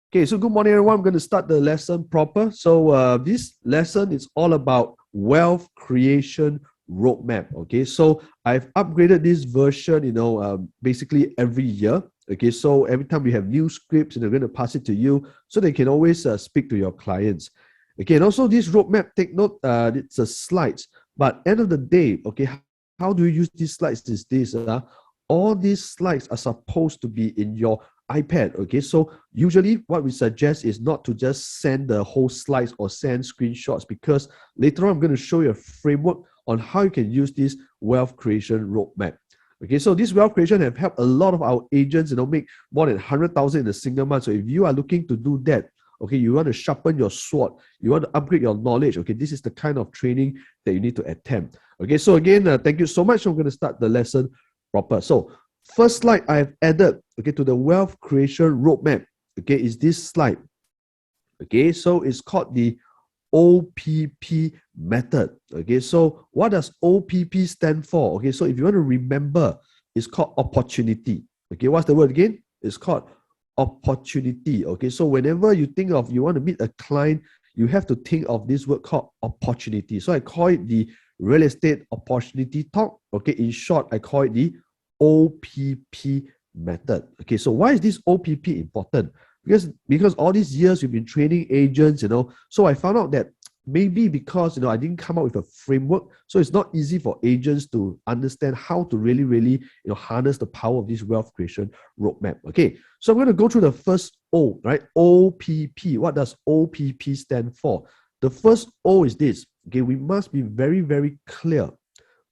Okay, so good morning, everyone. I'm going to start the lesson proper. So this lesson is all about wealth creation roadmap. Okay, so I've upgraded this version, basically every year. Okay, so every time we have new scripts, and they're going to pass it to you, so they can always speak to your clients. Okay, and also this roadmap, take note, it's a slides. But end of the day, okay, how do you use these slides? Is this all these slides are supposed to be in your iPad. Okay, so usually what we suggest is not to just send the whole slides or send screenshots, because later on I'm going to show you a framework on how you can use this wealth creation roadmap. Okay, so this wealth creation have helped a lot of our agents, make more than 100,000 in a single month. So if you are looking to do that, okay, you want to sharpen your sword, you want to upgrade your knowledge, okay, this is the kind of training that you need to attempt. Okay, so again, thank you so much. I'm going to start the lesson proper. So first slide I've added, okay, to the wealth creation roadmap, okay, is this slide. Okay, so it's called the OPP method. Okay, so what does OPP stand for? Okay, so if you want to remember, it's called opportunity. Okay, what's the word again? It's called opportunity. Okay, so whenever you think of you want to meet a client, you have to think of this word called opportunity. So I call it the real estate opportunity talk. Okay, in short, I call it the OPP method. Okay, so why is this OPP important? Because all these years we've been training agents, so I found out that maybe because I didn't come up with a framework, so it's not easy for agents to understand how to really harness the power of this wealth creation roadmap. Okay, so I'm going to go through the first O, right? OPP. What does OPP stand for? The first O is this. Okay, we must be very, very clear,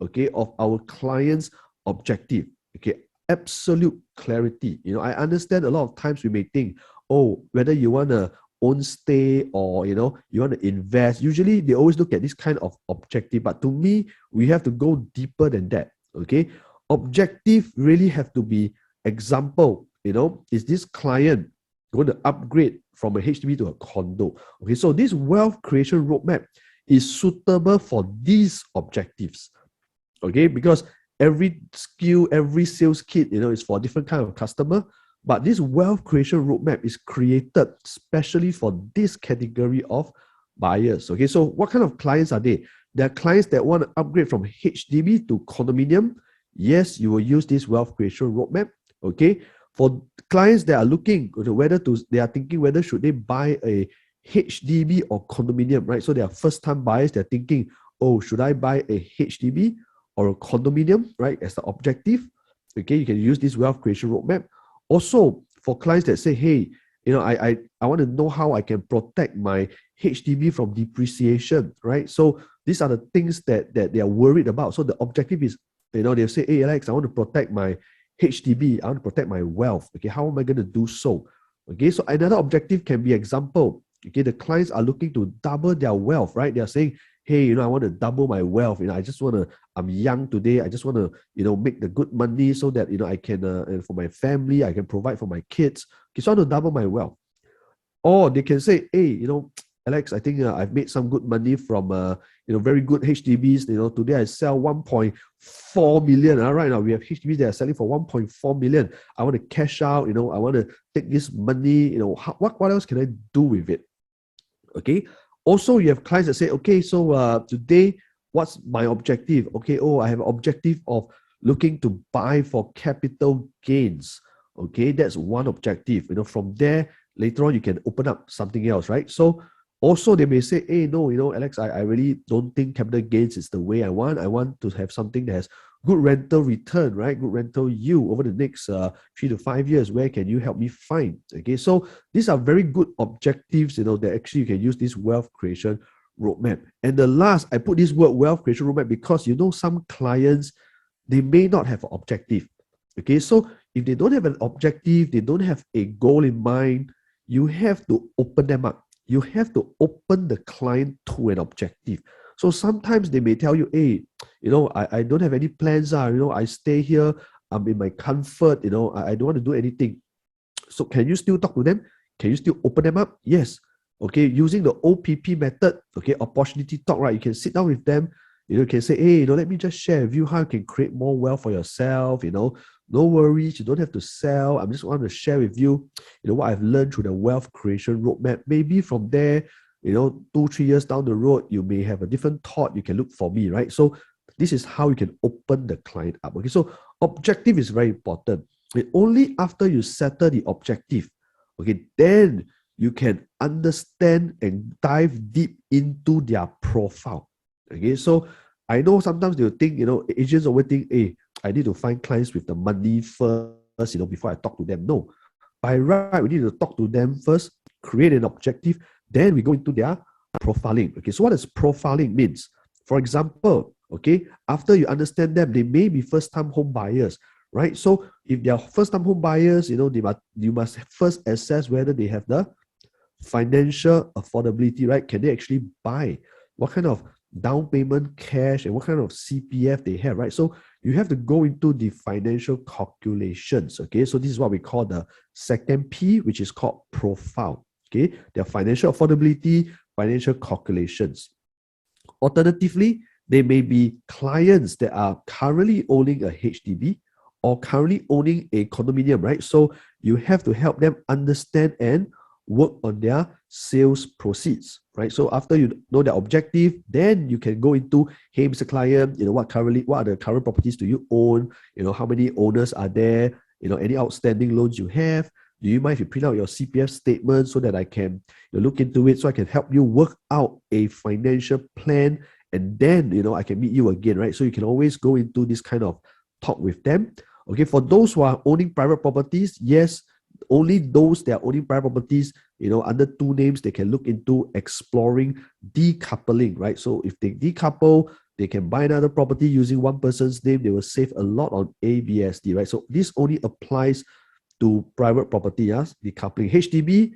okay, of our client's objective. Okay, absolute clarity. I understand a lot of times we may think, oh, whether you want to own stay or you want to invest. Usually they always look at this kind of objective, but to me, we have to go deeper than that. Okay, objective really have to be, example, is this client going to upgrade from a HDB to a condo? Okay, so this wealth creation roadmap is suitable for these objectives. Okay, because every skill, every sales kit, is for a different kind of customer. But this wealth creation roadmap is created specially for this category of buyers. Okay, so what kind of clients are they? There are clients that want to upgrade from HDB to condominium. Yes, you will use this wealth creation roadmap. Okay, for clients that are looking they are thinking whether should they buy a HDB or condominium, right? So they are first-time buyers. They're thinking, oh, should I buy a HDB or a condominium, right? As the objective. Okay, you can use this wealth creation roadmap. Also, for clients that say, hey, I want to know how I can protect my HDB from depreciation, right? So these are the things that they are worried about. So the objective is, they'll say, hey, Alex, I want to protect my HDB. I want to protect my wealth. Okay, how am I going to do so? Okay, so another objective can be, example, okay, the clients are looking to double their wealth, right? They are saying, hey, I want to double my wealth. I just want to, I'm young today. I just want to, make the good money so that, I can, for my family, I can provide for my kids. Okay, so I want to double my wealth. Or they can say, hey, Alex, I think I've made some good money from, very good HDBs. Today I sell 1.4 million. Right now we have HDBs that are selling for 1.4 million. I want to cash out, I want to take this money, what else can I do with it? Okay. Also, you have clients that say, okay, so today, what's my objective? Okay, I have an objective of looking to buy for capital gains. Okay, that's one objective. From there, later on, you can open up something else, right? So also they may say, hey, no, Alex, I really don't think capital gains is the way I want. I want to have something that has good rental return, right? Good rental yield over the next 3 to 5 years. Where can you help me find? Okay, so these are very good objectives, that actually you can use this wealth creation roadmap. And the last, I put this word wealth creation roadmap because some clients, they may not have an objective. Okay, so if they don't have an objective, they don't have a goal in mind, you have to open them up. You have to open the client to an objective. So sometimes they may tell you, hey, I don't have any plans. I stay here. I'm in my comfort. I don't want to do anything. So can you still talk to them? Can you still open them up? Yes. Okay, using the OPP method, okay, opportunity talk, right? You can sit down with them. You can say, hey, let me just share with you how you can create more wealth for yourself. no worries, you don't have to sell. I just want to share with you, what I've learned through the wealth creation roadmap. Maybe from there, 2, 3 years down the road, you may have a different thought. You can look for me, right? So this is how you can open the client up. Okay, so objective is very important. Only after you settle the objective, okay, then you can understand and dive deep into their profile. Okay, so I know sometimes they'll think, agents always think, hey, I need to find clients with the money first, before I talk to them. No, by right, we need to talk to them first, create an objective, then we go into their profiling. Okay, so what does profiling means? For example, okay, after you understand them, they may be first-time home buyers, right? So if they are first-time home buyers, you must first assess whether they have the financial affordability, right? Can they actually buy? What kind of down payment, cash, and what kind of CPF they have, right? So you have to go into the financial calculations, okay? So this is what we call the second P, which is called profile, okay? Their financial affordability, financial calculations. Alternatively, they may be clients that are currently owning a HDB or currently owning a condominium, right? So you have to help them understand and work on their sales proceeds, right? So after you know their objective, then you can go into, hey, Mr. Client, what are the current properties do you own? How many owners are there? Any outstanding loans you have? Do you mind if you print out your CPF statement so that I can look into it, so I can help you work out a financial plan, and then I can meet you again, right? So you can always go into this kind of talk with them. Okay, for those who are owning private properties, yes, only those that are owning private properties, under two names, they can look into exploring decoupling, right? So if they decouple, they can buy another property using one person's name. They will save a lot on ABSD, right? So this only applies to private property, yes, decoupling. HDB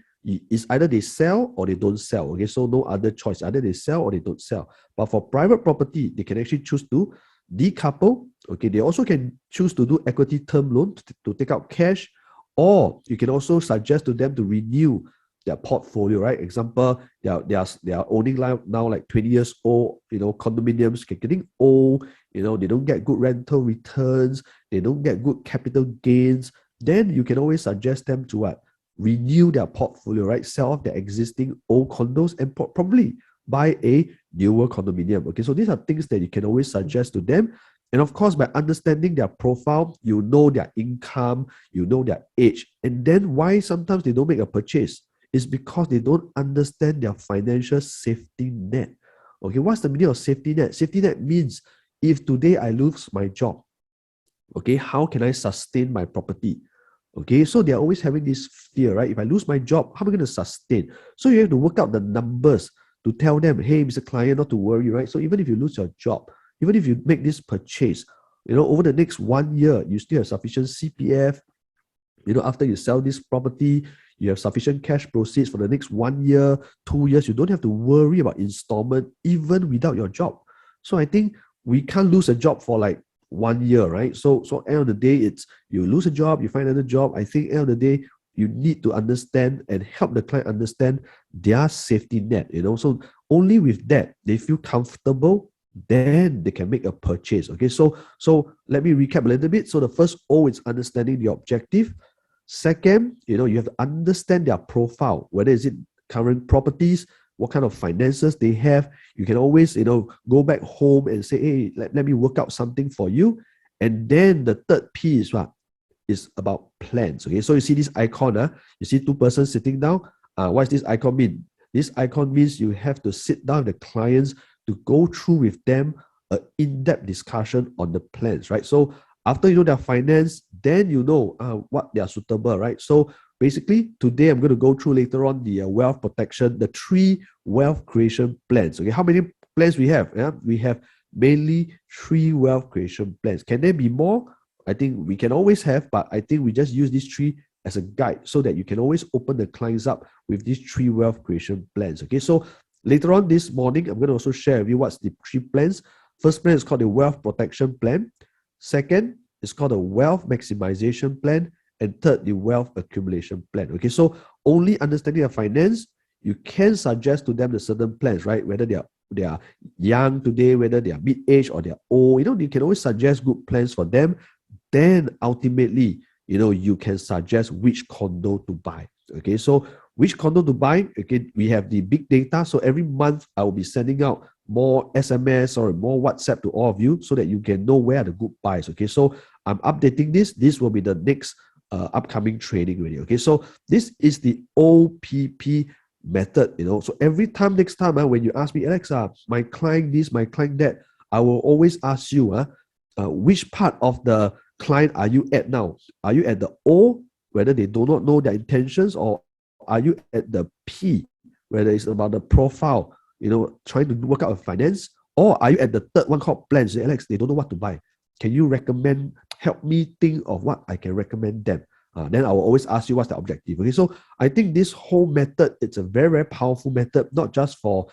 is either they sell or they don't sell. Okay, so no other choice. Either they sell or they don't sell. But for private property, they can actually choose to decouple. Okay, they also can choose to do equity term loan to take out cash, or you can also suggest to them to renew their portfolio, right? Example, they are owning now like 20 years old, condominiums, getting old, they don't get good rental returns, they don't get good capital gains. Then you can always suggest them to what? Renew their portfolio, right? Sell off their existing old condos and probably buy a newer condominium. Okay, so these are things that you can always suggest to them. And of course, by understanding their profile, you know their income, you know their age. And then why sometimes they don't make a purchase is because they don't understand their financial safety net. Okay, what's the meaning of safety net? Safety net means if today I lose my job, okay, how can I sustain my property? Okay, so they're always having this fear, right? If I lose my job, how am I going to sustain? So you have to work out the numbers to tell them, hey, Mr. Client, not to worry, right? So even if you lose your job, even if you make this purchase, over the next 1 year, you still have sufficient CPF. After you sell this property, you have sufficient cash proceeds for the next 1 year, 2 years. You don't have to worry about installment even without your job. So I think we can't lose a job for like 1 year, right? So end of the day, it's you lose a job, you find another job. I think end of the day, you need to understand and help the client understand their safety net. So only with that they feel comfortable, then they can make a purchase. Okay, so let me recap a little bit. So the first O is understanding the objective. Second, you have to understand their profile, whether is it current properties, what kind of finances they have. You can always, go back home and say, hey, let me work out something for you. And then the third P is what? Is about plans. Okay, so you see this icon, you see two persons sitting down. What does this icon mean? This icon means you have to sit down with the clients to go through with them an in-depth discussion on the plans, right? So after you know their finance, then you know what they are suitable, right? So basically, today I'm going to go through later on the wealth protection, the 3 wealth creation plans. Okay, how many plans we have? Yeah, we have mainly 3 wealth creation plans. Can there be more? I think we can always have, but I think we just use these 3 as a guide so that you can always open the clients up with these 3 wealth creation plans. Okay, so later on this morning, I'm going to also share with you what's the 3 plans. First plan is called the wealth protection plan. Second is called the wealth maximization plan. And third, the wealth accumulation plan. Okay, so only understanding their finance, you can suggest to them the certain plans, right? Whether they are young today, whether they are mid-age or they are old, you can always suggest good plans for them then ultimately, you can suggest which condo to buy. Okay, so which condo to buy? Again, we have the big data. So every month I will be sending out more SMS or more WhatsApp to all of you so that you can know where are the good buys. Okay, so I'm updating this. This will be the next upcoming training really. Okay, so this is the OPP method. So every time next time when you ask me, Alexa, my client this, my client that, I will always ask you which part of the client are you at now? Are you at the O, whether they do not know their intentions, or are you at the P, whether it's about the profile, trying to work out a finance, or are you at the third one called plans? Alex, they don't know what to buy. Can you help me think of what I can recommend them? Then I will always ask you what's the objective. Okay, so I think this whole method, it's a very, very powerful method, not just for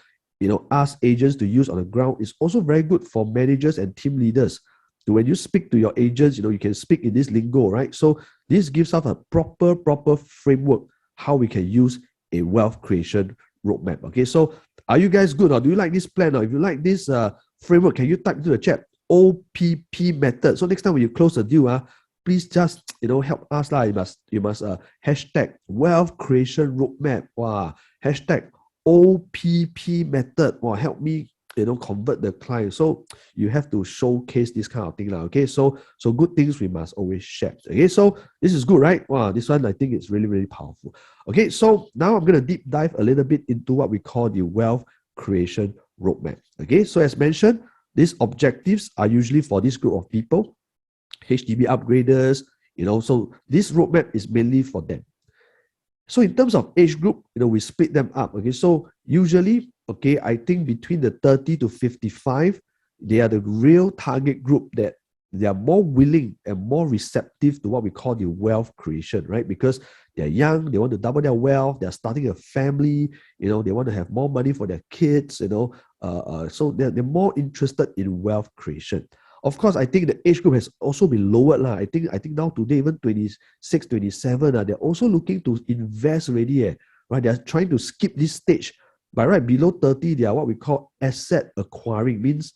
us agents to use on the ground. It's also very good for managers and team leaders. So when you speak to your agents, you can speak in this lingo, right? So this gives us a proper framework how we can use a wealth creation roadmap. Okay, so are you guys good, or do you like this plan? Or if you like this framework, can you type into the chat OPP method? So next time when you close the deal, please just help us lah. You must hashtag wealth creation roadmap. Wow, hashtag OPP method. Wow, help me convert the client. So you have to showcase this kind of thing lah. Okay, so good things we must always share. Okay, so this is good, right? Wow, this one I think it's really, really powerful. Okay, so now I'm going to deep dive a little bit into what we call the wealth creation roadmap. Okay, so as mentioned, these objectives are usually for this group of people, HDB upgraders, so this roadmap is mainly for them. So in terms of age group, we split them up. Okay, so usually, okay, I think between the 30 to 55, they are the real target group that they are more willing and more receptive to what we call the wealth creation, right? Because they're young, they want to double their wealth, they're starting a family, they want to have more money for their kids, so they're more interested in wealth creation. Of course, I think the age group has also been lowered. I think now today, even 26, 27, they're also looking to invest already. Right? They're trying to skip this stage. But right below 30, they are what we call asset acquiring. Means,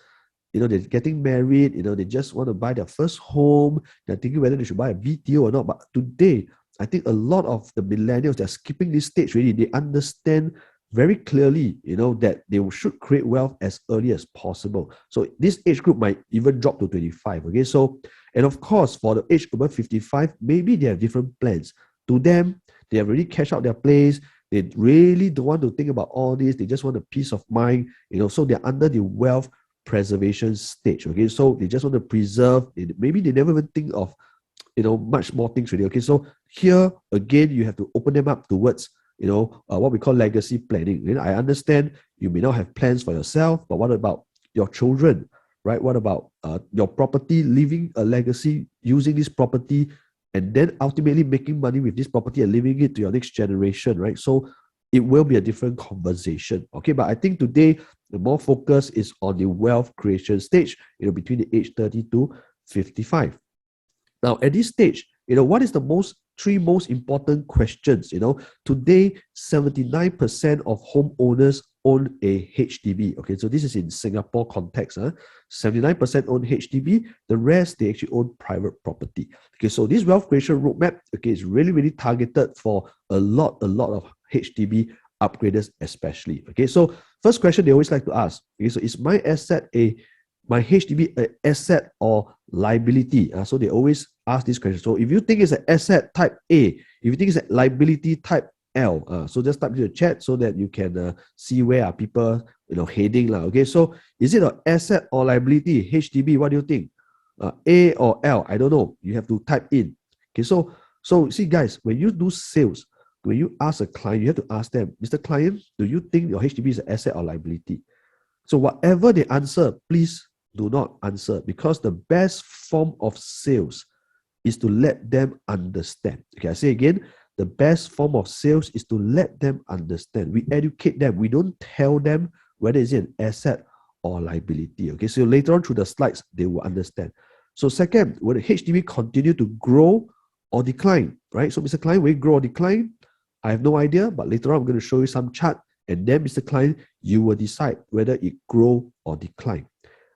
they're getting married, they just want to buy their first home. They're thinking whether they should buy a BTO or not. But today, I think a lot of the millennials, they're skipping this stage really. They understand very clearly, that they should create wealth as early as possible. So this age group might even drop to 25. Okay, so, and of course, for the age above 55, maybe they have different plans. To them, they have already cashed out their place. They really don't want to think about all this. They just want a peace of mind, so they're under the wealth preservation stage. Okay, so they just want to preserve. Maybe they never even think of, much more things really. Okay, so here again, you have to open them up towards what we call legacy planning. I understand you may not have plans for yourself, but what about your children, right? What about your property, leaving a legacy, using this property, and then ultimately making money with this property and leaving it to your next generation, right? So it will be a different conversation. Okay, but I think today the more focus is on the wealth creation stage, between the age 30 to 55. Now, at this stage, what is the three most important questions? Today, 79% of homeowners own a HDB. Okay, so this is in Singapore context. 79% own HDB. The rest, they actually own private property. Okay, so this wealth creation roadmap, okay, is really, really targeted for a lot of HDB upgraders especially. Okay, so first question they always like to ask, okay, so is my HDB an asset or liability? So they always ask this question. So if you think it's an asset type A, if you think it's a liability type L, so just type in the chat so that you can see where are people heading. Okay, so is it an asset or liability? HDB, what do you think? A or L? I don't know. You have to type in. Okay, so see guys, when you do sales, when you ask a client, you have to ask them, Mr. Client, do you think your HDB is an asset or liability? So whatever they answer, please do not answer, because the best form of sales is to let them understand. Okay, I say again, the best form of sales is to let them understand. We educate them. We don't tell them whether it's an asset or liability. Okay, so later on through the slides, they will understand. So second, will the HDB continue to grow or decline? Right? So Mr. Client, will it grow or decline? I have no idea, but later on I'm going to show you some chart, and then Mr. Client, you will decide whether it grow or decline.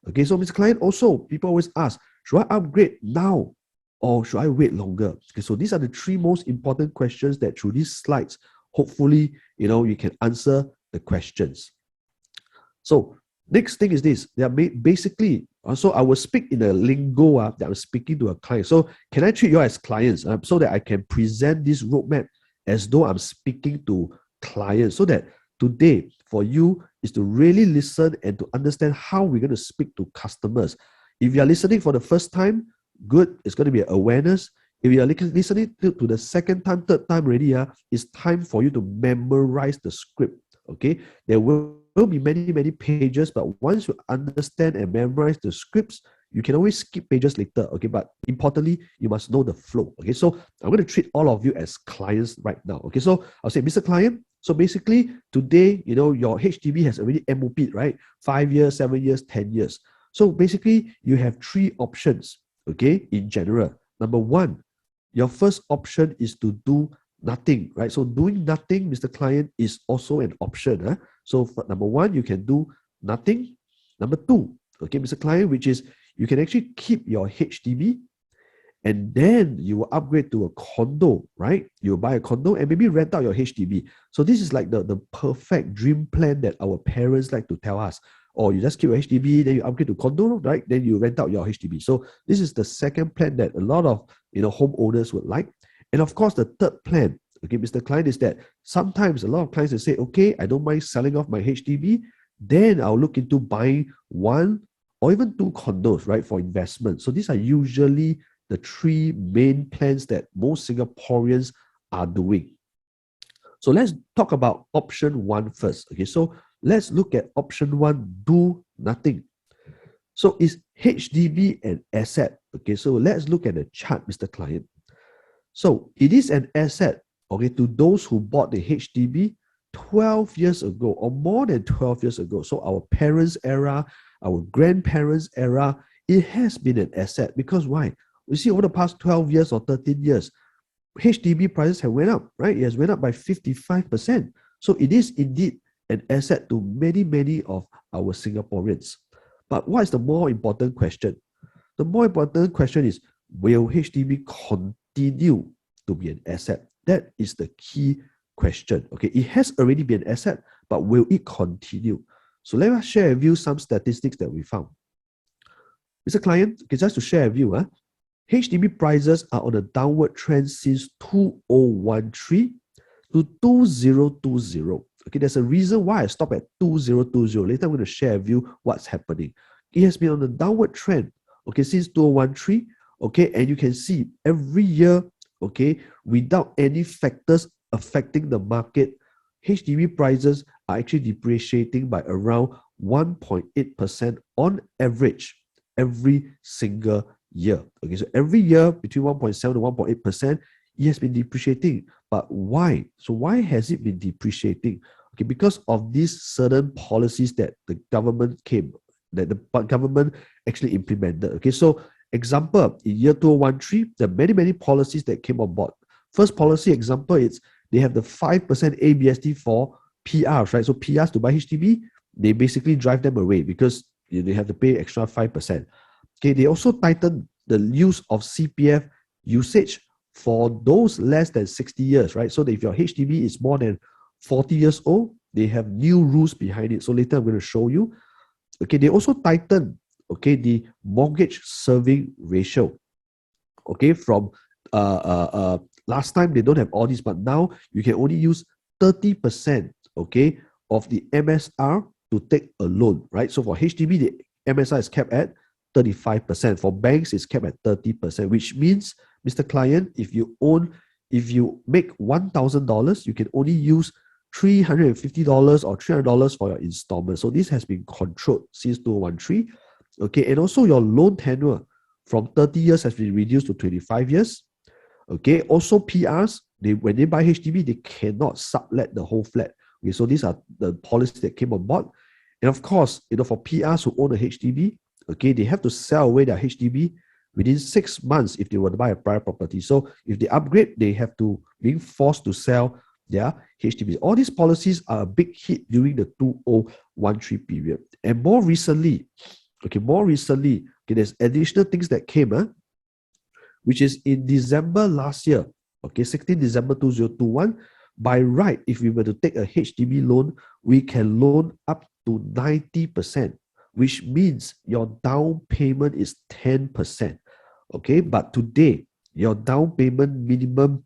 Okay, so Mr. Client, also, people always ask, should I upgrade now or should I wait longer? Okay, so these are the three most important questions that through these slides, hopefully, you can answer the questions. So next thing is this. They are basically, so I will speak in a lingo that I'm speaking to a client. So can I treat you as clients so that I can present this roadmap as though I'm speaking to clients, so that today for you is to really listen and to understand how we're going to speak to customers. If you're listening for the first time, good, it's going to be awareness. If you're listening to the second time, third time already, it's time for you to memorize the script. Okay, there will be many pages, but once you understand and memorize the scripts, you can always skip pages later. Okay, but importantly, you must know the flow. Okay, so I'm going to treat all of you as clients right now. Okay, so I'll say, Mr. Client, so basically today, your HDB has already MOP'd, right? 5 years, 7 years, 10 years. So basically, you have three options, okay, in general. Number one, your first option is to do nothing, right? So doing nothing, Mr. Client, is also an option. So for number one, you can do nothing. Number two, okay, Mr. Client, which is you can actually keep your HDB and then you will upgrade to a condo, right? You buy a condo and maybe rent out your HDB. So this is like the perfect dream plan that our parents like to tell us. Or you just keep your HDB, then you upgrade to condo, right? Then you rent out your HDB. So this is the second plan that a lot of homeowners would like. And of course, the third plan, okay, Mr. Client, is that sometimes a lot of clients will say, okay, I don't mind selling off my HDB, then I'll look into buying one or even two condos, right, for investment. So these are usually the three main plans that most Singaporeans are doing. So let's talk about option one first. Okay, so let's look at option one, do nothing. So is HDB an asset? Okay, so let's look at the chart, Mr. Client. So it is an asset, okay, to those who bought the HDB 12 years ago or more than 12 years ago. So our parents' era, our grandparents' era, it has been an asset. Because why? We see over the past 12 years or 13 years, HDB prices have went up, right? It has went up by 55%. So it is indeed an asset to many of our Singaporeans. But what is the more important question? The more important question is, will HDB continue to be an asset? That is the key question. Okay, it has already been an asset, but will it continue? So let us share with you some statistics that we found. Mr. Client, okay, just to share with you, HDB prices are on a downward trend since 2013 to 2020. Okay, there's a reason why I stop at 2020. Later, I'm going to share with you what's happening. It has been on a downward trend, okay, since 2013. Okay, and you can see every year, okay, without any factors affecting the market, HDB prices are actually depreciating by around 1.8% on average every single year. Okay, so every year between 1.7 to 1.8%, it has been depreciating. But why? So why has it been depreciating? Okay, because of these certain policies that the government actually implemented. Okay, so example, in year 2013, there are many policies that came on board. First policy example is they have the 5% ABSD for PRs, right? So PRs to buy HDB, they basically drive them away because they have to pay extra 5%. Okay, they also tightened the use of CPF usage for those less than 60 years, right? So that if your HDB is more than 40 years old, they have new rules behind it. So later I'm going to show you. Okay, they also tightened, okay, the mortgage serving ratio. Okay, from last time they don't have all these, but now you can only use 30%, okay, of the MSR to take a loan, right? So for HDB, the MSR is kept at 35%. For banks, it's kept at 30%, which means, Mr. Client, if you make $1,000, you can only use $350 or $300 for your installment. So this has been controlled since 2013. Okay, and also your loan tenure from 30 years has been reduced to 25 years. Okay, also PRs, when they buy HDB, they cannot sublet the whole flat. Okay, so these are the policies that came on board. And of course, for PRs who own a HDB, okay, they have to sell away their HDB within 6 months if they were to buy a private property. So if they upgrade, they have to being forced to sell their HDBs. All these policies are a big hit during the 2013 period. And more recently, there's additional things that came. which is in December last year, okay, 16 December 2021, by right, if we were to take a HDB loan, we can loan up to 90%, which means your down payment is 10%. Okay, but today, your down payment minimum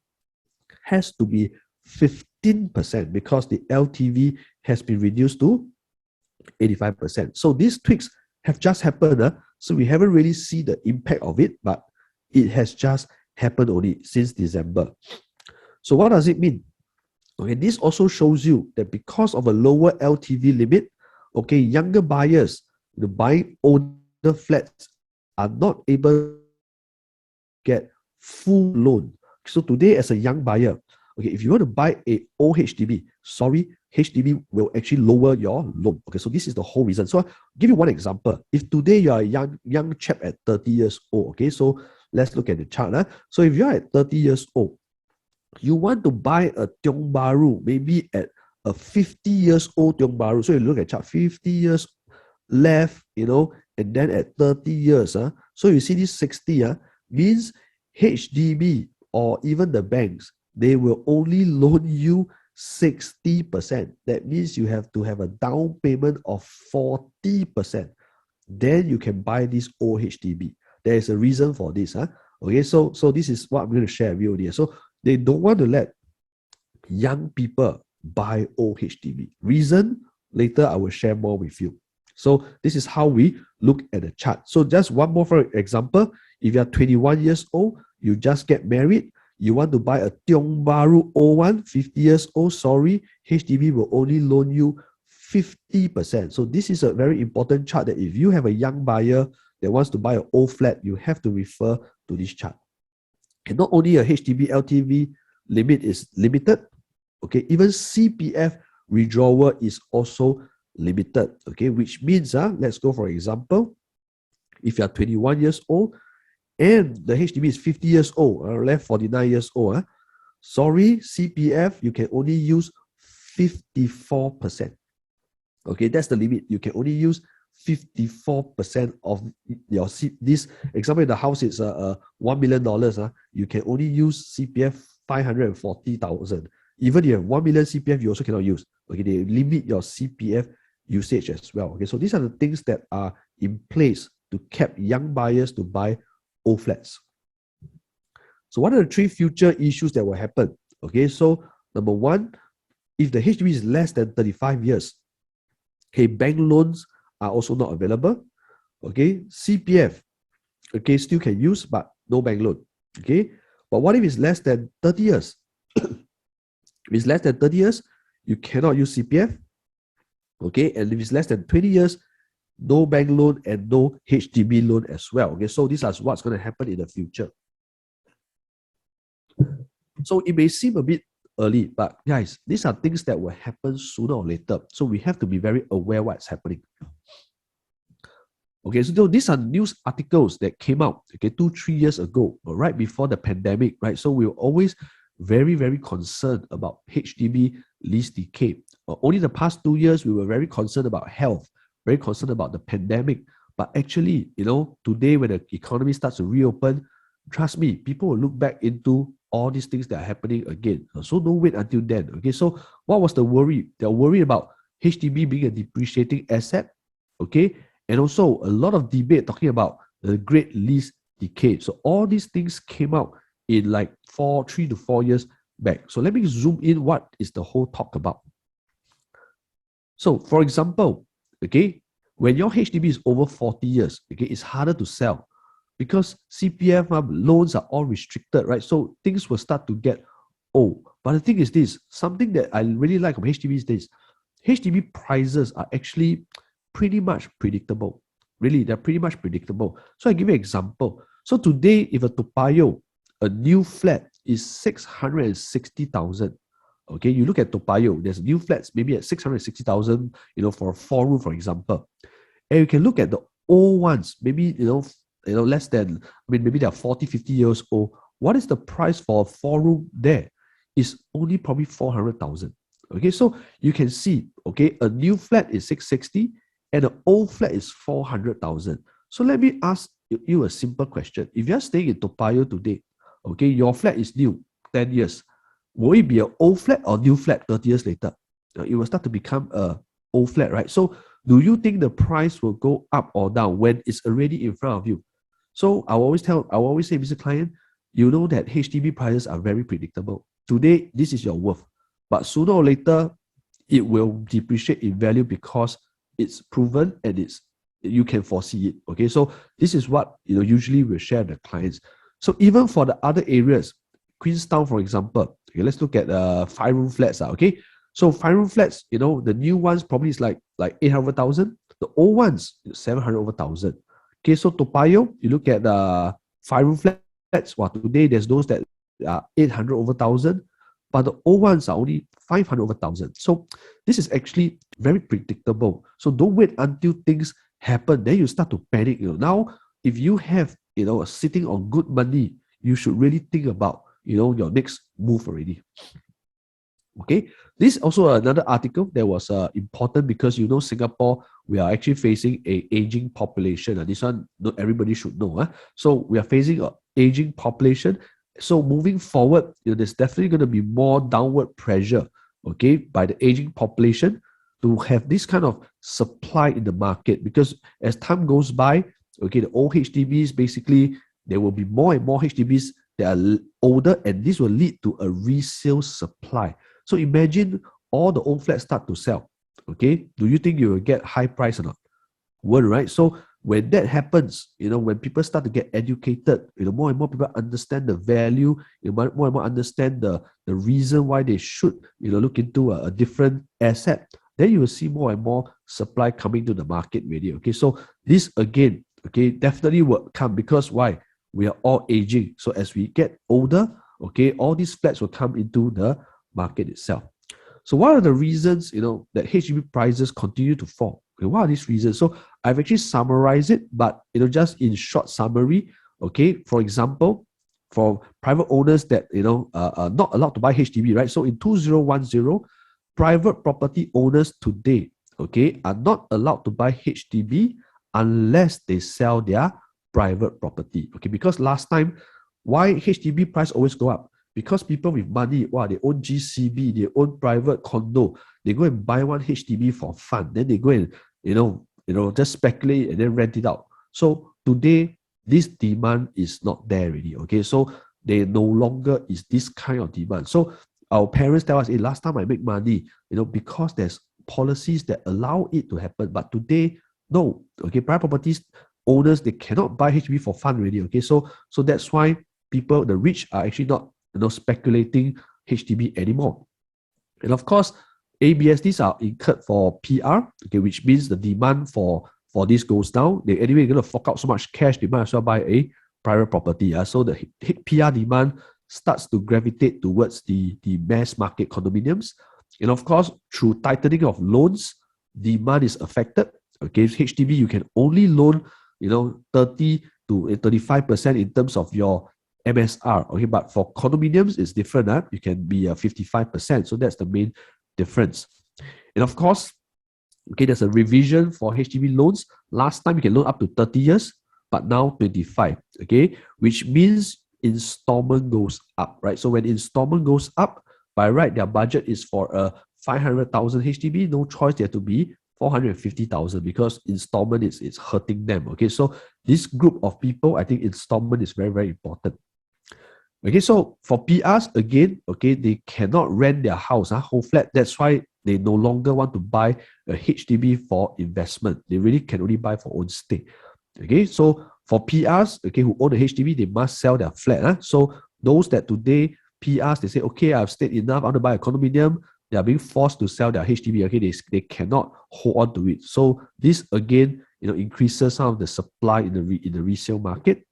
has to be 15% because the LTV has been reduced to 85%. So these tweaks have just happened. So we haven't really seen the impact of it, but it has just happened only since December. So what does it mean? Okay, this also shows you that because of a lower LTV limit, okay, younger buyers buying older flats are not able to get full loan. So today, as a young buyer, okay, if you want to buy a old HDB, sorry, HDB will actually lower your loan. Okay, so this is the whole reason. So I'll give you one example. If today you are a young chap at 30 years old, okay, so let's look at the chart. So if you are at 30 years old, you want to buy a Tiong Bahru, maybe at a 50 years old Tiong Bahru. So you look at chart, 50 years left, and then at 30 years. So you see this 60 means HDB or even the banks, they will only loan you 60%. That means you have to have a down payment of 40%. Then you can buy this old HDB. There is a reason for this. Okay, so this is what I'm going to share with you here. So they don't want to let young people buy old HDB. Reason, later I will share more with you. So this is how we look at the chart. So just one more for example, if you are 21 years old, you just get married, you want to buy a Tiong Bahru 01, 50 years old, sorry, HDB will only loan you 50%. So this is a very important chart that if you have a young buyer that wants to buy an old flat, you have to refer to this chart. And not only a HDB LTV limit is limited, okay, even CPF withdrawal is also limited, okay, which means, let's go for example, if you are 21 years old and the HDB is 50 years old, left 49 years old, sorry, CPF, you can only use 54%. Okay, that's the limit. You can only use 54% of your this example. The house is $1 million. You can only use CPF 540,000. Even if you have 1 million CPF, you also cannot use. Okay, they limit your CPF usage as well. Okay, so these are the things that are in place to keep young buyers to buy old flats. So what are the 3 future issues that will happen? Okay, so number 1, if the HDB is less than 35 years, okay, bank loans are also not available. Okay, CPF, okay, still can use, but no bank loan. Okay, but what if it's less than 30 years? If it's less than 30 years, you cannot use CPF. Okay, and if it's less than 20 years, no bank loan and no HDB loan as well. Okay, so these are what's going to happen in the future. So it may seem a bit early, but guys, these are things that will happen sooner or later. So we have to be very aware what's happening. Okay, so these are news articles that came out, okay, 2-3 years ago, right before the pandemic, right? So we were always very, very concerned about HDB lease decay. Only the past 2 years, we were very concerned about health, very concerned about the pandemic. But actually, today when the economy starts to reopen, trust me, people will look back into all these things that are happening again. So don't wait until then. Okay, so what was the worry? They're worried about HDB being a depreciating asset. Okay, and also a lot of debate talking about the great lease decay. So all these things came out in like 3 to 4 years back. So let me zoom in. What is the whole talk about? So for example, okay, when your HDB is over 40 years, okay, it's harder to sell because CPF loans are all restricted, right? So things will start to get old. But the thing is this, something that I really like of HDB is this. HDB prices are actually pretty much predictable. Really, they're pretty much predictable. So I give you an example. So today, if a Toa Payoh, a new flat is 660,000. Okay, you look at Toa Payoh, there's new flats maybe at 660,000, for a 4-room, for example. And you can look at the old ones, maybe, less than, maybe they're 40, 50 years old. What is the price for a 4-room there? It's only probably 400,000. Okay, so you can see, okay, a new flat is 660 and an old flat is 400,000. So let me ask you a simple question. If you're staying in Toa Payoh today, okay, your flat is new, 10 years. Will it be an old flat or new flat 30 years later? It will start to become a old flat, right? So do you think the price will go up or down when it's already in front of you? So I will always say, Mr. Client, you know that HDB prices are very predictable. Today, this is your worth. But sooner or later, it will depreciate in value because it's proven and you can foresee it. Okay, so this is what usually we share with the clients. So even for the other areas, Queenstown, for example, okay, let's look at 5-room flats. Okay, so 5-room flats, the new ones probably is like 800,000. The old ones 700,000. Okay, so Toa Payoh, you look at the 5-room flats. Well, today there's those that are 800,000, but the old ones are only 500,000. So this is actually very predictable. So don't wait until things happen, then you start to panic. Now, if you have sitting on good money, you should really think about your next move already. Okay, this is also another article that was important because Singapore, we are actually facing a aging population. This one not everybody should know. So we are facing an aging population. So moving forward, there's definitely going to be more downward pressure, okay, by the aging population to have this kind of supply in the market, because as time goes by, okay, the old HDBs, basically there will be more and more HDBs that are older, and this will lead to a resale supply. So imagine all the old flats start to sell. Okay, do you think you will get high price or not? Won't, right? So when that happens, when people start to get educated, more and more people understand the value, more and more understand the reason why they should, look into a different asset, then you will see more and more supply coming to the market already. Okay, so this again, okay, definitely will come because why? We are all aging. So as we get older, okay, all these flats will come into the market itself. So what are the reasons, that HDB prices continue to fall? Okay, what are these reasons? So I've actually summarized it, but just in short summary, okay, for example, for private owners that are not allowed to buy HDB, right? So in 2010, private property owners today, okay, are not allowed to buy HDB unless they sell their private property. Okay, because last time, why HDB price always go up? Because people with money, they own GCB, they own private condo, they go and buy one HDB for fun. Then they go and, just speculate and then rent it out. So today, this demand is not there already. Okay, so there no longer is this kind of demand. So our parents tell us, hey, last time I make money, because there's policies that allow it to happen. But today, no. Okay, private properties owners, they cannot buy HDB for fun already. Okay, so that's why people, the rich, are actually not speculating HDB anymore. And of course, ABSDs are incurred for PR, okay, which means the demand for this goes down. They anyway going to fork out so much cash, they might as well buy a private property. So the PR demand starts to gravitate towards the mass market condominiums. And of course, through tightening of loans, demand is affected. Okay, HDB, you can only loan 30 to 35% in terms of your MSR. Okay, but for condominiums, it's different. You can be 55%. So that's the main difference. And of course, okay, there's a revision for HDB loans. Last time you can loan up to 30 years, but now 25. Okay, which means installment goes up, right? So when installment goes up, by right, their budget is for a 500,000 HDB. No choice, they have to be 450,000 because installment is hurting them. Okay, so this group of people, I think installment is very, very important. Okay, so for PRs, again, okay, they cannot rent their house, whole flat. That's why they no longer want to buy a HDB for investment. They really can only buy for own stay. Okay, so for PRs, okay, who own a HDB, they must sell their flat. So those that today, PRs, they say, okay, I've stayed enough, I want to buy a condominium, they are being forced to sell their HDB. Okay, they cannot hold on to it. So this again, increases some of the supply in the resale market.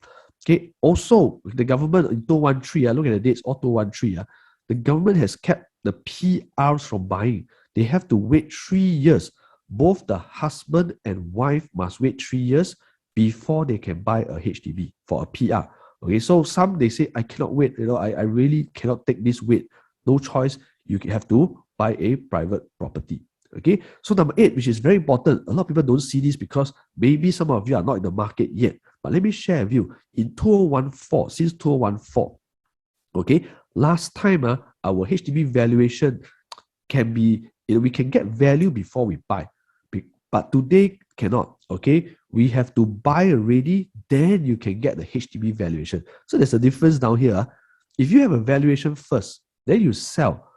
Okay, also the government in 2013, look at the dates, all 2013, the government has kept the PRs from buying. They have to wait 3 years. Both the husband and wife must wait 3 years before they can buy a HDB for a PR. Okay, so some they say, I cannot wait, I really cannot take this wait. No choice, you have to buy a private property. Okay, so number 8, which is very important, a lot of people don't see this because maybe some of you are not in the market yet. But let me share with you, in 2014, since 2014, okay, last time our HDB valuation can be, we can get value before we buy. But today cannot, okay? We have to buy already, then you can get the HDB valuation. So there's a difference down here. If you have a valuation first, then you sell,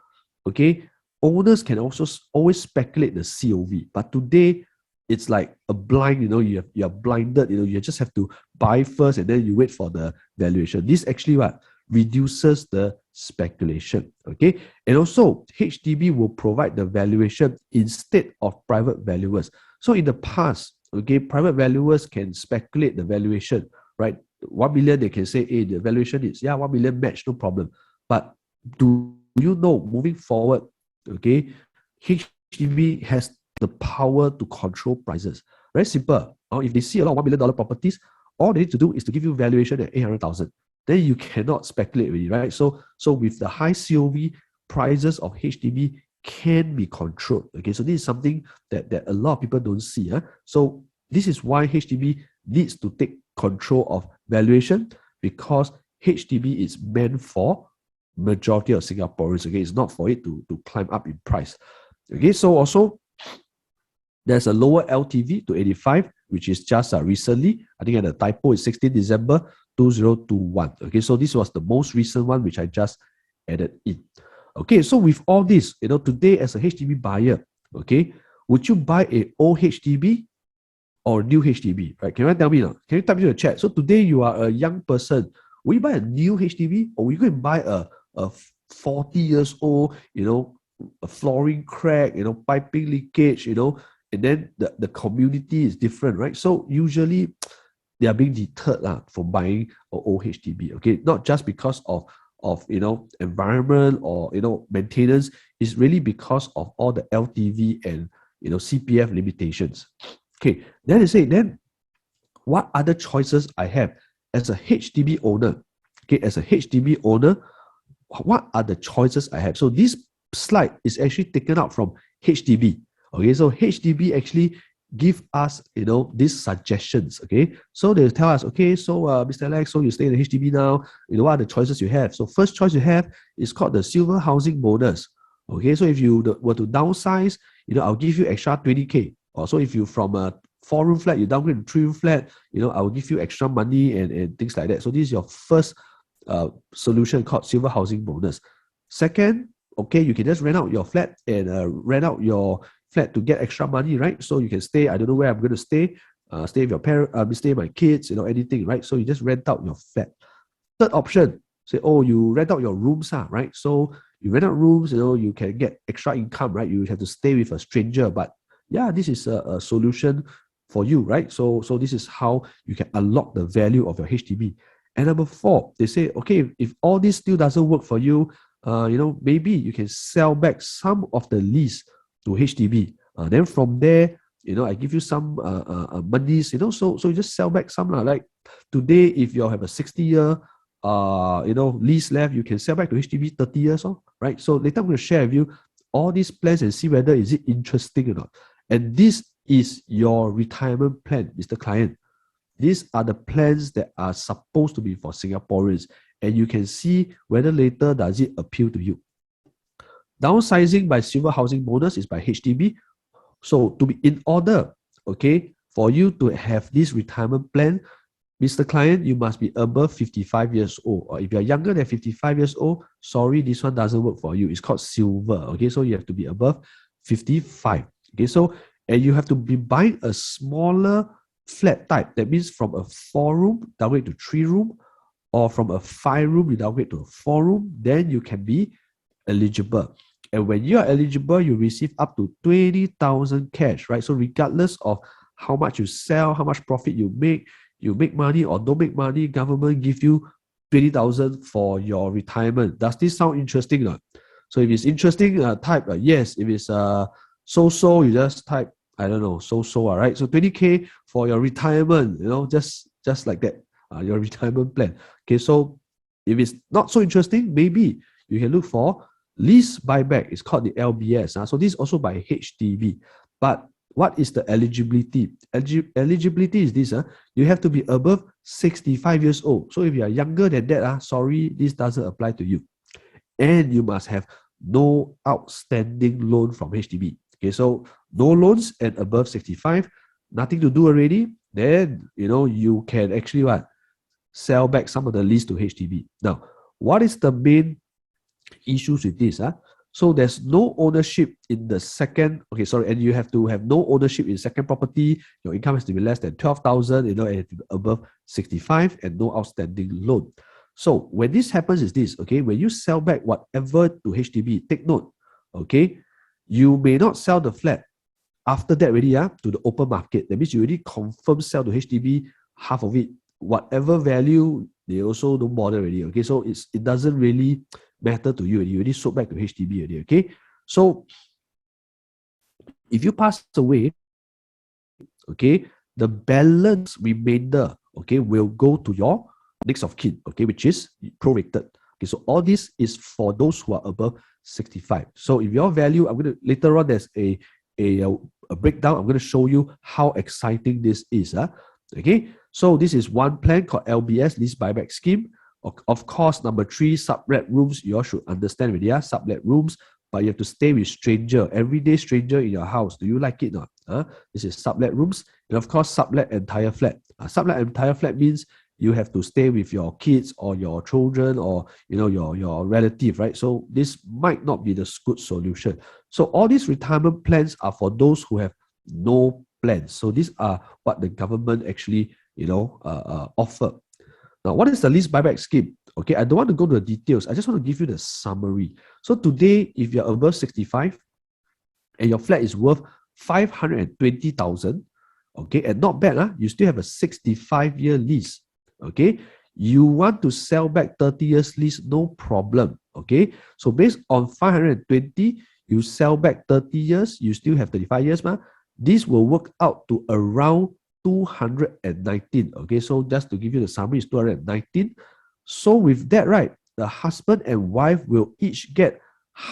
okay? Owners can also always speculate the COV, but today it's like a blind, you're blinded, you just have to buy first and then you wait for the valuation. This actually what reduces the speculation, okay? And also HDB will provide the valuation instead of private valuers. So in the past, okay, private valuers can speculate the valuation, right? 1 million, they can say, hey, the valuation is 1 million match, no problem. But do you know, moving forward, okay, HDB has the power to control prices. Very simple. If they see a lot of $1 million properties, all they need to do is to give you valuation at 800,000. Then you cannot speculate really, right? So with the high COV, prices of HDB can be controlled. Okay, so this is something that a lot of people don't see. So this is why HDB needs to take control of valuation, because HDB is meant for majority of Singaporeans. Okay, it's not for it to climb up in price. Okay, so also there's a lower LTV to 85, which is just recently. I think at the typo is 16 December 2021. Okay, so this was the most recent one which I just added in. Okay, so with all this, today as a HDB buyer, okay, would you buy a old HDB or new HDB? Right? Can you tell me now? Can you type in the chat? So today you are a young person. Will you buy a new HDB or will you go and buy a 40 years old, a flooring crack, piping leakage, and then the community is different, right? So usually they are being deterred from buying an old HDB, okay? Not just because of environment or maintenance. It's really because of all the LTV and CPF limitations. Okay, then they say, then what other choices I have as a HDB owner? Okay, as a HDB owner, what are the choices I have? So this slide is actually taken out from HDB. Okay, so HDB actually give us these suggestions. Okay, so they tell us, okay, so Mr. Alex, so you stay in the HDB now, what are the choices you have? So first choice you have is called the silver housing bonus. Okay, so if you were to downsize, I'll give you extra 20k. Or so if you from a 4-room flat, you downgrade to 3-room flat, I'll give you extra money and things like that. So this is your first solution called silver housing bonus. Second, okay, you can just rent out your flat and rent out your flat to get extra money, right? So you can stay, I don't know where I'm going to stay with your parents, stay with my kids, anything, right? So you just rent out your flat. Third option, say, oh, you rent out your rooms, right? So you rent out rooms, you can get extra income, right? You have to stay with a stranger, but yeah, this is a solution for you, right? So this is how you can unlock the value of your HDB. And number 4, they say, okay, if all this still doesn't work for you, maybe you can sell back some of the lease to HDB. Then from there, I give you some monies, so you just sell back some. Like today, if you have a 60-year lease left, you can sell back to HDB 30 years, right? So later I'm going to share with you all these plans and see whether is it interesting or not. And this is your retirement plan, Mr. Client. These are the plans that are supposed to be for Singaporeans, and you can see whether later does it appeal to you. Downsizing by silver housing bonus is by HDB. So to be in order, okay, for you to have this retirement plan, Mr. Client, you must be above 55 years old. Or if you're younger than 55 years old, sorry, this one doesn't work for you. It's called silver. Okay, so you have to be above 55. Okay, so, and you have to be buying a smaller flat type. That means from a 4-room downgrade to 3-room, or from a 5-room you downgrade to a 4-room, then you can be eligible. And when you are eligible, you receive up to 20,000 cash, right? So regardless of how much you sell, how much profit you make money or don't make money, government give you 20,000 for your retirement. Does this sound interesting or not? So if it's interesting, type yes. If it's so, you just type, I don't know, so, all right? So 20K for your retirement, just like that, your retirement plan. Okay, so if it's not so interesting, maybe you can look for lease buyback. It's called the LBS. So this is also by HDB. But what is the eligibility? Eligibility is this, you have to be above 65 years old. So if you are younger than that, sorry, this doesn't apply to you. And you must have no outstanding loan from HDB. Okay, so no loans and above 65, nothing to do already, then you can actually sell back some of the lease to HDB. Now, what is the main issues with this? So there's no ownership in the second, and you have to have no ownership in second property. Your income has to be less than 12,000, and above 65, and no outstanding loan. So when this happens is this, when you sell back whatever to HDB, take note, you may not sell the flat after that already to the open market. That means you already confirm sell to HDB, half of it, whatever value, they also don't bother already. So it doesn't really matter to you already. You already sold back to HDB already. So if you pass away, the balance remainder, will go to your next of kin, which is prorated. So all this is for those who are above 65. So if your value, I'm going to later on, there's a breakdown. I'm going to show you how exciting this is. So this is one plan called LBS, lease buyback scheme. Of course, number 3, sublet rooms. You all should understand already, sublet rooms, but you have to stay with stranger, everyday stranger in your house. Do you like it or not? This is sublet rooms. And of course, sublet entire flat. Sublet entire flat means you have to stay with your kids or your children or your relative, right? So this might not be the good solution. So all these retirement plans are for those who have no plans. So these are what the government actually offer. Now, what is the lease buyback scheme? I don't want to go to the details. I just want to give you the summary. So today, if you're above 65 and your flat is worth 520,000, and not bad, you still have a 65-year lease. You want to sell back 30 years lease, no problem. So based on 520, you sell back 30 years, you still have 35 years. This will work out to around 219. So just to give you the summary, it's 219. So with that, right, the husband and wife will each get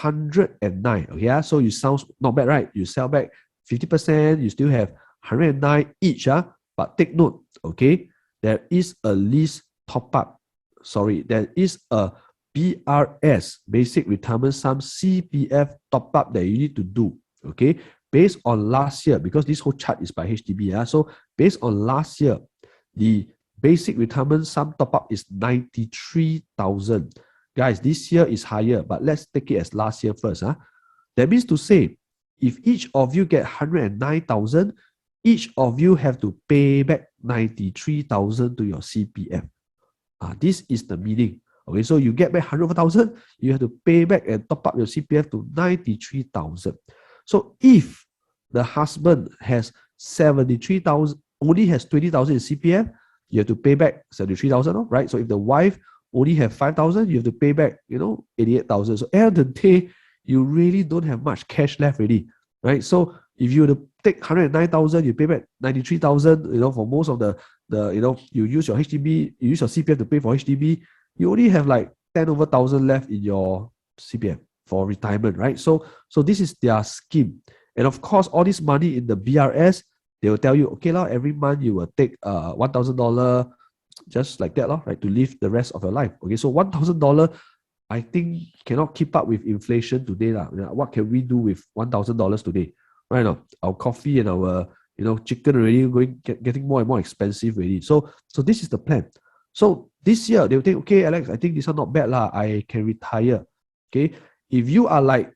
109. So you sound not bad, right? You sell back 50%, you still have 109 each. But take note, there is a lease top up. There is a BRS, basic retirement sum, CPF top up that you need to do. Based on last year, because this whole chart is by HDB. So based on last year, the basic retirement sum top up is 93,000. Guys, this year is higher, but let's take it as last year first. That means to say, if each of you get 109,000, each of you have to pay back 93,000 to your CPF. This is the meaning. So you get back 100,000, you have to pay back and top up your CPF to 93,000. So if the husband has 73,000, only has 20,000 in CPF, you have to pay back 73,000, right? So if the wife only have 5,000, you have to pay back, 88,000. So at the end of the day, you really don't have much cash left already, right? So if you were to take 109,000, you pay back 93,000, for most of the you use your HDB, you use your CPF to pay for HDB, you only have like 10 over 1,000 left in your CPF for retirement, right? So this is their scheme. And of course, all this money in the BRS, they will tell you, every month you will take $1,000 just like that, right, to live the rest of your life. So $1,000, I think cannot keep up with inflation today. What can we do with $1,000 today? Right now, our coffee and our chicken already getting more and more expensive already. So this is the plan. So this year they'll think, Alex, I think this is not bad I can retire. If you are like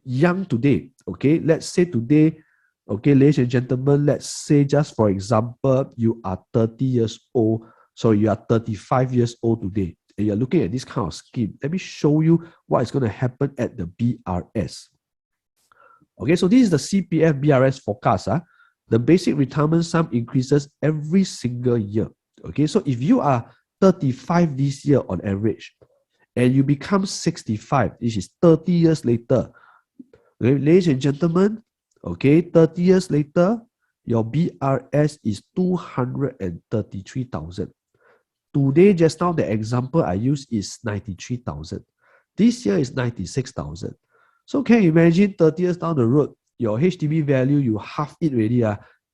young today, let's say today, ladies and gentlemen, let's say just for example, you are 30 years old. So you are 35 years old today, and you're looking at this kind of scheme. Let me show you what is going to happen at the BRS. So this is the CPF BRS forecast. The basic retirement sum increases every single year. So if you are 35 this year on average, and you become 65, this is 30 years later. Ladies and gentlemen, 30 years later, your BRS is 233,000. Today, just now, the example I use is 93,000. This year is 96,000. So can you imagine 30 years down the road, your HDB value, you half it already,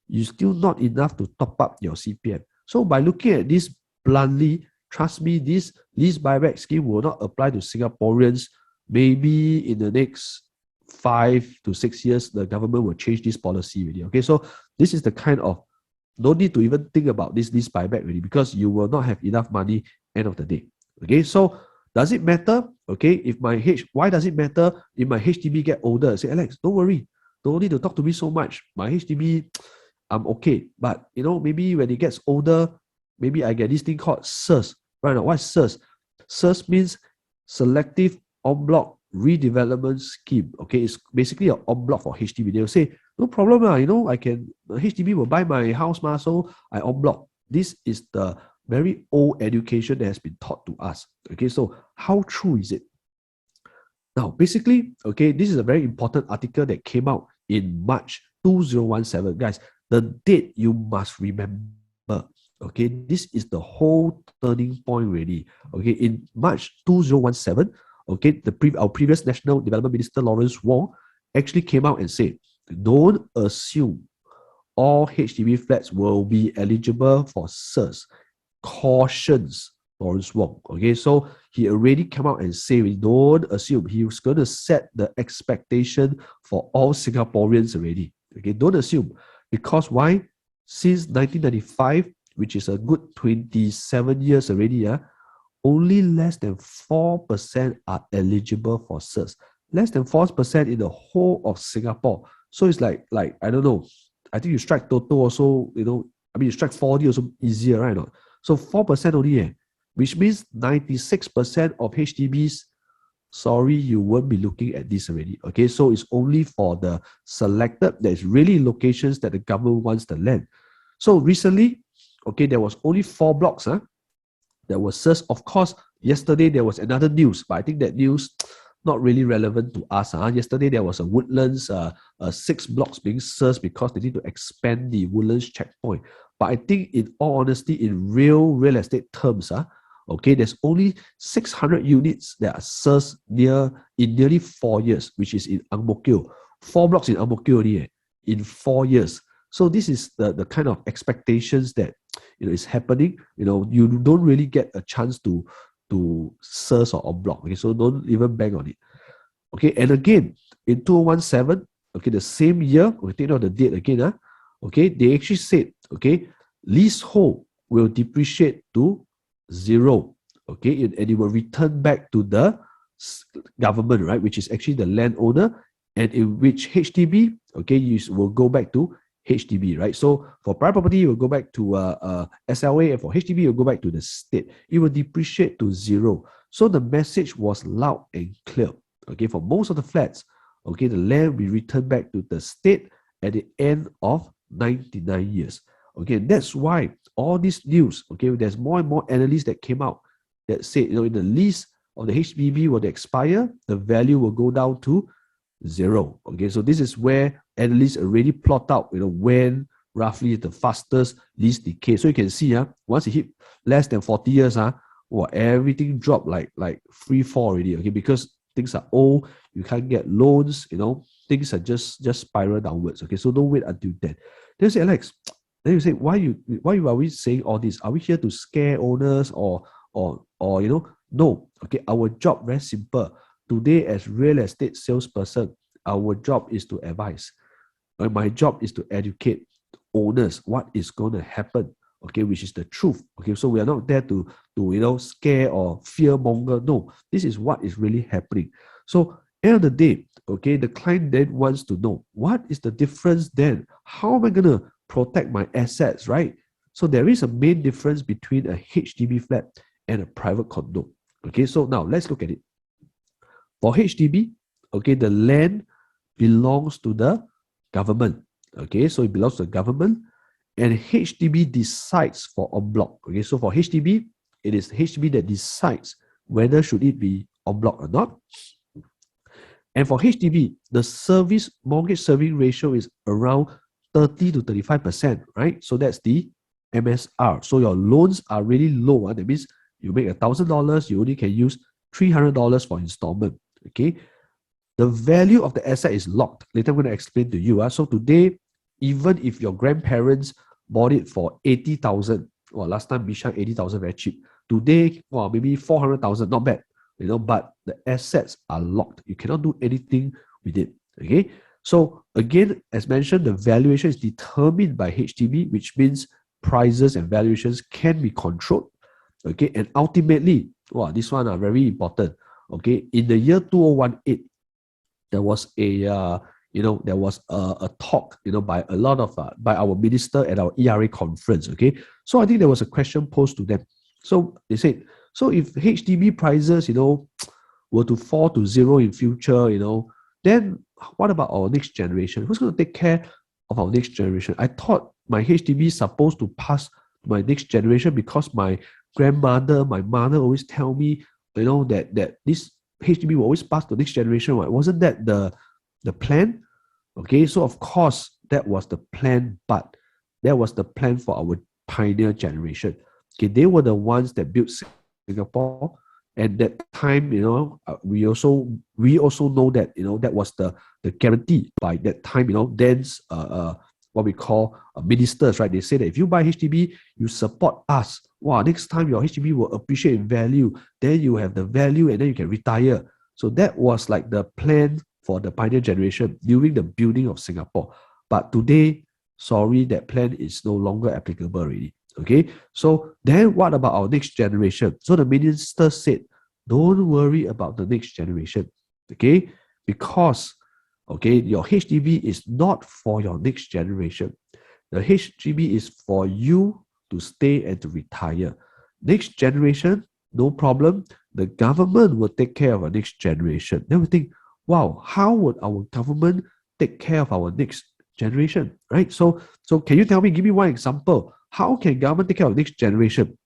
you still not enough to top up your CPF. So by looking at this bluntly, trust me, this lease buyback scheme will not apply to Singaporeans. Maybe in the next 5 to 6 years, the government will change this policy already. Okay, so this is the kind of, no need to even think about this lease buyback really, because you will not have enough money end of the day. Okay, so does it matter? Okay, if why does it matter if my HDB get older? Say, Alex, don't worry, don't need to talk to me so much. My HDB, I'm okay. But maybe when it gets older, maybe I get this thing called SIRS. Right now, what's SIRS? SIRS means Selective En Bloc Redevelopment Scheme. Okay, it's basically an en bloc for HDB. They'll say, no problem, HDB will buy my house, so I en bloc. This is the very old education that has been taught to us. Okay, so how true is it? Now, basically, okay, this is a very important article that came out in March 2017. Guys, the date you must remember. Okay, this is the whole turning point really. Okay, in March 2017, okay, our previous National Development Minister Lawrence Wong actually came out and said, don't assume all HDB flats will be eligible for SIRS. Cautions Lawrence Wong. Okay, so he already came out and said, we don't assume. He was going to set the expectation for all Singaporeans already. Okay, don't assume. Because why? Since 1995, which is a good 27 years already, only less than 4% are eligible for SIRS. Less than 4% in the whole of Singapore. So it's like I don't know. I think you strike Toto also, you strike 4D also easier, right? Not? So 4% only, which means 96% of HDBs, sorry, you won't be looking at this already. Okay, so it's only for the selected, there's really locations that the government wants the land. So recently, okay, there was only 4 blocks, that was SIRS. Of course, yesterday there was another news, but I think that news not really relevant to us. Yesterday there was a Woodlands 6 blocks being SIRS because they need to expand the Woodlands checkpoint. But I think in all honesty, in real estate terms, okay, there's only 600 units that are SIRS in nearly 4 years, which is in Ang Mo Kio. 4 blocks in Ang Mo Kio only, in 4 years. So this is the kind of expectations that is happening. You don't really get a chance to SIRS or en bloc. Okay, so don't even bank on it. Okay, and again in 2017, okay, the same year, we take note of the date again. Okay, they actually said, okay, leasehold will depreciate to 0. Okay, and it will return back to the government, right, which is actually the landowner, and in which HDB, okay, you will go back to HDB, right? So for private property, you will go back to SLA, and for HDB, you will go back to the state. It will depreciate to 0. So the message was loud and clear. Okay, for most of the flats, okay, the land will be returned back to the state at the end of 99 years. Okay, that's why all this news, okay, there's more and more analysts that came out that said, in the lease of the HDB will expire, the value will go down to 0. Okay, so this is where analysts already plot out, when roughly the fastest lease decay. So you can see, once it hit less than 40 years, everything dropped like free fall already. Okay, because things are old, you can't get loans, things are just spiral downwards. Okay, so don't wait until then. Then you say, Alex, then you say, why are we saying all this? Are we here to scare owners or no? Okay, our job very simple. Today, as real estate salesperson, our job is to advise. My job is to educate owners what is going to happen, okay, which is the truth. Okay, so we are not there to scare or fear monger. No, this is what is really happening. So end of the day, okay, the client then wants to know, what is the difference then? How am I going to protect my assets, right? So there is a main difference between a HDB flat and a private condo. Okay, so now let's look at it. For HDB, okay, the land belongs to the government. Okay, so it belongs to the government, and HDB decides for en bloc. Okay, so for HDB, it is HDB that decides whether should it be en bloc or not. And for HDB, the mortgage serving ratio is around 30 to 35%, right? So that's the MSR. So your loans are really low. That means you make $1,000, you only can use $300 for installment. Okay, the value of the asset is locked. Later I'm going to explain to you. So today, even if your grandparents bought it for 80,000, well, last time Bishan 80,000 very cheap. Today, well, maybe 400,000, not bad, but the assets are locked. You cannot do anything with it. Okay. So again, as mentioned, the valuation is determined by HDB, which means prices and valuations can be controlled. Okay. And ultimately, this one are very important. Okay. In the year 2018, there was a talk, by a lot of by our minister at our ERA conference. Okay, so I think there was a question posed to them. So they said, so if HDB prices, were to fall to zero in future, then what about our next generation? Who's going to take care of our next generation? I thought my HDB is supposed to pass to my next generation because my grandmother, my mother always tell me, that this HDB will always pass to the next generation. Right? Wasn't that the plan? Okay, so of course that was the plan, but that was the plan for our pioneer generation. Okay, they were the ones that built Singapore. And that time, we also know that that was the guarantee by that time. Then's what we call ministers, right? They say that if you buy HDB, you support us. Wow, next time your HDB will appreciate in value. Then you have the value, and then you can retire. So that was like the plan for the pioneer generation during the building of Singapore. But today, sorry, that plan is no longer applicable already. Okay, so then what about our next generation? So the minister said, don't worry about the next generation. Okay, because your HDB is not for your next generation. The HDB is for you to stay and to retire. Next generation, no problem. The government will take care of our next generation. Then we think, wow, how would our government take care of our next generation, right? So can you tell me, give me one example. How can government take care of next generation?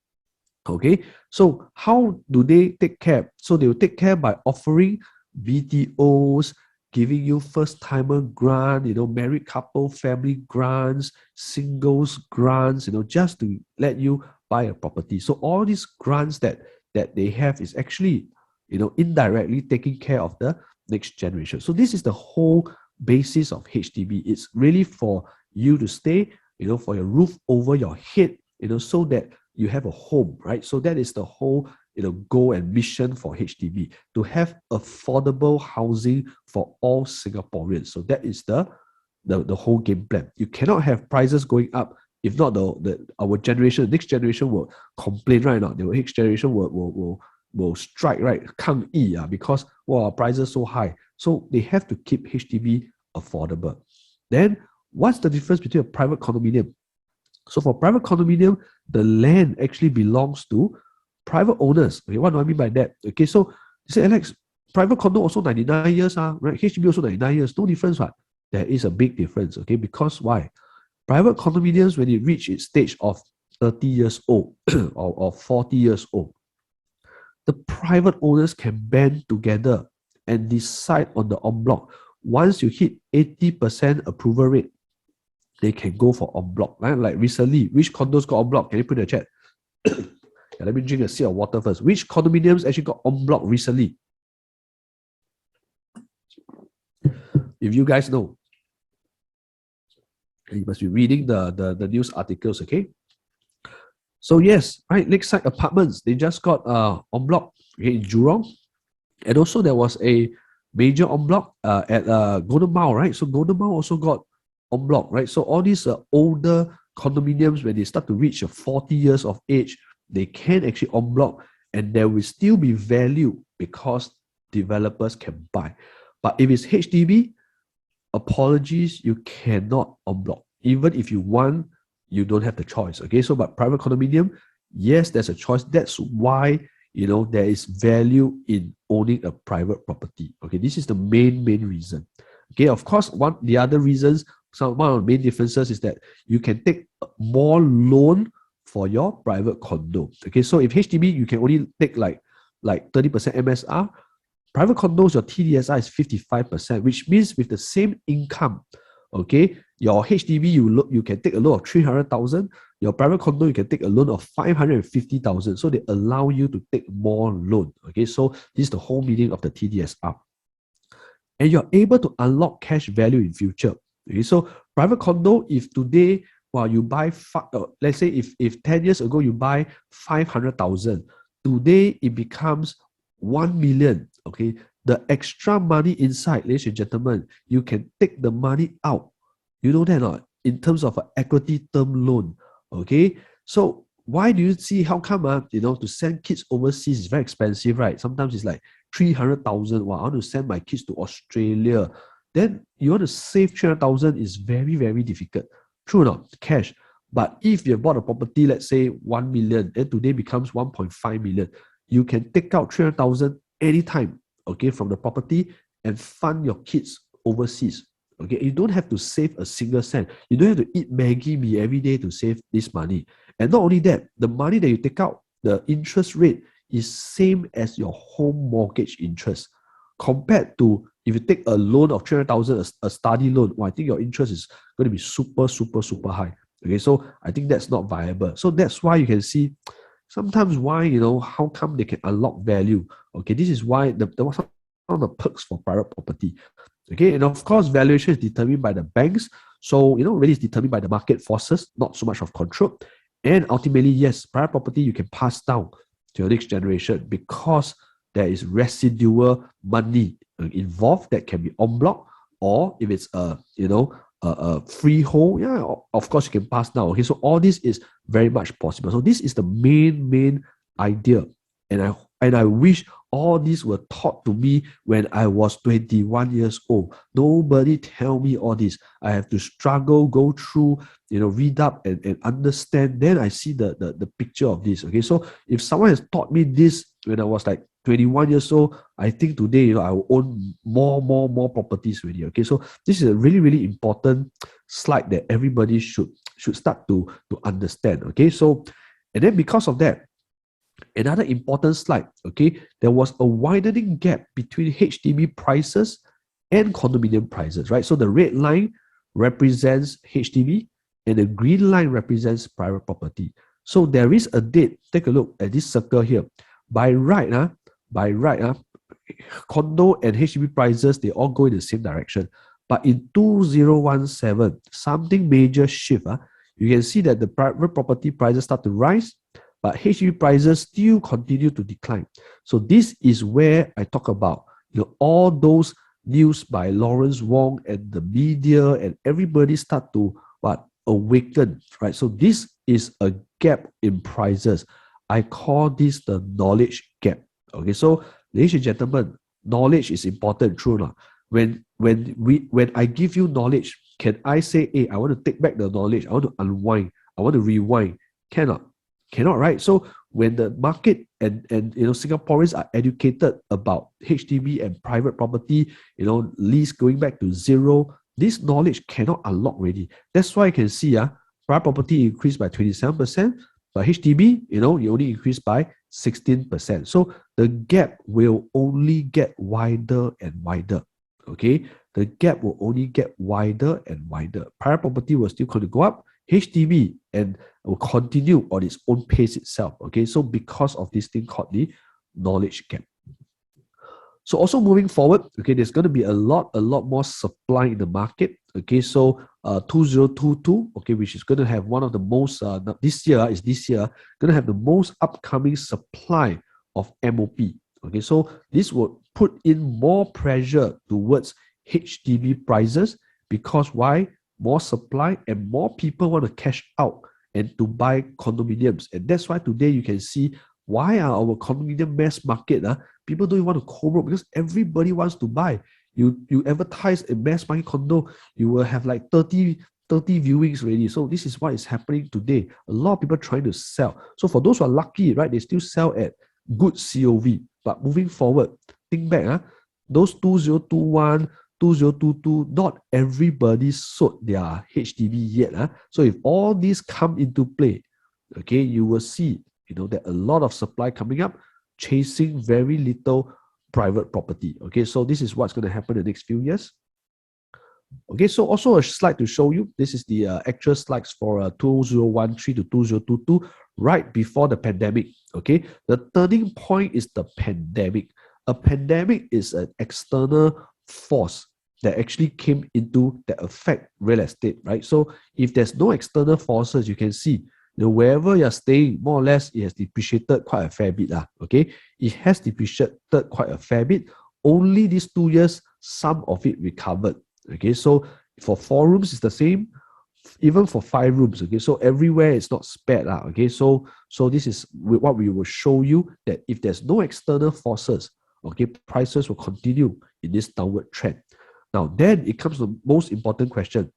Okay, so how do they take care? So they will take care by offering BTOs, giving you first-timer grant, married couple family grants, singles grants, just to let you buy a property. So all these grants that they have is actually, indirectly taking care of the next generation. So this is the whole basis of HDB. It's really for you to stay, for your roof over your head, so that you have a home, right? So that is the whole, goal and mission for HDB, to have affordable housing for all Singaporeans. So that is the whole game plan. You cannot have prices going up. If not, our generation, next generation will complain, right now. The next generation will strike, right? Can't eat, because prices so high. So they have to keep HDB affordable. Then what's the difference between a private condominium? So for private condominium, the land actually belongs to private owners. Okay, what do I mean by that? Okay, so you say, Alex, private condo also 99 years, right? HDB also 99 years. No difference, right? There is a big difference, okay? Because why? Private condominiums, when it reach its stage of 30 years old or 40 years old, the private owners can band together and decide on the en bloc. Once you hit 80% approval rate, they can go for en bloc. Right? Like recently, which condos got en bloc? Can you put in the chat? Let me drink a sip of water first. Which condominiums actually got en bloc recently? If you guys know, you must be reading the news articles, okay? So yes, right, Lakeside Apartments, they just got en bloc, okay, in Jurong. And also there was a major en bloc at Golden Mile, right? So Golden Mile also got en bloc, right? So all these older condominiums, when they start to reach 40 years of age, they can actually en bloc, and there will still be value because developers can buy. But if it's HDB, apologies, you cannot en bloc. Even if you want, you don't have the choice. Okay, so but private condominium, yes, there's a choice. That's why there is value in owning a private property. Okay, this is the main reason. Okay, of course, one the other reasons, one of the main differences is that you can take more loan for your private condo. Okay, so if HDB, you can only take like 30% MSR. Private condos, your TDSR is 55%, which means with the same income, okay, your HDB, you can take a loan of 300,000. Your private condo, you can take a loan of 550,000. So they allow you to take more loan. Okay, so this is the whole meaning of the TDSR. and you're able to unlock cash value in future. Okay, so private condo, if today, well, you buy, let's say if 10 years ago you buy 500,000, today it becomes 1 million. Okay, the extra money inside, ladies and gentlemen, you can take the money out. You know that or not? In terms of an equity term loan. Okay, so why do you see how come to send kids overseas is very expensive, right? Sometimes it's like 300,000. Wow, I want to send my kids to Australia. Then you want to save 300,000 is very, very difficult. True or not? Cash. But if you bought a property, let's say 1 million, and today becomes 1.5 million, you can take out 300,000 anytime, okay, from the property and fund your kids overseas. Okay, you don't have to save a single cent. You don't have to eat Maggie mee every day to save this money. And not only that, the money that you take out, the interest rate is same as your home mortgage interest. Compared to if you take a loan of 300,000, a study loan, well, I think your interest is going to be super, super, super high. Okay, so I think that's not viable. So that's why you can see sometimes why, how come they can unlock value. Okay, this is why some of the perks for private property. Okay, and of course, valuation is determined by the banks. So, really it's determined by the market forces, not so much of control. And ultimately, yes, private property you can pass down to your next generation because there is residual money involved that can be en bloc, or if it's a freehold, yeah, of course you can pass down. Okay, so all this is very much possible. So this is the main idea, and I wish all these were taught to me when I was 21 years old. Nobody tell me all this. I have to struggle, go through, read up and understand. Then I see the picture of this. Okay, so if someone has taught me this when I was like 21 years old, I think today, I will own more properties already. Okay, so this is a really, really important slide that everybody should start to understand. Okay, so, and then because of that, another important slide, okay, there was a widening gap between HDB prices and condominium prices, right? So the red line represents HDB and the green line represents private property. So there is a date. Take a look at this circle here. By right, condo and HDB prices, they all go in the same direction. But in 2017, something major shift. You can see that the private property prices start to rise, but HDB prices still continue to decline. So this is where I talk about all those news by Lawrence Wong and the media and everybody start to awaken, right? So this is a gap in prices. I call this the knowledge gap. Okay, so ladies and gentlemen, knowledge is important, true or not? When I give you knowledge, can I say, hey, I want to take back the knowledge, I want to unwind, I want to rewind? Cannot, right? So when the market and Singaporeans are educated about HDB and private property, lease going back to zero, this knowledge cannot unlock already. That's why you can see private property increased by 27%, but HDB, you only increased by 16%. So the gap will only get wider and wider. Okay, the gap will only get wider and wider. Private property will still continue to go up. HDB and will continue on its own pace itself. Okay, so because of this thing called the knowledge gap. So also moving forward, okay, there's going to be a lot more supply in the market. Okay, so 2022, okay, which is going to have one of the most this year going to have the most upcoming supply of MOP. Okay, so this will put in more pressure towards HDB prices because why? More supply and more people want to cash out and to buy condominiums. And that's why today you can see why our condominium mass market, people don't want to co-broke because everybody wants to buy. You advertise a mass market condo, you will have like 30 viewings already. So this is what is happening today. A lot of people trying to sell. So for those who are lucky, right, they still sell at good COV. But moving forward, think back, those 2021, 2022, not everybody sold their HDB yet. So if all these come into play, okay, you will see, that a lot of supply coming up, chasing very little private property. Okay, so this is what's going to happen in the next few years. Okay, so also a slide to show you. This is the actual slides for 2013 to 2022, right before the pandemic. Okay, the turning point is the pandemic. A pandemic is an external force that actually came into that affect real estate, right? So if there's no external forces, you can see wherever you're staying, more or less, it has depreciated quite a fair bit. Okay, it has depreciated quite a fair bit. Only these 2 years, some of it recovered. Okay, so for 4 rooms, it's the same. Even for 5 rooms, okay, so everywhere it's not spared. Okay, so this is what we will show you, that if there's no external forces, okay, prices will continue in this downward trend. Now, then it comes to the most important question.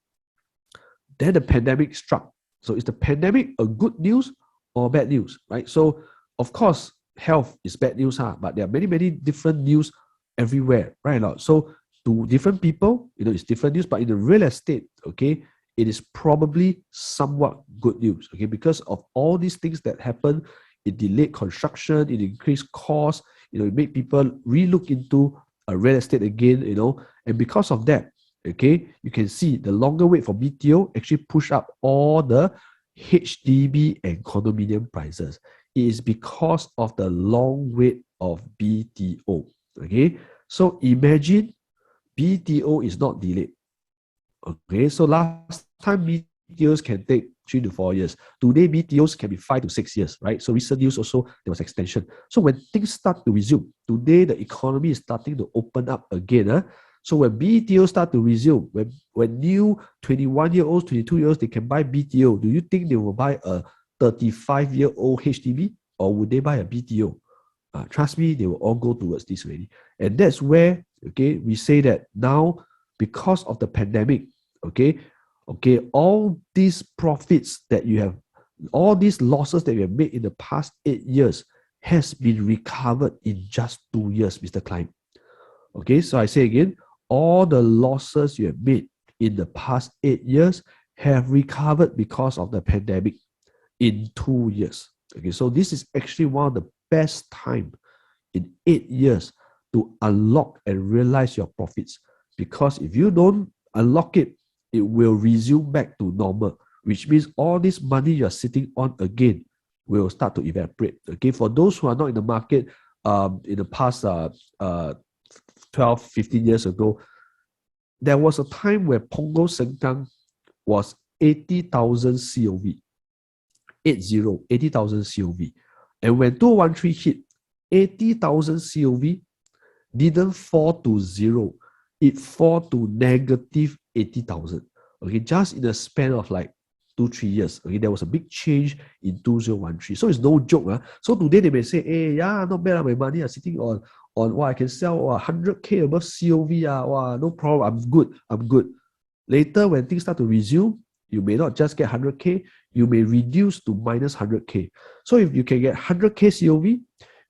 Then the pandemic struck. So is the pandemic a good news or bad news, right? So of course, health is bad news, but there are many, many different news everywhere, right? So to different people, it's different news, but in the real estate, okay, it is probably somewhat good news, okay, because of all these things that happen. It delayed construction, it increased costs, it made people relook into real estate again, and because of that, okay, you can see the longer wait for BTO actually push up all the HDB and condominium prices. It is because of the long wait of BTO, okay? So imagine BTO is not delayed. Okay, so last time BTOs can take 3 to 4 years. Today, BTOs can be 5 to 6 years, right? So recent news also, there was extension. So when things start to resume, today the economy is starting to open up again. So when BTOs start to resume, when new 21-year-olds, 22-year-olds, they can buy BTO, do you think they will buy a 35-year-old HDB, or would they buy a BTO? Trust me, they will all go towards this already. And that's where, okay, we say that now, because of the pandemic, okay, all these profits that you have, all these losses that you have made in the past 8 years has been recovered in just 2 years, Mr. Klein. Okay, so I say again, all the losses you have made in the past 8 years have recovered because of the pandemic in 2 years. Okay, so this is actually one of the best time in 8 years to unlock and realize your profits. Because if you don't unlock it, it will resume back to normal, which means all this money you're sitting on again will start to evaporate. Okay, for those who are not in the market, in the past 12, 15 years ago, there was a time where Punggol Sengkang was 80,000 COV. 80,000 COV. And when 2013 hit, 80,000 COV didn't fall to zero. It fall to negative 80,000. Okay, just in a span of like 2-3 years. Okay, there was a big change in 2013. So it's no joke. So today they may say, hey, yeah, not bad. My money are sitting on what I can sell 100K above COV. Wow, no problem. I'm good. Later, when things start to resume, you may not just get 100K, you may reduce to minus 100K. So if you can get 100K COV,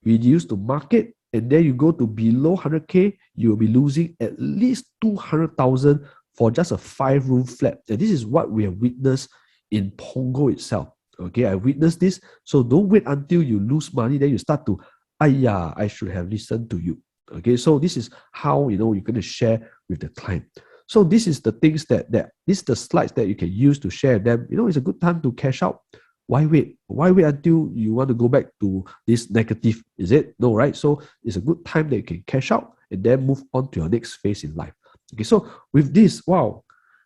reduce to market, and then you go to below 100K, you will be losing at least 200,000 for just a 5-room flat. And this is what we have witnessed in Punggol itself. Okay, I witnessed this. So don't wait until you lose money, then you start to, I should have listened to you. Okay, so this is how you're going to share with the client. So this is the things that this is the slides that you can use to share them. It's a good time to cash out. Why wait? Why wait until you want to go back to this negative? Is it? No, right? So it's a good time that you can cash out and then move on to your next phase in life. Okay, so with this, wow,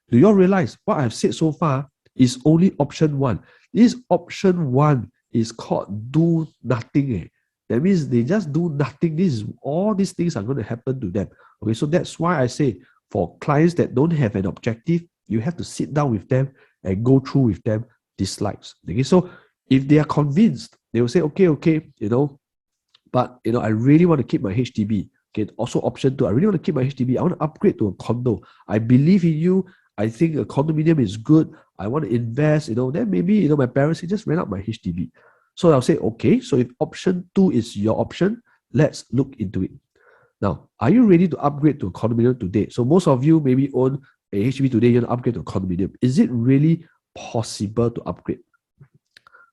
do you all realize what I've said so far is only option one? This option one is called do nothing. That means they just do nothing. All these things are going to happen to them. Okay, so that's why I say for clients that don't have an objective, you have to sit down with them and go through with them these slides. Okay, so if they are convinced, they will say, okay, but I really want to keep my HDB. Okay, also option two, I really want to keep my HDB. I want to upgrade to a condo. I believe in you. I think a condominium is good. I want to invest. Then maybe my parents say just rent out my HDB. So I'll say, okay, so if option two is your option, let's look into it. Now, are you ready to upgrade to a condominium today? So most of you maybe own a HDB today, you want to upgrade to a condominium. Is it really possible to upgrade?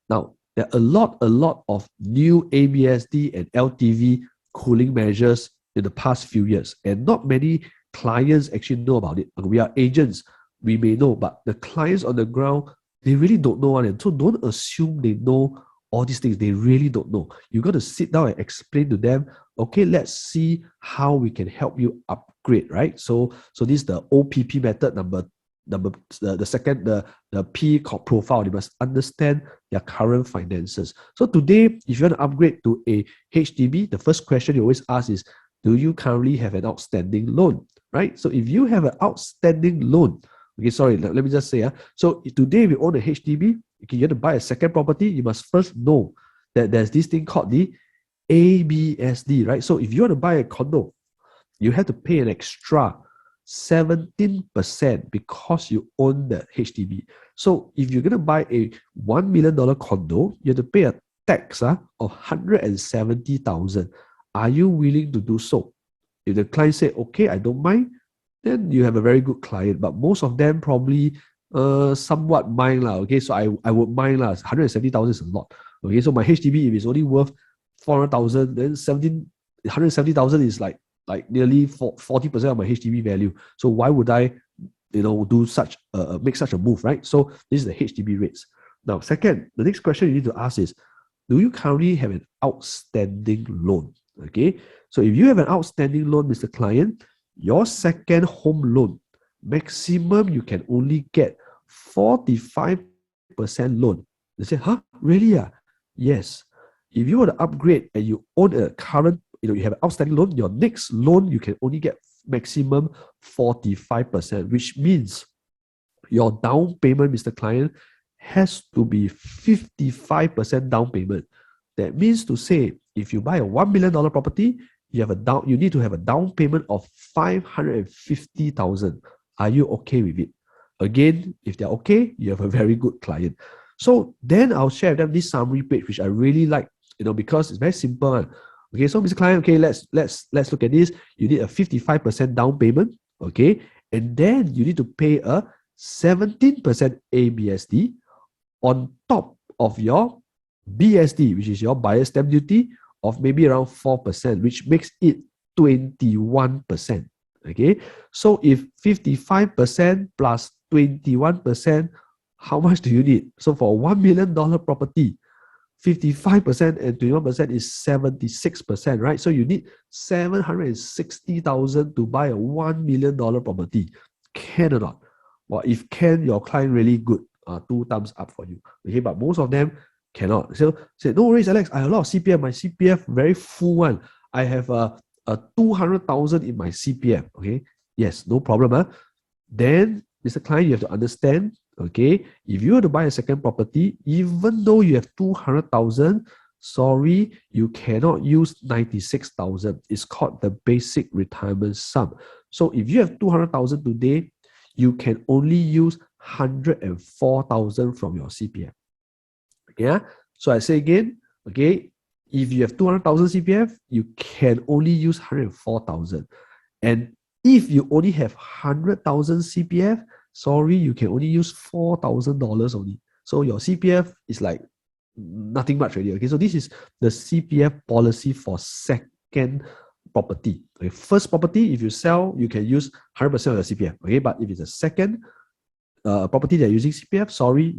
Now, there are a lot of new ABSD and LTV cooling measures in the past few years, and not many clients actually know about it. We are agents, we may know, but the clients on the ground, they really don't know. And so don't assume they know all these things. They really don't know. You got to sit down and explain to them, okay, let's see how we can help you upgrade, right? So this is the OPP method. The second, the P profile. They must understand their current finances. So today, if you want to upgrade to a HDB, the first question you always ask is, do you currently have an outstanding loan, right? So if you have an outstanding loan, okay, sorry, let me just say, so today we own a HDB. Okay, you want to buy a second property, you must first know that there's this thing called the ABSD, right? So if you want to buy a condo, you have to pay an extra 17% because you own the HDB. So if you're going to buy a $1 million condo, you have to pay a tax of 170,000. Are you willing to do so? If the client say, okay, I don't mind, then you have a very good client. But most of them probably somewhat mind lah. Okay, so I would mind lah. 170,000 is a lot. Okay, so my HDB, if it's only worth 400,000, then 170,000 is like nearly 40% of my HDB value. So why would I, do such make such a move, right? So this is the HDB rates. Now, second, the next question you need to ask is, do you currently have an outstanding loan? Okay, so if you have an outstanding loan, Mr. Client, your second home loan, maximum you can only get 45% loan. They say, huh, really? Yes. If you want to upgrade and you own a current, you have an outstanding loan, your next loan, you can only get maximum 45%, which means your down payment, Mr. Client, has to be 55% down payment. That means to say, if you buy a $1 million property, you need to have a down payment of 550,000. Are you okay with it? Again, if they're okay, you have a very good client. So then I'll share with them this summary page, which I really like, because it's very simple. Okay, so Mr. Client, okay, let's look at this. You need a 55% down payment, okay, and then you need to pay a 17% ABSD on top of your BSD, which is your buyer's stamp duty of maybe around 4%, which makes it 21%. Okay, so if 55% plus 21%, how much do you need? So for a $1 million property, 55% and 21% is 76%, right? So you need 760,000 to buy a $1 million property. Can or not? Well, if can, your client really good. 2 thumbs up for you. Okay, but most of them cannot. So say, no worries, Alex. I have a lot of CPF. My CPF very full one. I have a 200,000 in my CPF. Okay, yes, no problem. Then, Mr. Client, you have to understand. Okay, if you were to buy a second property, even though you have 200,000, sorry, you cannot use 96,000. It's called the basic retirement sum. So if you have 200,000 today, you can only use 104,000 from your CPF. Yeah. So I say again, okay, if you have 200,000 CPF, you can only use 104,000. And if you only have 100,000 CPF, sorry, you can only use $4,000 only. So your CPF is like nothing much already. Okay, so this is the CPF policy for second property. Okay, first property, if you sell, you can use 100% of your CPF. Okay, but if it's a second property that are using CPF, sorry,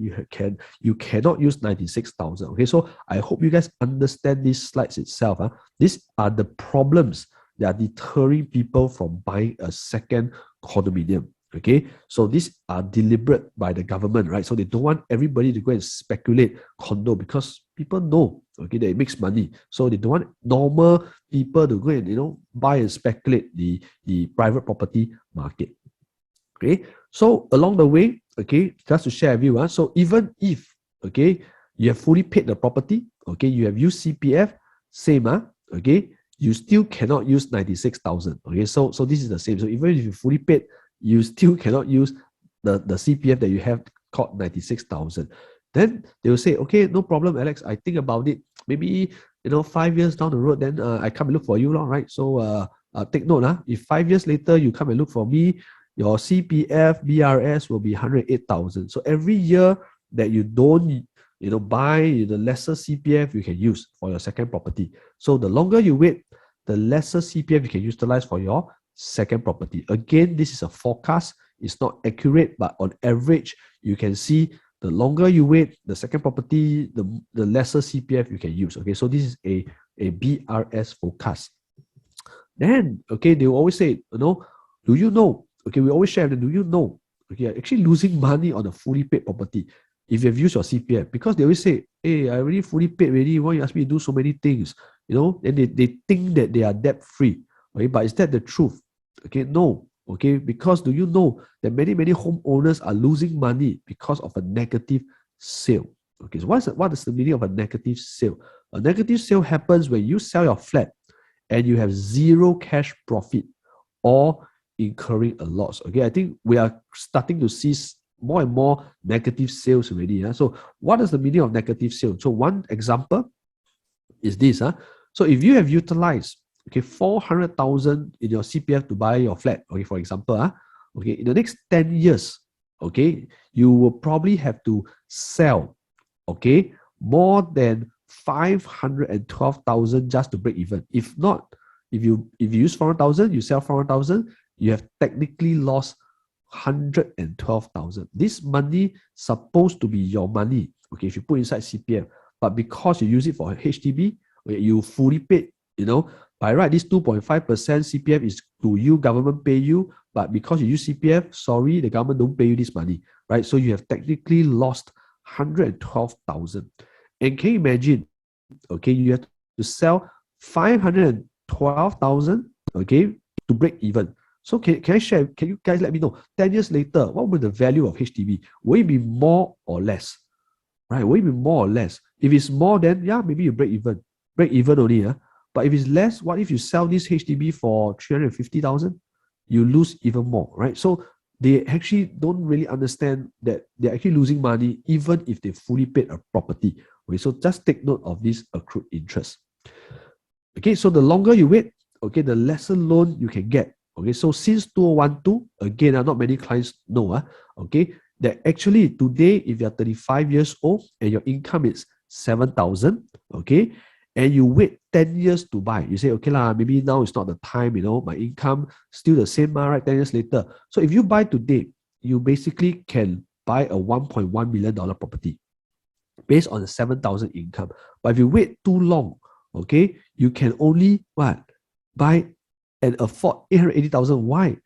you cannot use 96,000. Okay, so I hope you guys understand these slides itself. These are the problems that are deterring people from buying a second condominium. Okay, so these are deliberate by the government, right? So they don't want everybody to go and speculate condo because people know, okay, that it makes money. So they don't want normal people to go and buy and speculate the private property market. Okay, so along the way, okay, just to share with you, so even if, okay, you have fully paid the property, okay, you have used CPF, same, okay, you still cannot use 96,000. Okay, so this is the same. So even if you fully paid, you still cannot use the CPF that you have called 96,000. Then they will say, okay, no problem, Alex. I think about it. Maybe 5 years down the road, then I come and look for you, right? So take note, if 5 years later you come and look for me, your CPF BRS will be 108,000. So every year that you don't buy the lesser CPF you can use for your second property. So the longer you wait, the lesser CPF you can utilize for your second property. Again, this is a forecast. It's not accurate, but on average, you can see the longer you wait, the second property, the lesser CPF you can use. Okay, so this is a BRS forecast. Then, okay, they will always say, Do you know? Okay, we always share them. Do you know? Okay, you're actually losing money on a fully paid property if you have used your CPF, because they always say, hey, I already fully paid already. Why you ask me to do so many things? And they think that they are debt free. Okay, but is that the truth? Okay, no. Okay, because do you know that many homeowners are losing money because of a negative sale? Okay, so what is the meaning of a negative sale? A negative sale happens when you sell your flat and you have zero cash profit or incurring a loss. Okay, I think we are starting to see more and more negative sales already. Yeah? So what is the meaning of negative sale? So one example is this. So if you have utilized 400,000 in your CPF to buy your flat, okay, for example, okay, in the next 10 years, okay, you will probably have to sell, okay, more than 512,000 just to break even. If not, if you use 400,000, you sell 400,000, you have technically lost 112,000. This money supposed to be your money, okay, if you put inside CPF, but because you use it for HDB, okay, you fully paid, by right, this 2.5% CPF is to you, government pay you, but because you use CPF, sorry, the government don't pay you this money, right? So you have technically lost 112,000. And can you imagine, okay, you have to sell 512,000, okay, to break even. So can I share, can you guys let me know, 10 years later, what will the value of HDB? Will it be more or less? Right? Will it be more or less? If it's more, then yeah, maybe you break even. Break even only. But if it's less, what if you sell this HDB for 350,000? You lose even more, right? So they actually don't really understand that they're actually losing money even if they fully paid a property. Okay, so just take note of this accrued interest. Okay, so the longer you wait, okay, the lesser loan you can get. Okay, so since 2012, again, not many clients know, okay, that actually today, if you're 35 years old and your income is 7,000, okay, and you wait 10 years to buy, you say, okay, maybe now is not the time, my income still the same, right? 10 years later. So if you buy today, you basically can buy a $1.1 million property based on the 7,000 income. But if you wait too long, okay, you can only buy and afford 880,000. Why?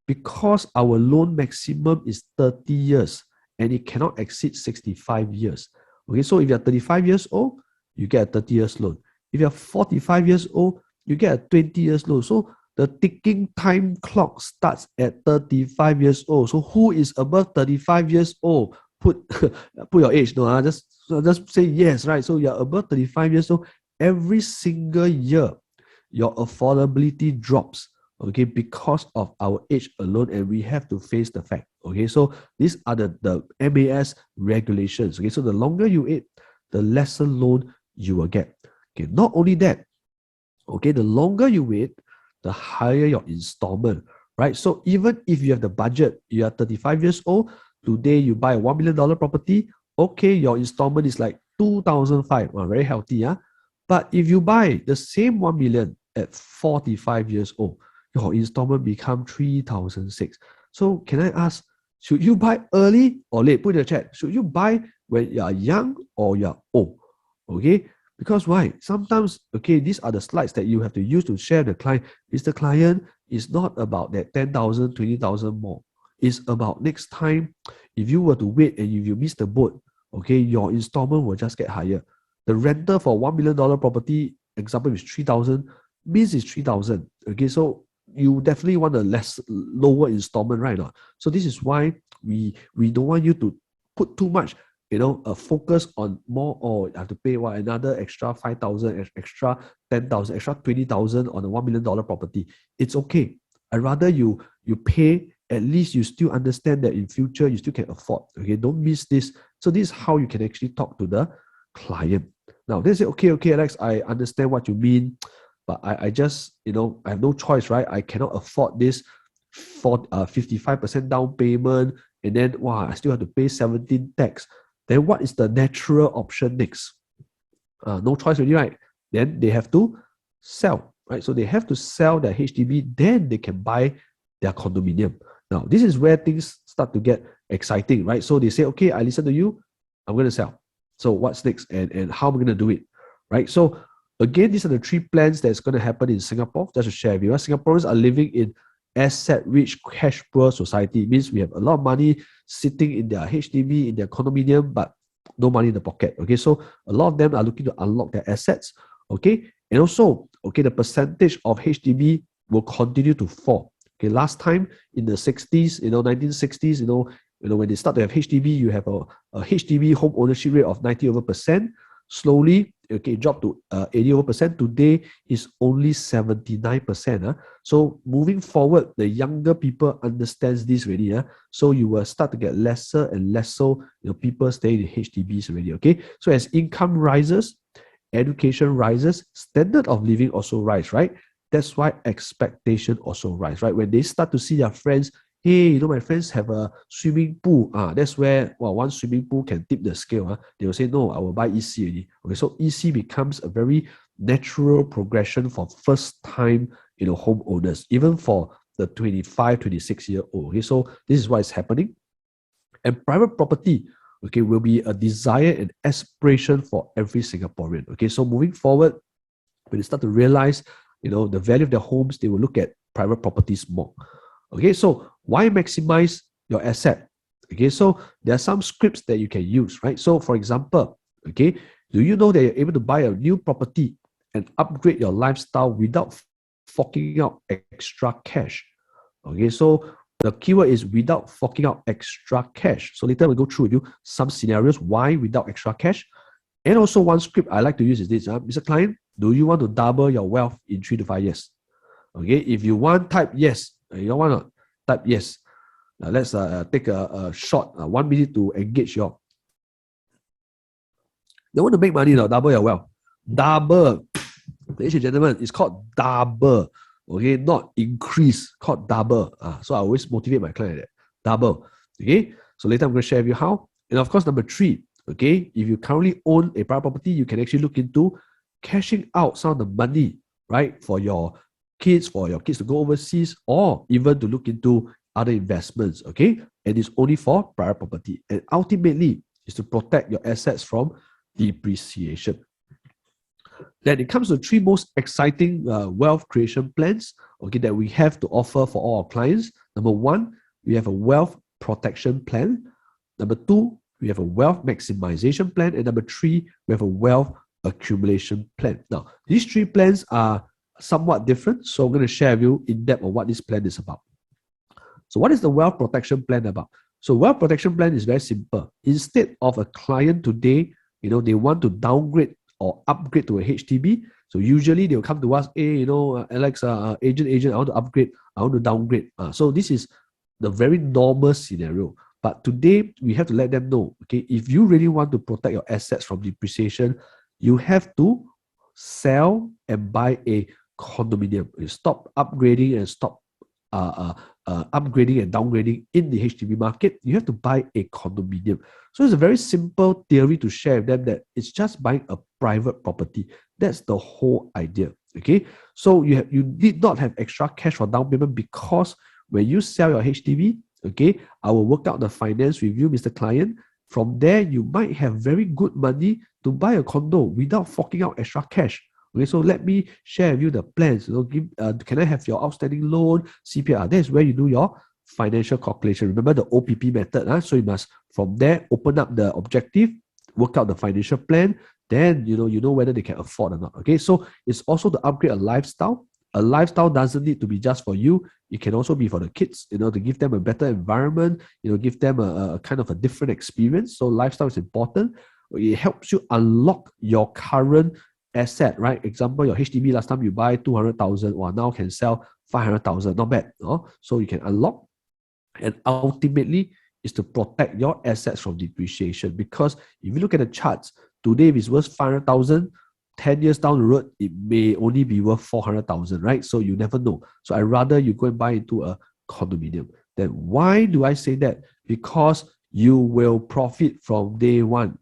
Because our loan maximum is 30 years and it cannot exceed 65 years. Okay, so if you're 35 years old, you get a 30 years loan. If you're 45 years old, you get a 20 years loan. So the ticking time clock starts at 35 years old. So who is above 35 years old? Put your age, no, just say yes, right? So you're above 35 years old. Every single year, your affordability drops, okay, because of our age alone, and we have to face the fact. Okay, so these are the MAS regulations. Okay, so the longer you wait, the lesser loan you will get. Okay, not only that, okay, the longer you wait, the higher your installment, right? So even if you have the budget, you are 35 years old, today you buy a $1 million property, okay, your installment is like 2,500, very healthy. But if you buy the same 1 million at 45 years old, your installment become 3,600. So can I ask, should you buy early or late? Put in the chat. Should you buy when you are young or you are old? Okay, because why? Sometimes, okay, these are the slides that you have to use to share the client. Mr. Client, is not about that 10,000, 20,000 more. It's about next time, if you were to wait and if you miss the boat, okay, your installment will just get higher. The rental for $1 million property, example, is 3,000, means it's 3,000. Okay, so you definitely want a lower installment, right? So this is why we don't want you to put too much, a focus on more, or I have to pay another extra 5,000, extra 10,000, extra 20,000 on a $1 million property. It's okay. I'd rather you pay, at least you still understand that in future you still can afford. Okay, don't miss this. So this is how you can actually talk to the client. Now they say, okay, Alex, I understand what you mean, but I just, I have no choice, right? I cannot afford this for 55% down payment, and then I still have to pay 17 tax. Then what is the natural option next? No choice already, right? Then they have to sell, right? So they have to sell their HDB, then they can buy their condominium. Now, this is where things start to get exciting, right? So they say, okay, I listen to you, I'm going to sell. So what's next, and how am I going to do it, right? So again, these are the three plans that's going to happen in Singapore. Just to share with you, Singaporeans are living in asset-rich, cash-poor society. It means we have a lot of money sitting in their HDB, in their condominium, but no money in the pocket. Okay, so a lot of them are looking to unlock their assets. Okay, and also, okay, the percentage of HDB will continue to fall. Okay, last time in the 60s, 1960s, when they start to have HDB, you have a HDB home ownership rate of 90%. Slowly, okay, it dropped to 80%. Today is only 79%. So moving forward, the younger people understands this already. So you will start to get lesser and lesser people staying in HDBs already. Okay, so as income rises, education rises, standard of living also rise, right? That's why expectation also rise, right? When they start to see their friends, hey, my friends have a swimming pool. That's where one swimming pool can tip the scale. They will say, no, I will buy EC already. Okay, so EC becomes a very natural progression for first-time homeowners, even for the 25, 26-year-old. Okay, so this is what is happening. And private property, okay, will be a desire and aspiration for every Singaporean. Okay, so moving forward, when they start to realize, the value of their homes, they will look at private properties more. Okay, so why maximize your asset? Okay, so there are some scripts that you can use, right? So for example, okay, do you know that you're able to buy a new property and upgrade your lifestyle without forking out extra cash? Okay, so the keyword is without forking out extra cash. So later we'll go through with you some scenarios why without extra cash. And also one script I like to use is this, Mr. Client, do you want to double your wealth in 3 to 5 years? Okay, if you want, type yes. You don't want to type yes. Now let's take a short 1 minute to engage you all. You want to make money now, double your wealth. Double. Ladies and gentlemen, it's called double. Okay, not increase, called double. So I always motivate my client that. Double. Okay, so later I'm going to share with you how. And of course, number 3, okay, if you currently own a private property, you can actually look into cashing out some of the money, right, for your kids to go overseas, or even to look into other investments. Okay, and it's only for private property, and ultimately is to protect your assets from depreciation. Then it comes to 3 most exciting wealth creation plans, okay, that we have to offer for all our clients. Number 1, we have a wealth protection plan. Number 2, we have a wealth maximization plan. And number 3, we have a wealth accumulation plan. Now, these 3 plans are somewhat different, so I'm going to share with you in depth on what this plan is about. So what is the wealth protection plan about? So wealth protection plan is very simple. Instead of a client today, they want to downgrade or upgrade to a HDB, so usually they'll come to us, hey, Alex, agent, I want to upgrade, I want to downgrade. So this is the very normal scenario. But today, we have to let them know, okay, if you really want to protect your assets from depreciation, you have to sell and buy a condominium. You stop upgrading and stop upgrading and downgrading in the HDB market. You have to buy a condominium. So it's a very simple theory to share with them, that it's just buying a private property. That's the whole idea. Okay, so you did not have extra cash for down payment, because when you sell your HDB, okay, I will work out the finance with you, Mr. Client. From there, you might have very good money to buy a condo without forking out extra cash. Okay, so let me share with you the plans. Can I have your outstanding loan, CPR? That's where you do your financial calculation. Remember the OPP method. So you must, from there, open up the objective, work out the financial plan. Then you know whether they can afford or not. Okay, so it's also to upgrade a lifestyle. A lifestyle doesn't need to be just for you. It can also be for the kids, to give them a better environment, give them a kind of a different experience. So lifestyle is important. It helps you unlock your current asset, right? Example, your HDB, last time you buy 200,000, or now can sell 500,000. Not bad. So you can unlock. And ultimately, is to protect your assets from depreciation. Because if you look at the charts, today if it's worth 500,000, 10 years down the road, it may only be worth 400,000, right? So you never know. So I'd rather you go and buy into a condominium. Then why do I say that? Because you will profit from day one.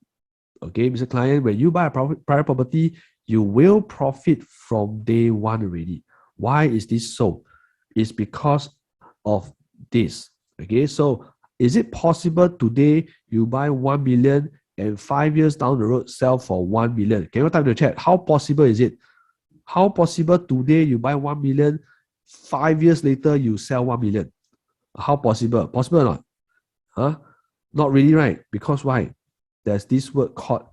Okay, Mr. Client, when you buy a private property, you will profit from day one already. Why is this so? It's because of this. Okay, so is it possible today you buy 1 million and 5 years down the road sell for 1 million? Can you type in the chat? How possible is it? How possible today you buy 1 million 5 years later, you sell 1 million. How possible? Possible or not? Huh? Not really, right? Because why? There's this word called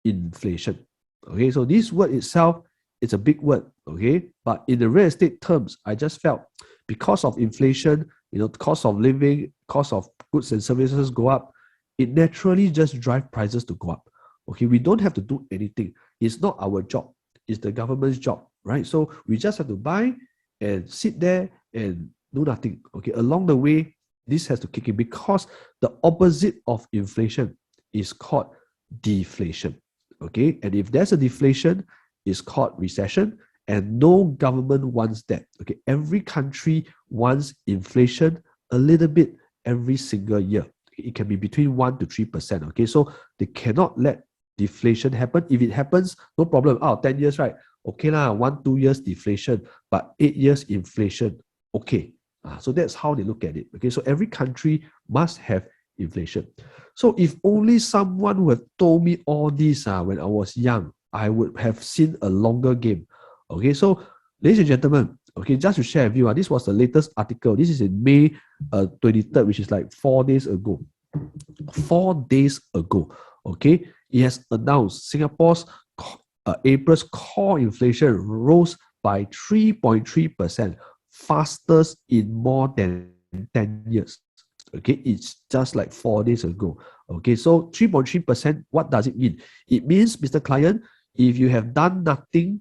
inflation. Okay, so this word itself, it's a big word. Okay, but in the real estate terms, I just felt because of inflation, cost of living, cost of goods and services go up, it naturally just drive prices to go up. Okay, we don't have to do anything. It's not our job. It's the government's job, right? So we just have to buy and sit there and do nothing. Okay, along the way, this has to kick in because the opposite of inflation is called deflation. Okay, and if there's a deflation, it's called recession, and no government wants that. Okay, every country wants inflation a little bit every single year. It can be between 1 to 3%. Okay, so they cannot let deflation happen. If it happens, no problem. 10 years, right? Okay lah, 1-2 years deflation, but 8 years inflation. Okay, so that's how they look at it. Okay, so every country must have inflation. So if only someone would have told me all this when I was young, I would have seen a longer game. Okay, so ladies and gentlemen, okay, just to share with you, this was the latest article. This is in May 23rd, which is like 4 days ago. 4 days ago, okay, it has announced Singapore's April's core inflation rose by 3.3%, fastest in more than 10 years. Okay, it's just like 4 days ago. Okay, so 3.3%, what does it mean? It means, Mr. Client, if you have done nothing,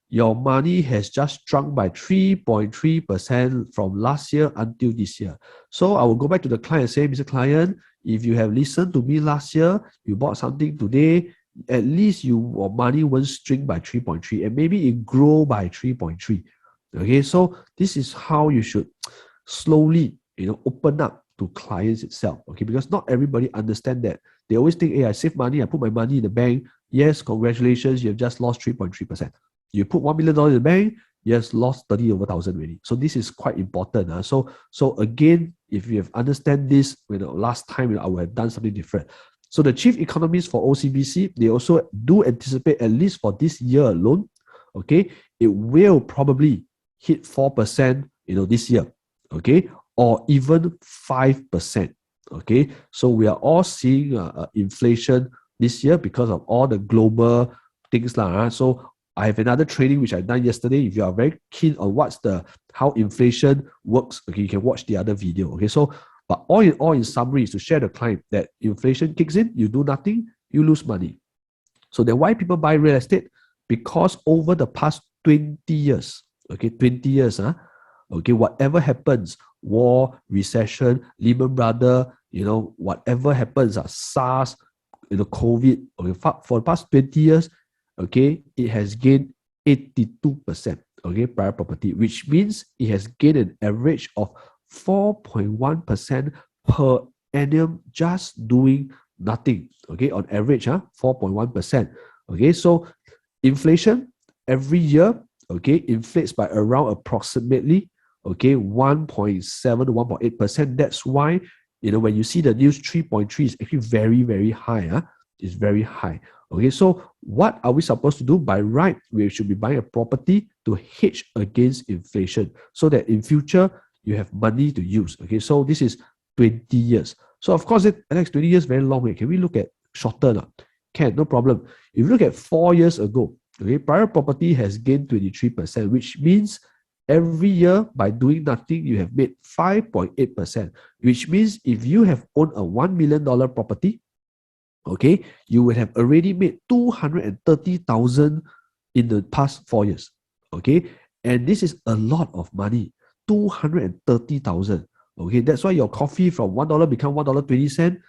your money has just shrunk by 3.3% from last year until this year. So I will go back to the client and say, Mr. Client, if you have listened to me last year, you bought something today, at least your money won't shrink by 3.3 and maybe it grow by 3.3. Okay, so this is how you should slowly, open up to clients itself. Okay, because not everybody understand that. They always think, hey, I save money, I put my money in the bank. Yes, congratulations, you have just lost 3.3%. You put $1 million in the bank, yes, lost 30 over thousand already. So this is quite important. So again, if you have understand this, last time I would have done something different. So the chief economist for OCBC, they also do anticipate, at least for this year alone, okay, it will probably hit 4%, this year, okay, or even 5%, okay. So we are all seeing inflation this year because of all the global things lah. So I have another training which I done yesterday. If you are very keen on how inflation works, okay, you can watch the other video. Okay, so but all in summary is to share the client that inflation kicks in, you do nothing, you lose money. So then why people buy real estate? Because over the past 20 years, okay, 20 years, okay, whatever happens, war, recession, Lehman Brothers, whatever happens, SARS, COVID, okay, for the past 20 years, okay, it has gained 82%, okay, private property, which means it has gained an average of 4.1% per annum just doing nothing, okay, on average, 4.1%, okay, so inflation every year, okay, inflates by around approximately, okay, 1.7 to 1.8%. That's why, when you see the news 3.3 is actually very, very high, it's very high. Okay, so what are we supposed to do? By right, we should be buying a property to hedge against inflation so that in future, you have money to use. Okay, so this is 20 years. So of course, Alex, 20 years very long. Can we look at shorter now? Can, no problem. If you look at 4 years ago, okay, private property has gained 23%, which means every year by doing nothing, you have made 5.8%, which means if you have owned a $1 million property, okay, you would have already made 230,000 in the past 4 years. Okay, and this is a lot of money, 230,000. Okay, that's why your coffee from $1 become $1.20.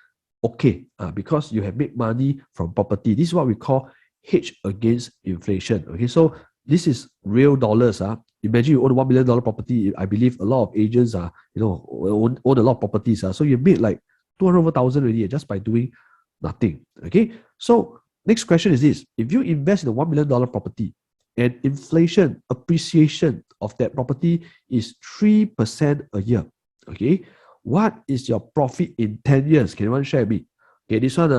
Okay, because you have made money from property. This is what we call hedge against inflation. Okay, so this is real dollars. Imagine you own a $1 million property. I believe a lot of agents own a lot of properties. So you made like 200,000 already just by doing nothing. Okay, so next question is this: if you invest in a $1 million property and inflation appreciation of that property is 3% a year, okay, what is your profit in 10 years? Can anyone share with me? Okay, this one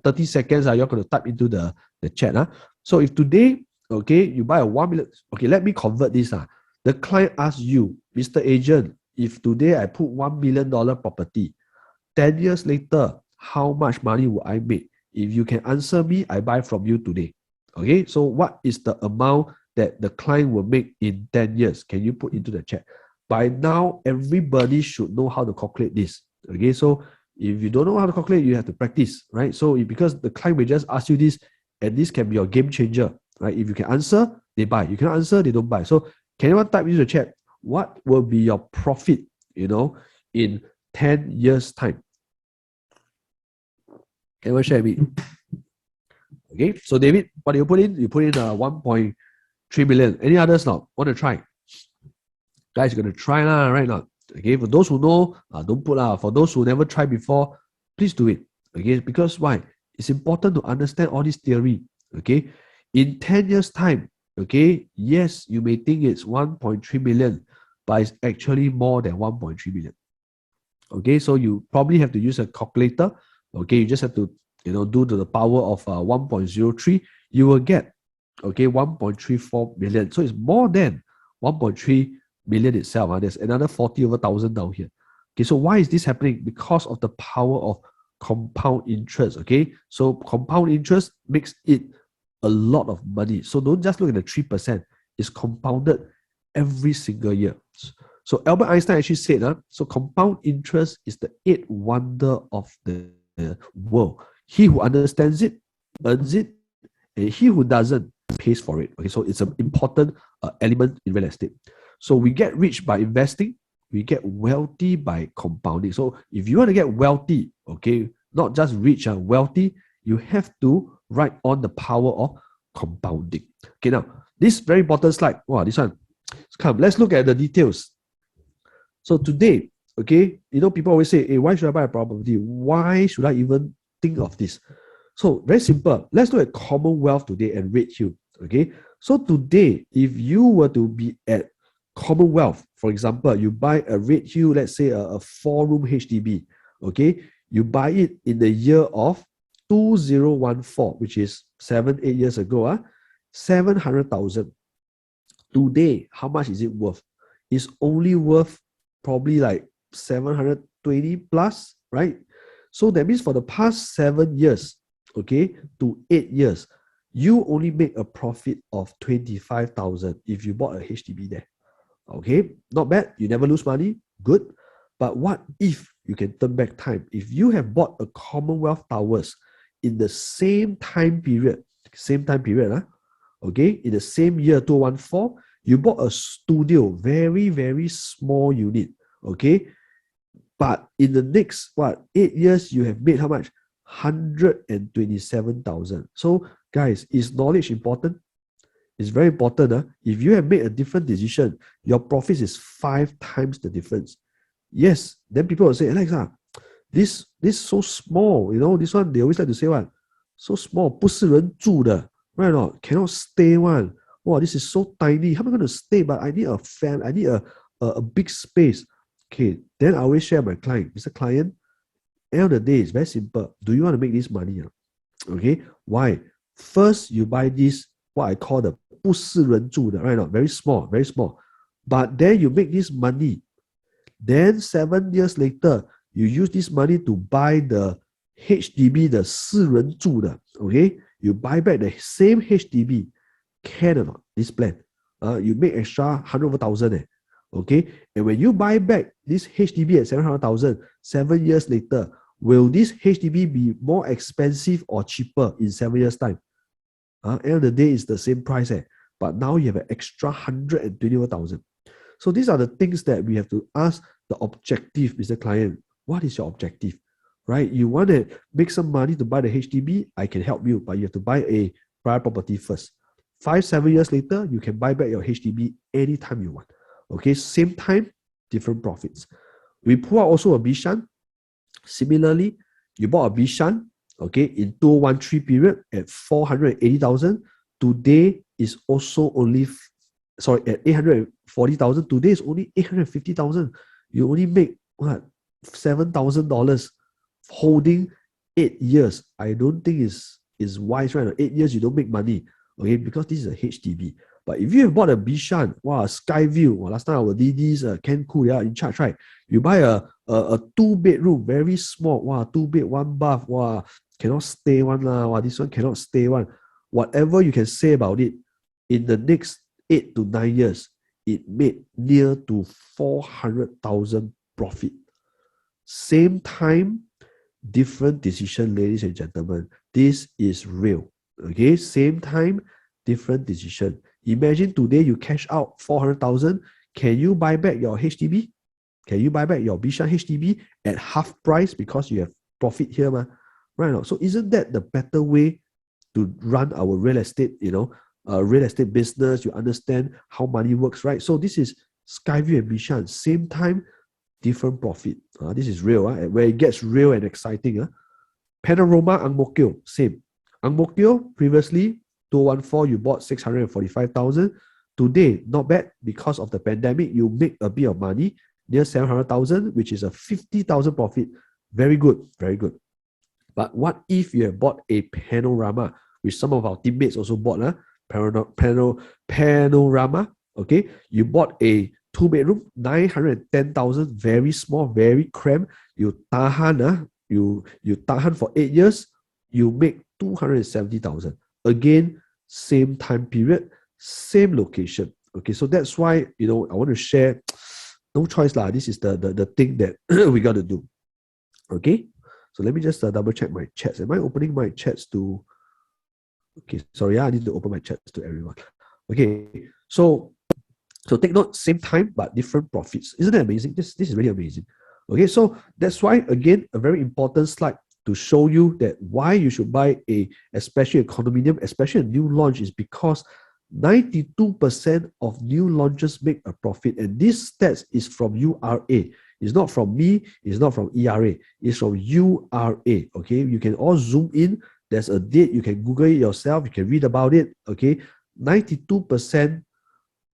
30 seconds, you're going to type into the chat. So if today, okay, you buy a 1 million, okay, let me convert this. The client asks you, Mr. Agent, if today I put $1 million property, 10 years later, how much money will I make? If you can answer me, I buy from you today. Okay, so what is the amount that the client will make in 10 years? Can you put into the chat? By now, everybody should know how to calculate this. Okay, so if you don't know how to calculate, you have to practice, right? So because the client will just ask you this, and this can be your game changer, right? If you can answer, they buy. You cannot answer, they don't buy. So can anyone type into the chat, what will be your profit, in 10 years' time? Can you share with me? Okay, so David, what do you put in? You put in 1.3 million. Any others now? Want to try? Guys, you're going to try right now. Okay, for those who know, don't put For those who never tried before, please do it. Okay, because why? It's important to understand all this theory. Okay, in 10 years' time, okay, yes, you may think it's 1.3 million, but it's actually more than 1.3 million. Okay, so you probably have to use a calculator. Okay, you just have to do to the power of 1.03, you will get 1.34 million. So it's more than 1.3 million itself. There's another 40 over 1,000 down here. Okay, so why is this happening? Because of the power of compound interest. Okay, so compound interest makes it a lot of money. So don't just look at the 3%. It's compounded every single year. So Albert Einstein actually said, so compound interest is the eighth wonder of the world. He who understands it, earns it, and he who doesn't pays for it. Okay, so it's an important element in real estate. So we get rich by investing, we get wealthy by compounding. So if you want to get wealthy, okay, not just rich, wealthy, you have to write on the power of compounding. Okay, now this very important slide. Wow, this one. Come, let's look at the details. So today, okay, people always say, hey, why should I buy a property? Why should I even think of this? So very simple. Let's look at Commonwealth today and Redhill. Okay, so today, if you were to be at Commonwealth, for example, you buy a Redhill, let's say a 4-room HDB. Okay, you buy it in the year of 2014, which is 7-8 years ago. 700,000. Today, how much is it worth? It's only worth probably like 720 plus, right? So that means for the past 7 years, okay, to 8 years, you only make a profit of 25,000 if you bought a HDB there. Okay, not bad. You never lose money. Good. But what if you can turn back time? If you have bought a Commonwealth Towers in the same time period, okay, in the same year 2014, you bought a studio, very, very small unit, okay? But in the next, 8 years, you have made how much? 127,000. So, guys, is knowledge important? It's very important. If you have made a different decision, your profits is 5 times the difference. Yes, then people will say, Alex, this so small, this one, they always like to say, what? So small, 不是人住的, right or not? Cannot stay one. Wow, this is so tiny. How am I going to stay? But I need a fan. I need a big space. Okay, then I always share my client. Mr. Client, end of the day, it's very simple. Do you want to make this money? Okay, why? First, you buy this, what I call the 不是人住的, right now, very small, very small. But then you make this money. Then 7 years later, you use this money to buy the HDB, the 四人住的, okay? You buy back the same HDB. Can or not, this plan? You make extra 100,000, okay? And when you buy back this HDB at 700,000, 7 years later, will this HDB be more expensive or cheaper in 7 years' time? End of the day, it's the same price, but now you have an extra 121,000. So these are the things that we have to ask the objective, Mr. Client. What is your objective? Right? You want to make some money to buy the HDB? I can help you, but you have to buy a private property first. 5-7 years later, you can buy back your HDB anytime you want. Okay, same time, different profits. We pull out also a Bishan. Similarly, you bought a Bishan, okay, in 2013 period at 480,000. Today is also only, at 840,000. Today is only 850,000. You only make what? $7,000 holding 8 years. I don't think is wise, right? 8 years you don't make money. Okay, because this is a HDB. But if you have bought a Bishan, wow, Skyview, wow, last time our DDs, Kenku, they are in charge, right? You buy a two-bedroom, very small, wow, two bed, one bath, wow, cannot stay one lah, wow, this one cannot stay one. Whatever you can say about it, in the next 8 to 9 years, it made near to 400,000 profit. Same time, different decision, ladies and gentlemen. This is real. Okay, same time, different decision. Imagine today you cash out 400,000. Can you buy back your HDB? Can you buy back your Bishan HDB at half price because you have profit here, ma? Right now. So isn't that the better way to run our real estate, real estate business? You understand how money works, right? So this is Skyview and Bishan, same time, different profit. This is real, where it gets real and exciting. Panorama Ang Mo Kio, same. Ang Mo Kio, previously, 2014, you bought 645,000. Today, not bad, because of the pandemic, you make a bit of money, near 700,000, which is a 50,000 profit. Very good, very good. But what if you have bought a Panorama, which some of our teammates also bought, Panorama, okay? You bought a two-bedroom, 910,000, very small, very cramped. You tahan, you tahan for 8 years, you make 270,000. Again, same time period, same location. Okay, so that's why, I want to share. No choice lah. This is the thing that we got to do. Okay, so let me just double check my chats. Am I opening my chats to? Okay, sorry, I need to open my chats to everyone. Okay, so take note, same time but different profits. Isn't that amazing? This is really amazing. Okay, so that's why, again, a very important slide to show you that why you should buy especially a condominium, especially a new launch, is because 92% of new launches make a profit. And this stats is from URA. It's not from me, it's not from ERA, it's from URA. Okay, you can all zoom in. There's a date, you can Google it yourself, you can read about it. Okay, 92%,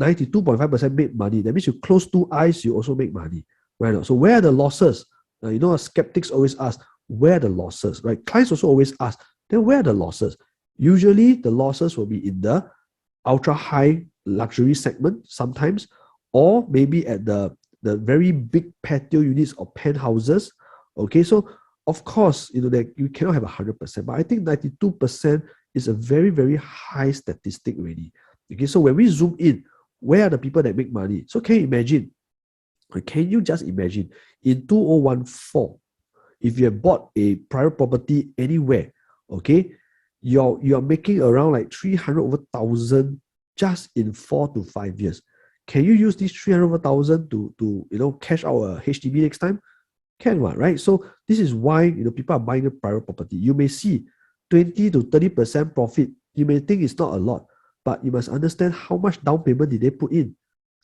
92.5% make money. That means you close two eyes, you also make money. Right now. So where are the losses? Skeptics always ask, where are the losses? Right? Clients also always ask, then where are the losses? Usually the losses will be in the ultra high luxury segment sometimes, or maybe at the very big patio units or penthouses. Okay, so of course, that you cannot have 100%, but I think 92% is a very, very high statistic already. Okay, so when we zoom in, where are the people that make money? So can you just imagine in 2014, if you have bought a private property anywhere, okay, you're making around like 300,000 just in 4 to 5 years. Can you use this 300,000 to cash out a HDB next time? Can one, right? So this is why people are buying a private property. You may see 20 to 30% profit. You may think it's not a lot, but you must understand how much down payment did they put in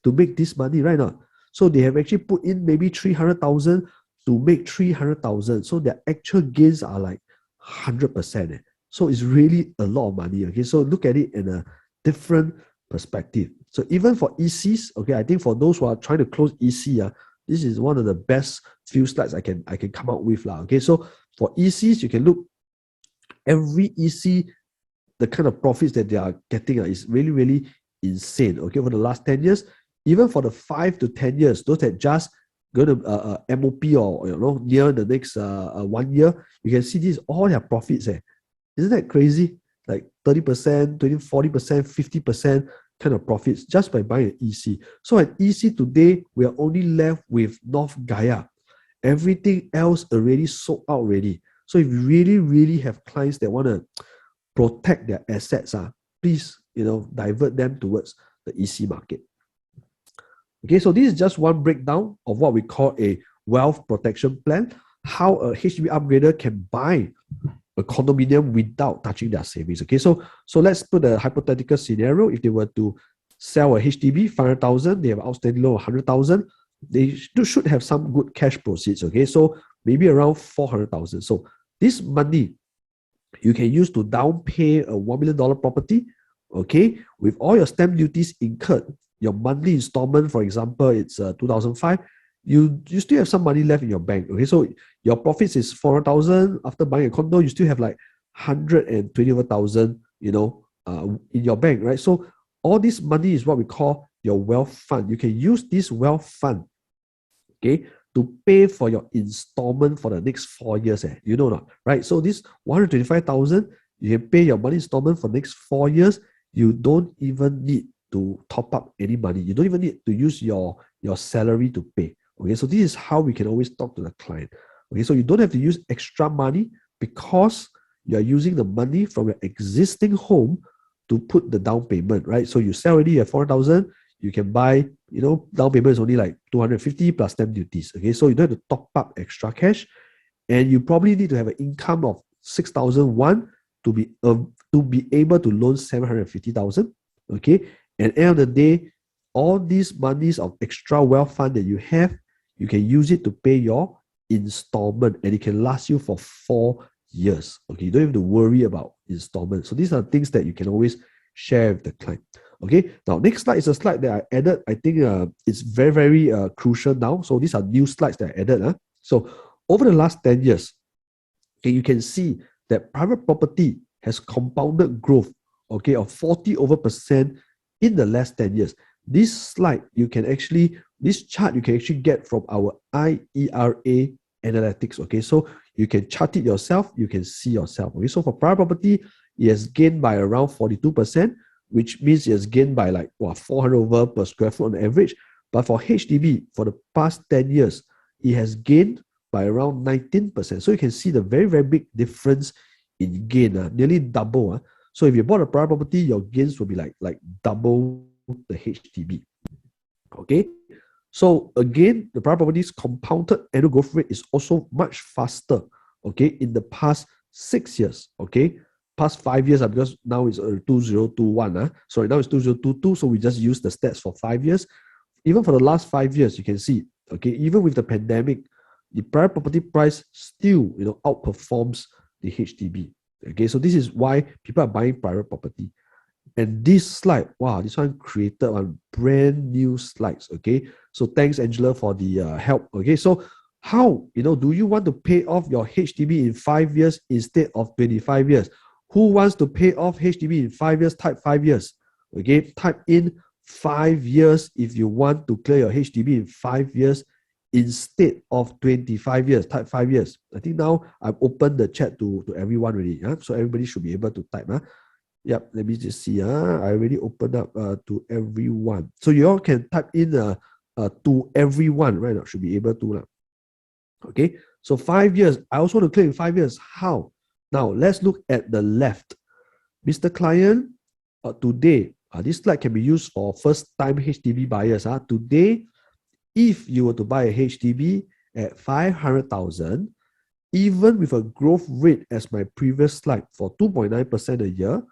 to make this money, right now. So they have actually put in maybe 300,000 to make 300,000. So their actual gains are like 100%. So it's really a lot of money. Okay, so look at it in a different perspective. So even for ECs, okay, I think for those who are trying to close EC, this is one of the best few slides I can come out with. Okay, so for ECs, you can look every EC, the kind of profits that they are getting is really, really insane. Okay, for the last 10 years, even for the 5 to 10 years, those that just go to MOP or near the next 1 year, you can see these all their profits. Isn't that crazy? Like 30%, 20, 40%, 50% kind of profits just by buying an EC. So at EC today, we are only left with North Gaia. Everything else already sold out already. So if you really, really have clients that want to protect their assets, please, divert them towards the EC market. Okay, so this is just one breakdown of what we call a wealth protection plan, how a HDB upgrader can buy a condominium without touching their savings. Okay, so let's put a hypothetical scenario. If they were to sell a HDB, 500,000, they have outstanding loan of 100,000, they should have some good cash proceeds. Okay, so maybe around 400,000. So this money you can use to down pay a $1 million property. Okay, with all your stamp duties incurred, your monthly installment, for example, it's 2,005. You still have some money left in your bank. Okay, so your profits is 400,000. After buying a condo, you still have like 120,000, in your bank, right? So all this money is what we call your wealth fund. You can use this wealth fund, okay, to pay for your installment for the next 4 years. You know not, right? So this 125,000, you can pay your money installment for the next 4 years. You don't even need to top up any money. You don't even need to use your salary to pay. Okay, so this is how we can always talk to the client. Okay, so you don't have to use extra money because you are using the money from your existing home to put the down payment, right? So you sell already, you have 400,000, you can buy, down payment is only like 250 plus stamp duties. Okay, so you don't have to top up extra cash, and you probably need to have an income of 6,001 to be able to loan 750,000. Okay, and at the end of the day, all these monies of extra wealth fund that you have, you can use it to pay your installment, and it can last you for 4 years. Okay, you don't have to worry about installment. So these are things that you can always share with the client. Okay, now next slide is a slide that I added. I think it's very, very crucial now. So these are new slides that I added. So over the last 10 years, okay, you can see that private property has compounded growth, okay, of 40% in the last 10 years. This chart you can actually get from our IERA analytics. Okay, so you can chart it yourself, you can see yourself. Okay, so for private property, it has gained by around 42%, which means it has gained by like 400 over per square foot on average. But for HDB, for the past 10 years, it has gained by around 19%. So you can see the very, very big difference in gain, nearly double. So if you bought a private property, your gains will be like double the HDB. Okay, so again, the private property's compounded annual growth rate is also much faster, okay, in the past 6 years. Okay, past 5 years, because now it's 2021. Sorry, now it's 2022, so we just use the stats for 5 years. Even for the last 5 years, you can see, okay, even with the pandemic, the private property price still outperforms the HDB. Okay, so this is why people are buying private property. And this slide, wow, this one created one brand new slides. Okay, so thanks, Angela, for the help. Okay, so how do you want to pay off your HDB in 5 years instead of 25 years? Who wants to pay off HDB in 5 years? Type 5 years. Okay, type in 5 years if you want to clear your HDB in 5 years instead of 25 years. Type 5 years. I think now I've opened the chat to everyone already. So everybody should be able to type. Yep, let me just see. I already opened up to everyone. So you all can type in to everyone, right? Should be able to. Okay, so 5 years. I also want to clear in 5 years. How? Now, let's look at the left. Mr. Client, today, this slide can be used for first-time HDB buyers. Today, if you were to buy a HDB at 500,000, even with a growth rate as my previous slide for 2.9% a year,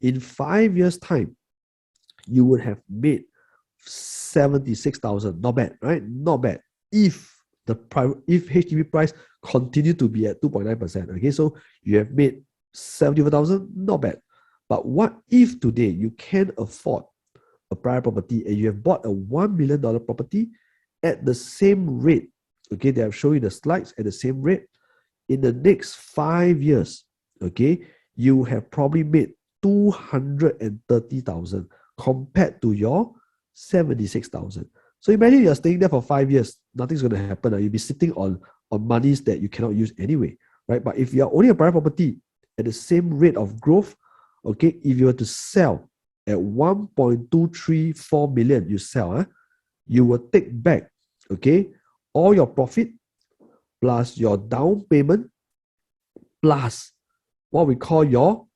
in 5 years' time, you would have made 76,000. Not bad, right? Not bad. If HDB price continue to be at 2.9%, okay, so you have made 71,000. Not bad. But what if today you can afford a private property and you have bought a $1 million property at the same rate? Okay, they have shown you the slides at the same rate. In the next 5 years, okay, you have probably made 230,000 compared to your 76,000. So imagine you're staying there for 5 years, nothing's going to happen. You'll be sitting on monies that you cannot use anyway, right? But if you're owning a private property at the same rate of growth, okay, if you were to sell at 1.234 million, you sell, you will take back, okay, all your profit plus your down payment plus what we call your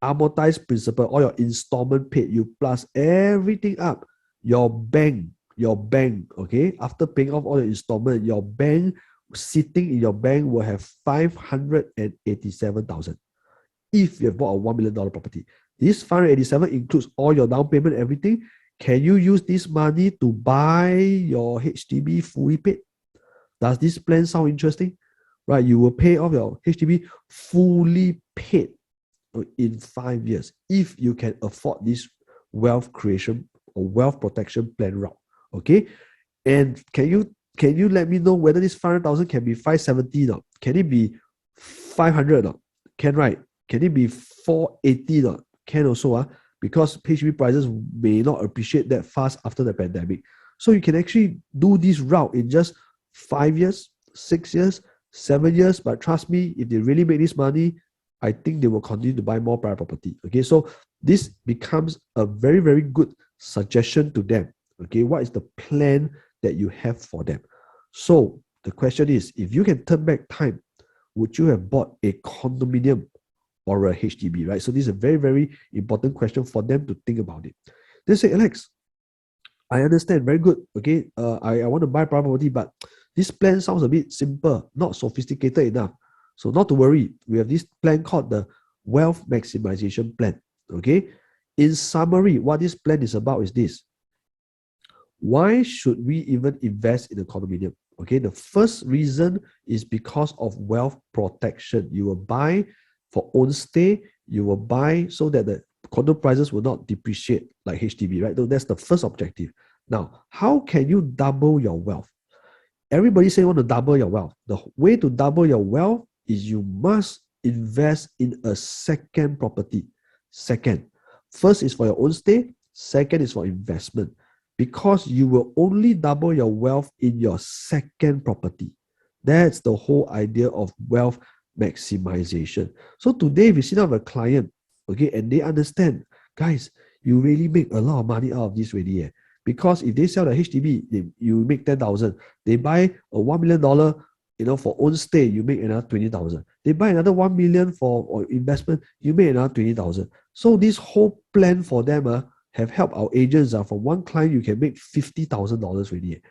amortized principal, or your installment paid, you plus everything up, your bank, okay, after paying off all your installment, your bank, sitting in your bank will have 587,000 if you have bought a $1 million property. This 587 includes all your down payment, everything. Can you use this money to buy your HDB fully paid? Does this plan sound interesting? Right, you will pay off your HDB fully paid in 5 years if you can afford this wealth creation or wealth protection plan route. Okay, and can you let me know whether this 500,000 can be 570 or not? Can it be 500 or not? Can, right? Can it be 480 or not? Can also. because HDB prices may not appreciate that fast after the pandemic. So you can actually do this route in just 5 years, 6 years, 7 years. But trust me, if they really make this money, I think they will continue to buy more private property. Okay, so this becomes a very, very good suggestion to them. Okay, what is the plan that you have for them? So the question is, if you can turn back time, would you have bought a condominium or a HDB, right? So this is a very, very important question for them to think about it. They say, Alex, I understand, very good. Okay, I want to buy private property, but this plan sounds a bit simple, not sophisticated enough. So not to worry, we have this plan called the Wealth Maximization Plan. Okay, in summary, what this plan is about is this. Why should we even invest in a condominium? Okay, the first reason is because of wealth protection. You will buy for own stay, you will buy so that the condo prices will not depreciate like HDB, right? So that's the first objective. Now, how can you double your wealth? Everybody say you want to double your wealth. The way to double your wealth is you must invest in a second property. Second, first is for your own stay, second is for investment, because you will only double your wealth in your second property. That's the whole idea of wealth maximization. So today, if you sit down with a client, okay, and they understand, guys, you really make a lot of money out of this already. Because if they sell the HDB, you make 10,000. They buy a $1 million, for own stay, you make another 20,000. They buy another 1 million for investment, you make another 20,000. So this whole plan for them have helped our agents. From one client, you can make $50,000 already.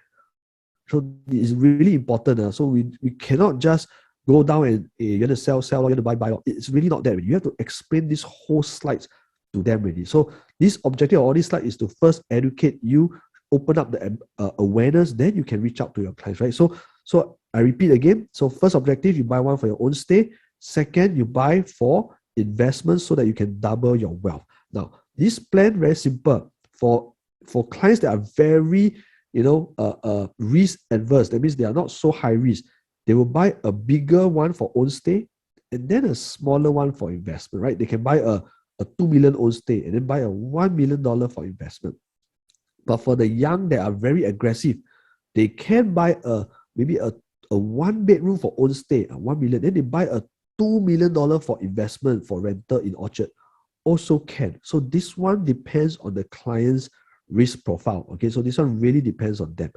So it's really important. So we cannot just go down and you want to sell, you want to buy. It's really not that. You have to explain this whole slides to them already. So this objective of all these slides is to first educate you, open up the awareness, then you can reach out to your clients, right? So I repeat again. So first objective, you buy one for your own stay. Second, you buy for investment so that you can double your wealth. Now, this plan very simple for clients that are very risk adverse. That means they are not so high risk. They will buy a bigger one for own stay and then a smaller one for investment, right? They can buy a 2 million own stay and then buy a $1 million for investment. But for the young that are very aggressive, they can buy maybe a 1 bedroom for own stay, 1 million. Then they buy a $2 million for investment for rental in Orchard. Also can. So this one depends on the client's risk profile. Okay, so this one really depends on them.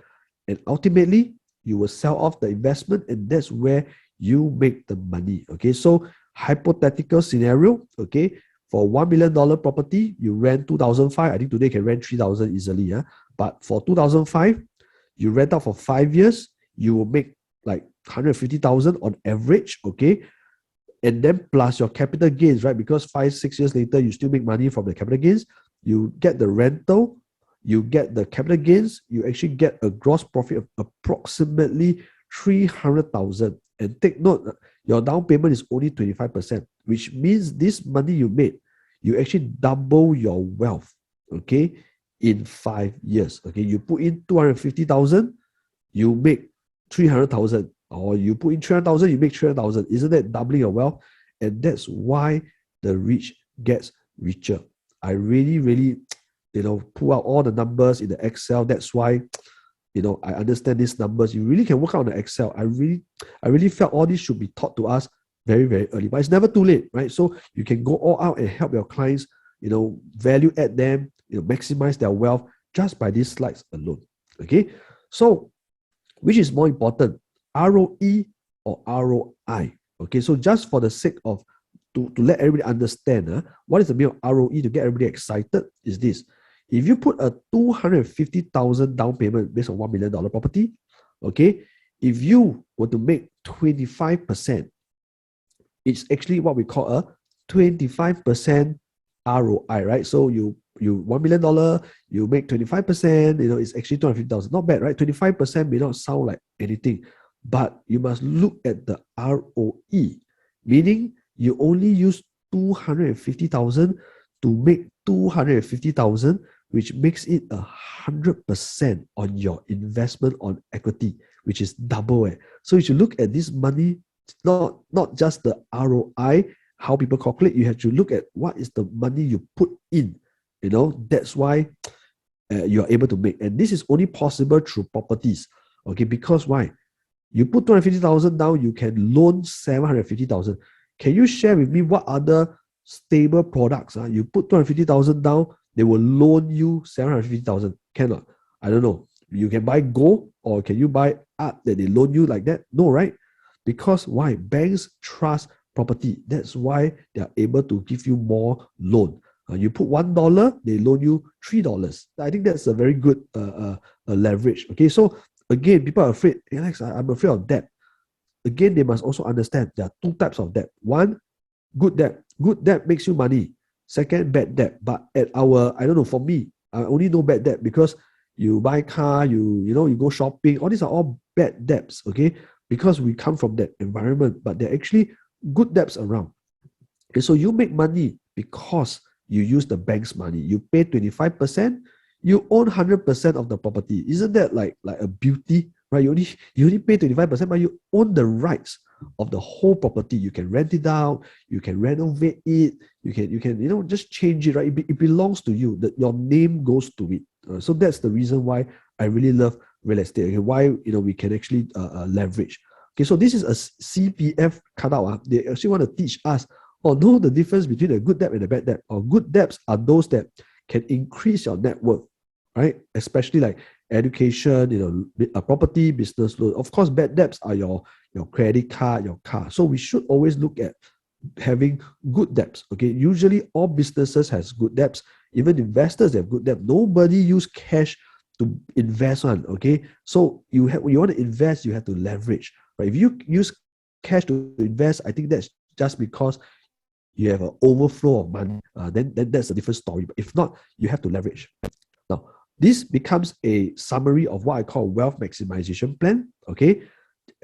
And ultimately, you will sell off the investment and that's where you make the money. Okay, so hypothetical scenario, okay, for $1 million property, you rent 2005. I think today you can rent 3,000 easily. But for 2005, you rent out for 5 years, you will make like 150,000 on average. Okay, and then plus your capital gains, right? Because 5-6 years later, you still make money from the capital gains. You get the rental, you get the capital gains, you actually get a gross profit of approximately 300,000. And take note, your down payment is only 25%, which means this money you made, you actually double your wealth, okay, in 5 years. Okay, you put in 250,000, you make 300,000. Or you put in 300,000, you make 300,000. Isn't that doubling your wealth? And that's why the rich gets richer. I really, pull out all the numbers in the Excel. That's why, I understand these numbers. You really can work out on the Excel. I really felt all this should be taught to us very, very early. But it's never too late, right? So you can go all out and help your clients, value add them, maximize their wealth just by these slides alone. Okay? So, which is more important? ROE or ROI. Okay, so just for the sake of to let everybody understand what is the meaning of ROE to get everybody excited is this. If you put a 250,000 down payment based on $1 million property, okay, if you were to make 25%, it's actually what we call a 25% ROI, right? So you $1 million, you make 25%, it's actually 250,000. Not bad, right? 25% may not sound like anything. But you must look at the ROE, meaning you only use 250,000 to make 250,000, which makes it 100% on your investment on equity, which is double. So you should look at this money, not just the ROI, how people calculate. You have to look at what is the money you put in That's why you're able to make. And this is only possible through properties. Okay, because why? You put 250,000 down, you can loan 750,000. Can you share with me what other stable products? You put 250,000 down, they will loan you 750,000. Cannot. I don't know. You can buy gold, or can you buy art that they loan you like that? No, right? Because why? Banks trust property. That's why they are able to give you more loan. You put $1, they loan you $3. I think that's a very good leverage. Okay, so again, people are afraid. Hey, Alex, I'm afraid of debt. Again, they must also understand there are two types of debt. One, good debt. Good debt makes you money. Second, bad debt. But I don't know, for me, I only know bad debt because you buy car, you go shopping. All these are all bad debts, okay? Because we come from that environment, but there are actually good debts around. Okay, so you make money because you use the bank's money. You pay 25%, you own 100% of the property. Isn't that like a beauty, right? You only pay 25%, but you own the rights of the whole property. You can rent it out, you can renovate it, you can just change it, right? It belongs to you. Your name goes to it. So that's the reason why I really love real estate. Okay, why we can actually leverage. Okay, so this is a CPF cutout. They actually want to teach us know the difference between a good debt and a bad debt. Or good debts are those that can increase your net worth, right? Especially like education, a property, business loan. Of course, bad debts are your credit card, your car. So we should always look at having good debts. Okay, usually all businesses has good debts. Even investors have good debt. Nobody use cash to invest on. Okay, so you want to invest, you have to leverage. Right? If you use cash to invest, I think that's just because you have an overflow of money. Then that's a different story. But if not, you have to leverage. Now, this becomes a summary of what I call wealth maximization plan. Okay,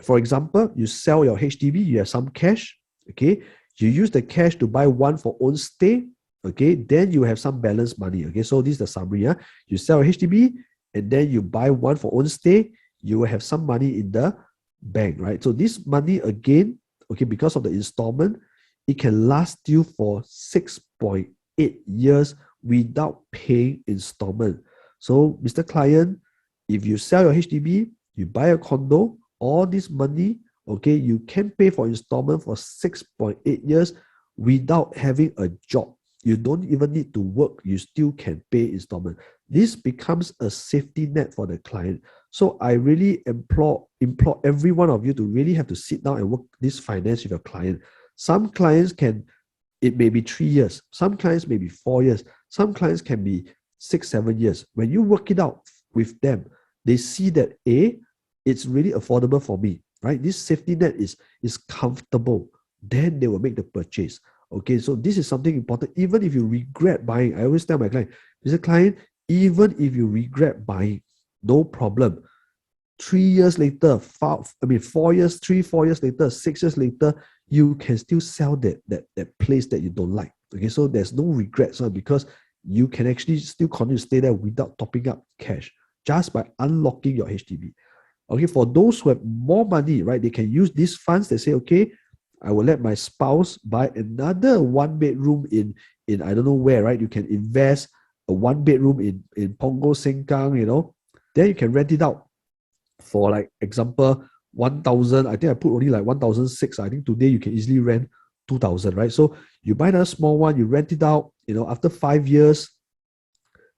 for example, you sell your HDB, you have some cash. Okay, you use the cash to buy one for own stay. Okay, then you have some balance money. Okay, so this is the summary. You sell a HDB and then you buy one for own stay. You will have some money in the bank, right? So this money again, okay, because of the installment, it can last you for 6.8 years without paying installment. So, Mr. Client, if you sell your HDB, you buy a condo, all this money, okay, you can pay for installment for 6.8 years without having a job. You don't even need to work. You still can pay installment. This becomes a safety net for the client. So I really implore every one of you to really have to sit down and work this finance with your client. Some clients it may be 3 years. Some clients may be 4 years. Some clients can be 6, 7 years. When you work it out with them, they see that it's really affordable for me, right? This safety net is comfortable. Then they will make the purchase. Okay, so this is something important. Even if you regret buying, I always tell my client, Mr. Client, even if you regret buying, no problem. 3 years later, 4 years, 3, 4 years later, 6 years later, you can still sell that place that you don't like. Okay, so there's no regrets because you can actually still continue to stay there without topping up cash just by unlocking your HDB. Okay, for those who have more money, right, they can use these funds. They say, okay, I will let my spouse buy another 1 bedroom in I don't know where, right? You can invest a 1 bedroom in Punggol, Sengkang, then you can rent it out for, like, example, 1,000. I think I put only like 1,006. I think today you can easily rent 2,000, right? So you buy another small one, you rent it out, after 5 years,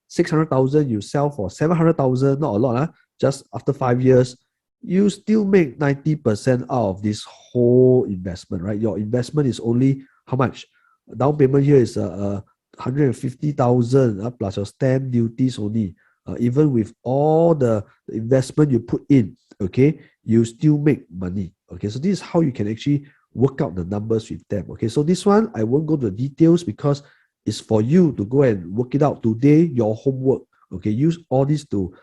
600,000, you sell for 700,000, not a lot, just after 5 years, you still make 90% out of this whole investment, right? Your investment is only how much? Down payment here is 150,000 plus your stamp duties only. Even with all the investment you put in, okay, you still make money. Okay, so this is how you can actually work out the numbers with them. Okay, so this one, I won't go to the details because it's for you to go and work it out today, your homework. Okay, use all this to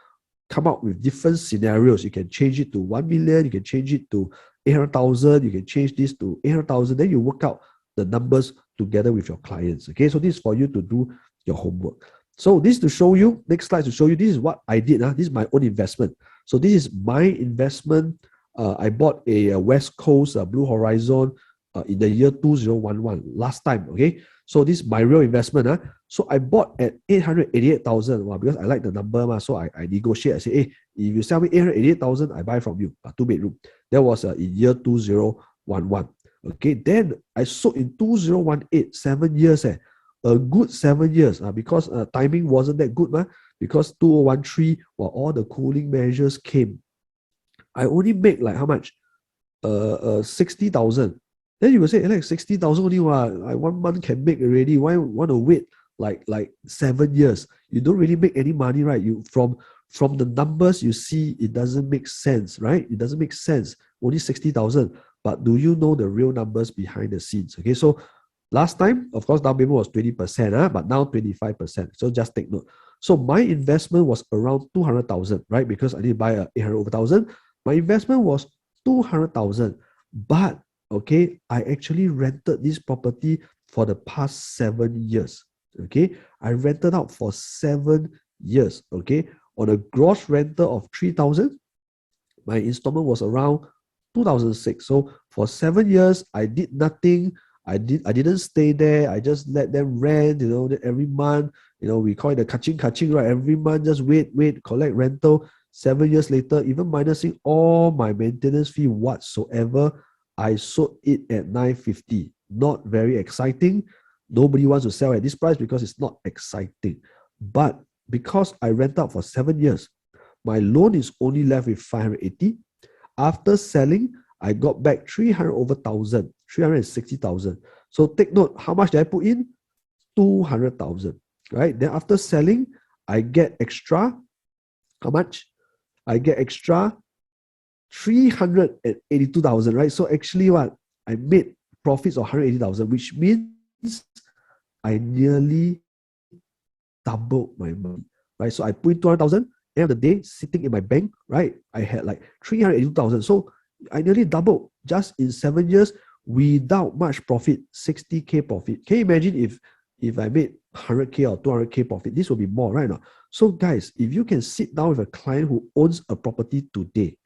come up with different scenarios. You can change it to 1 million, you can change it to 800,000, you can change this to 800,000, then you work out the numbers together with your clients. Okay, so this is for you to do your homework. So this to show you, next slide to show you, this is what I did. This is my own investment. So this is my investment. I bought a West Coast Blue Horizon in the year 2011, last time, okay? So this is my real investment. So I bought at 888,000. Wow, because I like the number, so I negotiate. I say, hey, if you sell me 888,000, I buy from you, a 2 bedroom. That was in year 2011. Okay, then I sold in 2018, 7 years, a good 7 years, because timing wasn't that good, because 2013, while all the cooling measures came, I only make like how much? 60,000. Then you will say, Alex, 60,000 only, like 1 month can make already. Why want to wait like 7 years? You don't really make any money, right? You from the numbers you see, it doesn't make sense, right? It doesn't make sense. Only 60,000. But do you know the real numbers behind the scenes? Okay, so last time, of course, down payment was 20%, but now 25%. So just take note. So my investment was around 200,000, right? Because I need to buy a 800,000. My investment was 200,000. But okay, I actually rented this property for the past 7 years. Okay, I rented out for 7 years. Okay, on a gross rental of 3,000, my installment was around 2006. So for 7 years, I did nothing. I didn't stay there. I just let them rent. Every month. We call it the kaching, right? Every month, just wait, collect rental. 7 years later, even minusing all my maintenance fee whatsoever, I sold it at 950. Not very exciting. Nobody wants to sell at this price because it's not exciting. But because I rent out for 7 years, my loan is only left with 580. After selling, I got back 300 over 1,000, 360,000. So take note, how much did I put in? 200,000, right? Then after selling, I get extra, how much? I get extra 382,000, right? So actually what? I made profits of 180,000, which means I nearly doubled my money, right? So I put in 200,000, end of the day, sitting in my bank, right? I had like 382,000. So I nearly doubled just in 7 years without much profit, 60K profit. Can you imagine if I made 100K or 200K profit? This will be more, right? Now, so guys, if you can sit down with a client who owns a property today,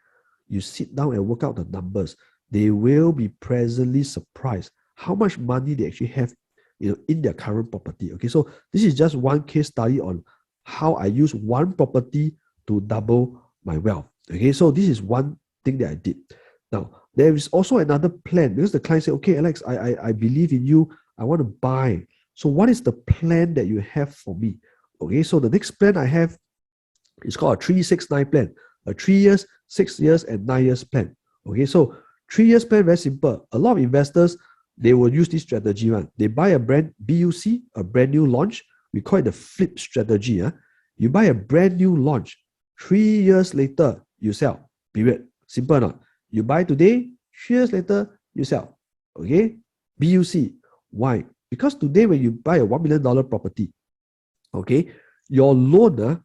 you sit down and work out the numbers, they will be pleasantly surprised how much money they actually have in their current property. Okay, so this is just one case study on how I use one property to double my wealth. Okay, so this is one thing that I did. Now, there is also another plan because the client said, okay, Alex, I believe in you. I want to buy. So what is the plan that you have for me? Okay, so the next plan I have is called a 369 plan, a 3 years, 6 years, and 9 years plan. Okay, so 3 years plan, very simple. A lot of investors, they will use this strategy. They buy a brand BUC, a brand new launch. We call it the flip strategy. You buy a brand new launch. 3 years later, you sell. Period. Simple or not? You buy today, 3 years later, you sell. Okay? BUC. Why? Because today when you buy a $1 million property, okay, your loan,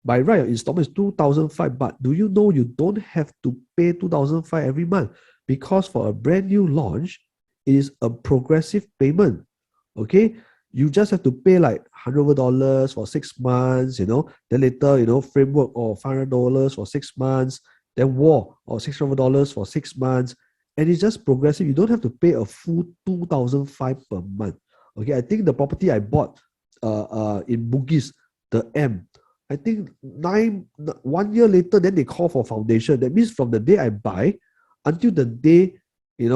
by right, your installment is 2,500, but do you know you don't have to pay 2,500 every month? Because for a brand new launch, it is a progressive payment. Okay? You just have to pay like $100 for 6 months, then later, framework or $500 for 6 months, then wall or $600 for 6 months. And it's just progressive. You don't have to pay a full 2,500 per month. Okay, I think the property I bought in Bugis, the M, I think 1 year later, then they call for foundation. That means from the day I buy until the day, we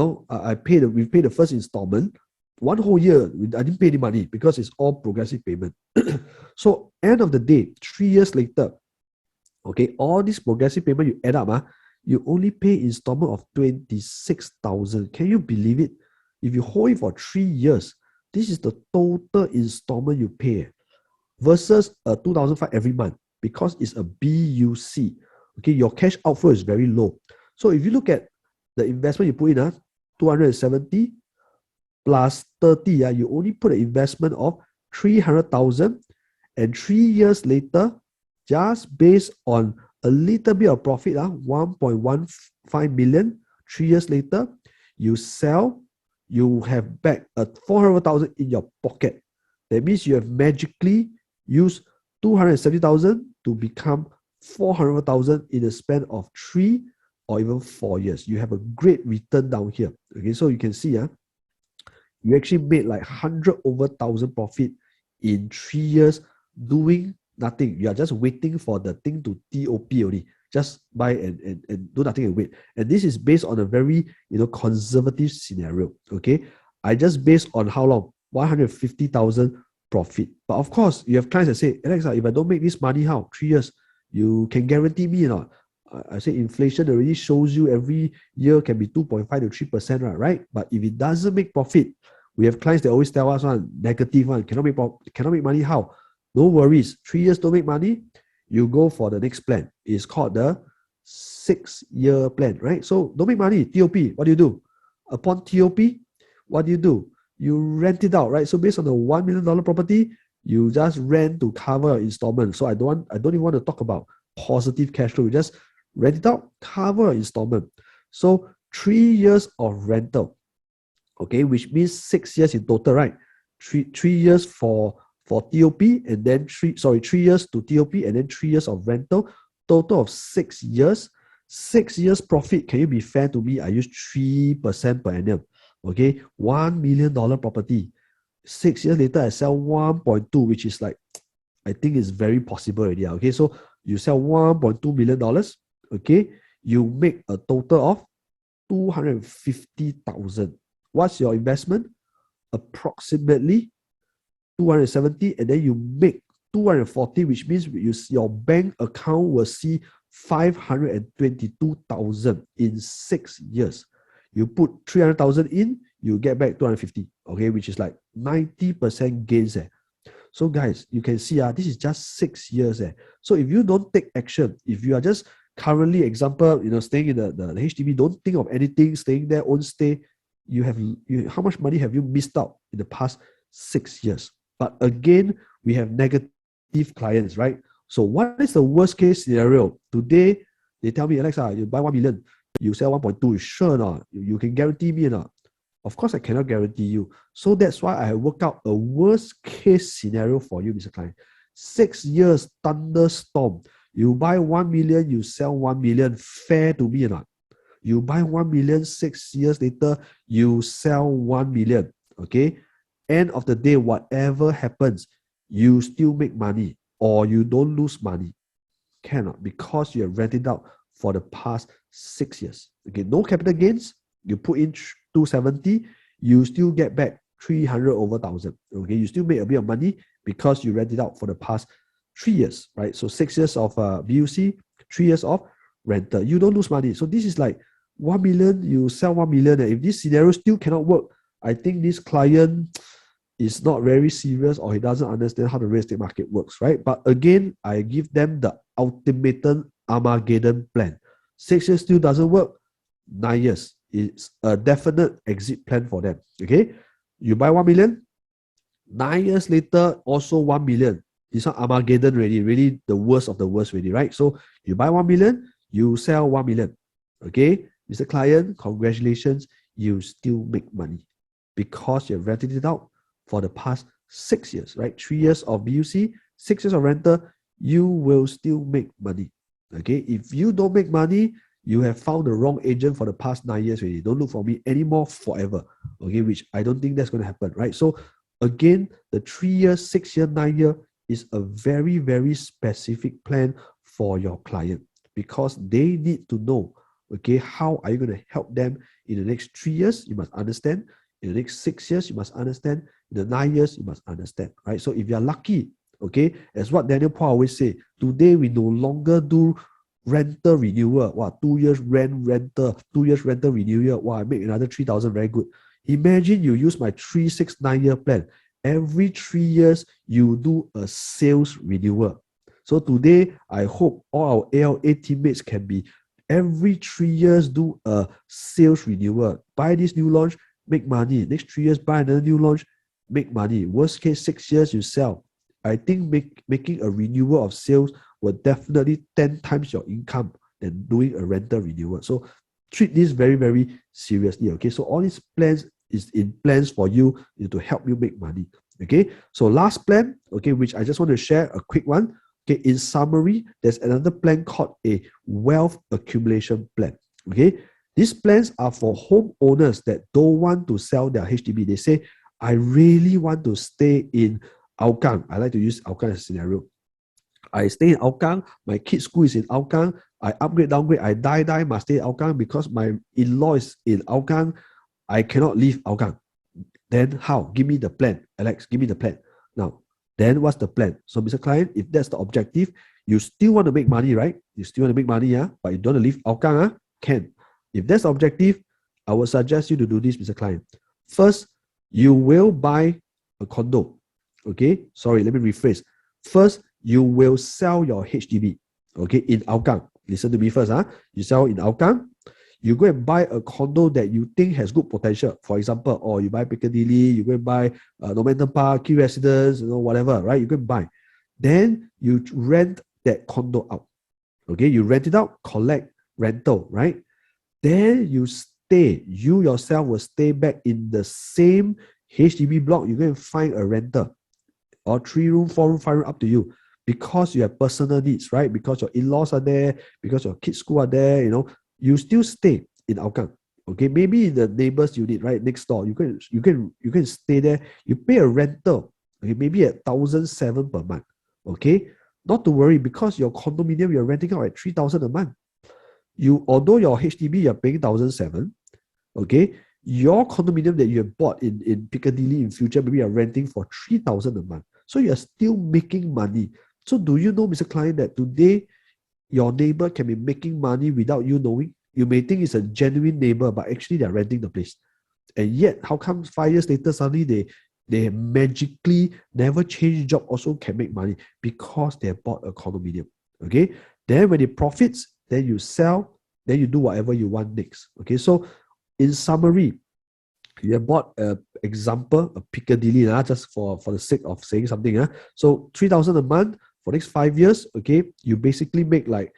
pay the first installment. 1 whole year, I didn't pay any money because it's all progressive payment. So end of the day, 3 years later, okay, all this progressive payment you add up, you only pay installment of 26,000. Can you believe it? If you hold it for 3 years, this is the total installment you pay versus 2,500 every month because it's a BUC. Okay, your cash outflow is very low. So if you look at the investment you put in, 270 plus 30, you only put an investment of 300,000, and 3 years later, just based on a little bit of profit, 1.15 million, 3 years later, you sell, you have back 400,000 in your pocket. That means you have magically used 270,000 to become 400,000 in the span of 3 or even 4 years. You have a great return down here. Okay, so you can see, you actually made like 100 over 1,000 profit in 3 years doing nothing. You are just waiting for the thing to TOP only. Just buy and do nothing and wait. And this is based on a very conservative scenario. Okay. I just based on how long? 150,000 profit. But of course, you have clients that say, Alex, if I don't make this money, how? 3 years. You can guarantee me or not? I say inflation already shows you every year can be 2.5 to 3%, right? But if it doesn't make profit, we have clients that always tell us one negative one, cannot make money. How? No worries. 3 years don't make money, you go for the next plan. It's called the 6-year plan, right? So don't make money, TOP. What do you do? Upon TOP, what do? You rent it out, right? So based on the $1 million property, you just rent to cover your installment. So I don't even want to talk about positive cash flow. You just rent it out, cover your installment. So 3 years of rental, okay, which means 6 years in total, right? Three years for TOP, and then 3 years to TOP, and then 3 years of rental, total of 6 years. 6 years profit. Can you be fair to me? I use 3% per annum. Okay, $1 million property. 6 years later, I sell 1.2, which is like, I think it's very possible already. Okay, so you sell $1.2 million. Okay, you make a total of 250,000. What's your investment? Approximately 270, and then you make 240, which means your bank account will see 522,000 in 6 years. You put 300,000 in, you get back 250, okay, which is like 90% gains. So guys, you can see this is just 6 years. So if you don't take action, if you are just currently, example, staying in the HDB, don't think of anything, staying there, own stay, how much money have you missed out in the past 6 years? But again, we have negative clients, right? So what is the worst case scenario? Today, they tell me, Alexa, you buy 1 million, you sell 1.2, sure or not? You can guarantee me or not? Of course, I cannot guarantee you. So that's why I work out a worst case scenario for you, Mr. Client. 6 years, thunderstorm. You buy 1 million, you sell 1 million, fair to me or not? You buy 1 million, 6 years later, you sell 1 million, okay? End of the day, whatever happens, you still make money or you don't lose money. Cannot, because you have rented out for the past 6 years. Okay, no capital gains, you put in 270, you still get back 300 over 1,000. Okay, you still make a bit of money because you rent it out for the past 3 years, right? So 6 years of BUC, 3 years of rental. You don't lose money. So this is like 1 million, you sell 1 million. And if this scenario still cannot work, I think this client is not very serious or he doesn't understand how the real estate market works, right? But again, I give them the ultimatum Armageddon plan. 6 years still doesn't work, 9 years. It's a definite exit plan for them, okay? You buy 1 million, 9 years later, also 1 million. It's not Armageddon really the worst of the worst already, right? So you buy 1 million, you sell 1 million, okay? Mr. Client, congratulations, you still make money because you've rented it out for the past 6 years, right? 3 years of BUC, 6 years of rental, you will still make money, okay? If you don't make money, you have found the wrong agent for the past 9 years already. Don't look for me anymore forever, okay? Which I don't think that's going to happen, right? So again, the 3 year, 6 year, 9 year is a very, very specific plan for your client because they need to know, okay, how are you going to help them in the next 3 years? You must understand. In the next 6 years, you must understand. In the 9 years, you must understand, right? So if you're lucky, okay, as what Daniel Paul always say, today we no longer do rental renewal. Wow, 2 years rental, 2 years rental renewal. Wow, I make another 3,000, very good. Imagine you use my 3, 6, 9 year plan. Every 3 years, you do a sales renewal. So today, I hope all our ALA teammates can be every 3 years do a sales renewal. Buy this new launch, make money. Next 3 years, buy another new launch, make money. Worst case, 6 years, you sell. I think making a renewal of sales will definitely 10 times your income than doing a rental renewal. So treat this very, very seriously. Okay, so all these plans is in plans for you to help you make money. Okay, so last plan, okay, which I just want to share a quick one. Okay, in summary, there's another plan called a wealth accumulation plan. Okay, These plans are for homeowners that don't want to sell their HDB. They say, I really want to stay in Hougang. I like to use Hougang as a scenario. I stay in Hougang, my kids' school is in Hougang, I upgrade, downgrade, I die, must stay in Hougang because my in-law is in Hougang, I cannot leave Hougang. Then how? Give me the plan. Alex, give me the plan. Now, then what's the plan? So, Mr. Client, if that's the objective, you still want to make money, right? You still want to make money, but you don't want to leave Hougang, can. If that's the objective, I would suggest you to do this, Mr. Client. First, you will buy a condo. Okay, sorry, let me rephrase. First, you will sell your HDB, okay, in Hougang. Listen to me first. You sell in Hougang, you go and buy a condo that you think has good potential. For example, or you buy Piccadilly, you go and buy Normanton Park, Key Residence, whatever, right? You go and buy. Then you rent that condo out. Okay, you rent it out, collect rental, right? Then you yourself will stay back in the same HDB block. You go and find a renter, or 3-room, 4-room, 5-room, up to you. Because you have personal needs, right? Because your in-laws are there, because your kids' school are there, you still stay in Hougang. Okay, maybe in the neighbors unit, right, next door. You can stay there. You pay a rental, okay, maybe at 1,700 per month. Okay, not to worry, because your condominium you're renting out at 3,000 a month. Although your HDB you're paying 1,700, okay, your condominium that you have bought in Piccadilly in future, maybe you're renting for 3,000 a month. So you're still making money. So do you know, Mr. Client, that today your neighbor can be making money without you knowing? You may think it's a genuine neighbor, but actually they're renting the place. And yet, how come 5 years later, suddenly they magically never change job, also can make money? Because they bought a condominium. Okay. Then when it profits, then you sell, then you do whatever you want next. Okay. So in summary, you have bought an example, a Piccadilly, just for the sake of saying something. So 3,000 a month for next 5 years, okay, you basically make like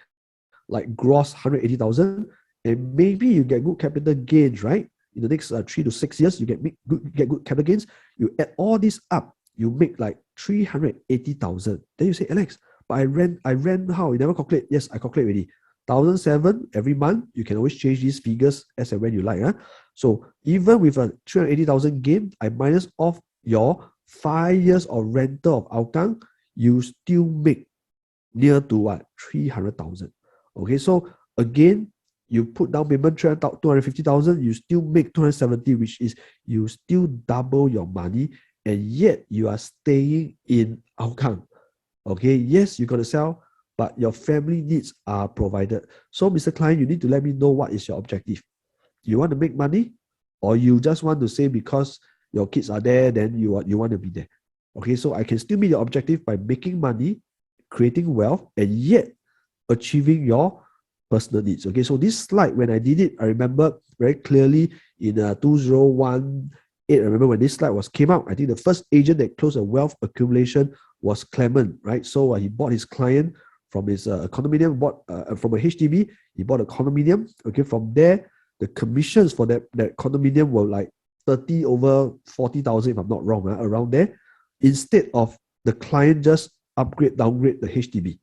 gross 180,000, and maybe you get good capital gains, right? In the next 3 to 6 years, you get good capital gains. You add all this up, you make like 380,000. Then you say, Alex, but I rent how? You never calculate? Yes, I calculate already. 1,700 every month. You can always change these figures as and when you like. So even with a 380,000 gain, I minus off your 5 years of rental of Hougang, you still make near to what? 300,000. Okay, so again, you put down payment 250,000, you still make 270, which is you still double your money, and yet you are staying in Hougang. Okay, yes, you're going to sell, but your family needs are provided. So, Mr. Client, you need to let me know what is your objective. You want to make money, or you just want to say because your kids are there, then you want to be there. Okay, so I can still meet your objective by making money, creating wealth, and yet achieving your personal needs. Okay, so this slide, when I did it, I remember very clearly in 2018. I remember when this slide came out. I think the first agent that closed a wealth accumulation was Clement, right? So he bought his client from his condominium, from a HDB. He bought a condominium. Okay, from there, the commissions for that condominium were like 30 over 40,000, if I'm not wrong, around there. Instead of the client just downgrade the HDB.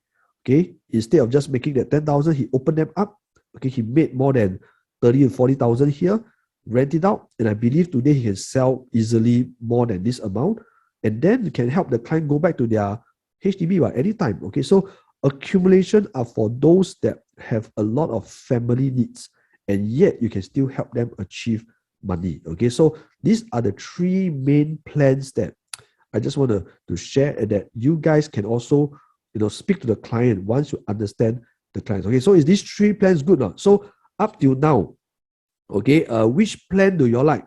Okay, instead of just making that 10,000, he opened them up. Okay, he made more than 30 and 40,000 here, rent it out, and I believe today he can sell easily more than this amount, and then you can help the client go back to their HDB at any time. Okay, so accumulation are for those that have a lot of family needs, and yet you can still help them achieve money. Okay, so these are the 3 main plans that I just want to share, and that you guys can also speak to the client once you understand the clients. Okay, so is these 3 plans good or not? So up till now, okay, which plan do you all like?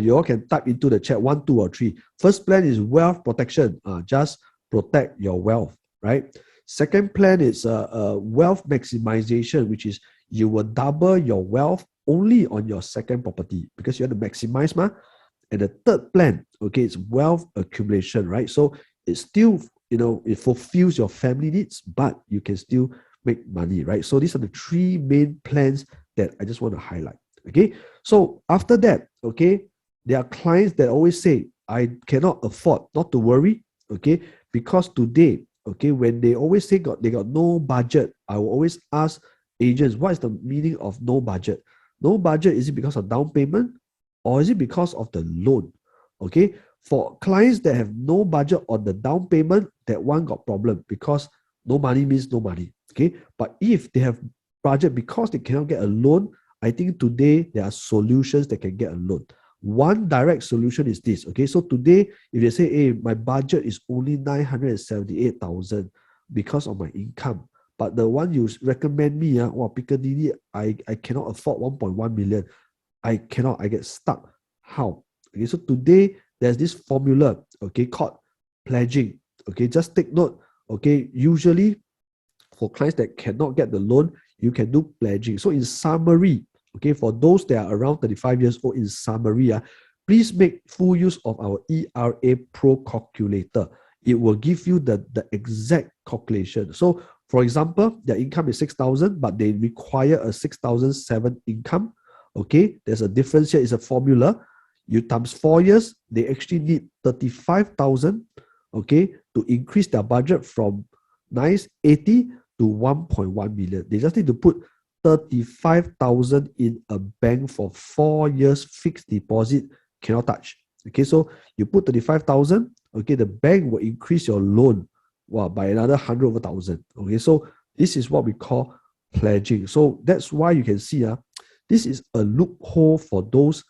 You all can type into the chat 1, 2, or 3. First plan is wealth protection. Just protect your wealth, right? Second plan is wealth maximization, which is you will double your wealth only on your second property because you want to maximize. And the third plan, okay, is wealth accumulation, right? So it's still, it fulfills your family needs, but you can still make money, right? So these are the 3 main plans that I just want to highlight. Okay, so after that, okay, there are clients that always say, I cannot afford. Not to worry, okay, because today, okay, when they always say they got no budget, I will always ask agents, what is the meaning of no budget? No budget, is it because of down payment or is it because of the loan? Okay, for clients that have no budget on the down payment, that one got problem because no money means no money. Okay, but if they have budget because they cannot get a loan, I think today there are solutions that can get a loan. One direct solution is this. Okay, so today if they say, hey, my budget is only 978,000 because of my income, but the one you recommend me, Piccadilly, I cannot afford 1.1 million. I cannot, I get stuck. How? Okay, so today there's this formula, okay, called pledging. Okay, just take note. Okay, usually for clients that cannot get the loan, you can do pledging. So in summary, okay, for those that are around 35 years old, in summary, please make full use of our ERA Pro calculator. It will give you the exact calculation. So for example, their income is 6,000, but they require a 6,007 income. Okay, there's a difference here. It's a formula. You times 4 years, they actually need 35,000, okay, to increase their budget from 980 to 1.1 million. They just need to put 35,000 in a bank for 4 years fixed deposit, cannot touch. Okay, so you put 35,000, okay, the bank will increase your loan by another 100 over thousand. Okay, so this is what we call pledging. So that's why you can see this is a loophole for those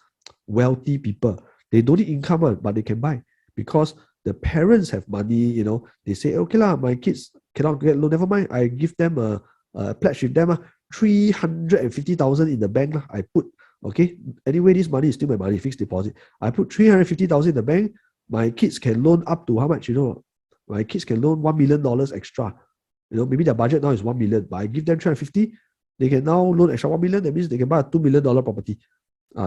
wealthy people. They don't need income, but they can buy because the parents have money. They say, okay lah, my kids cannot get loan, never mind, I give them a pledge with them, 350,000 in the bank. I put, okay, anyway, this money is still my money, fixed deposit. I put 350,000 in the bank. My kids can loan up to how much? My kids can loan $1 million extra. Maybe their budget now is 1 million, but I give them 350. They can now loan extra 1 million. That means they can buy a $2 million property.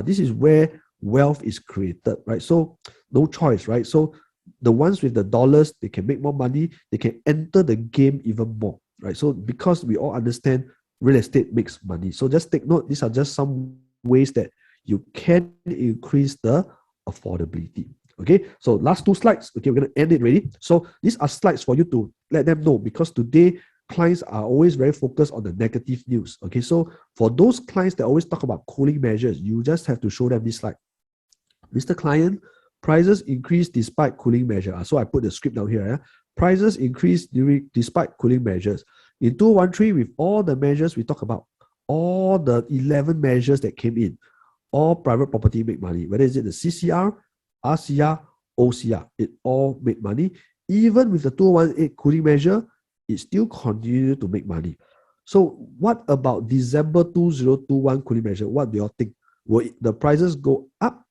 This is where wealth is created, right? So no choice, right? So the ones with the dollars, they can make more money. They can enter the game even more, right? So because we all understand real estate makes money. So just take note, these are just some ways that you can increase the affordability. Okay, so last 2 slides. Okay, we're going to end it already. So these are slides for you to let them know, because today clients are always very focused on the negative news. Okay, so for those clients that always talk about cooling measures, you just have to show them this slide. Mr. Client, prices increase despite cooling measure. So I put the script down here. Prices increase despite cooling measures. In 2013, with all the measures we talk about, all the 11 measures that came in, all private property make money. Whether is it the CCR, RCR, OCR, it all make money. Even with the 2018 cooling measure, it still continues to make money. So what about December 2021 cooling measure? What do you all think? Will the prices go up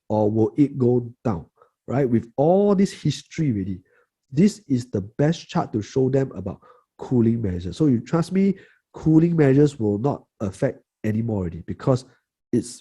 or will it go down? Right? With all this history already, this is the best chart to show them about cooling measures. So you trust me, cooling measures will not affect anymore already, because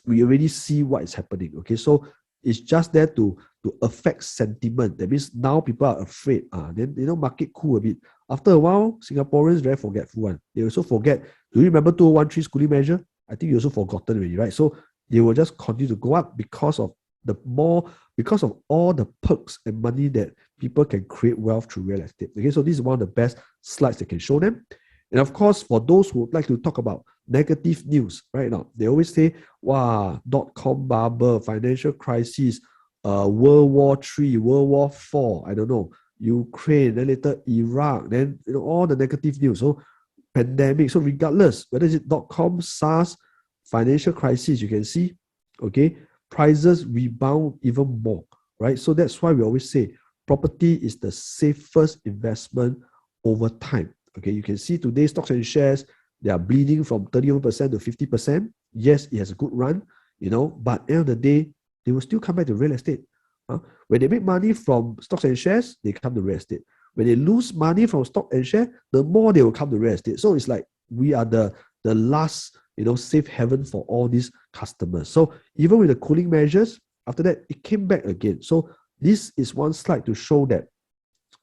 we already see what is happening. Okay, so it's just there to affect sentiment. That means now people are afraid. Then market cool a bit. After a while, Singaporeans very forgetful one. They also forget. Do you remember 2013 cooling measure? I think you also forgotten already, right? So they will just continue to go up because of all the perks and money that people can create wealth through real estate. Okay, so this is one of the best slides that can show them. And of course, for those who would like to talk about negative news, right now, they always say, wow, .com bubble, financial crisis, World War III, World War IV, I don't know, Ukraine, then later Iraq, then all the negative news. So pandemic. So regardless, whether it's .com, SARS, financial crisis, you can see, okay, prices rebound even more, right? So that's why we always say property is the safest investment over time. Okay, you can see today stocks and shares, they are bleeding from 31% to 50%. Yes, it has a good run, but at the end of the day, they will still come back to real estate. When they make money from stocks and shares, they come to real estate. When they lose money from stock and share, the more they will come to real estate. So it's like we are the last, safe haven for all these customers. So even with the cooling measures, after that, it came back again. So this is one slide to show that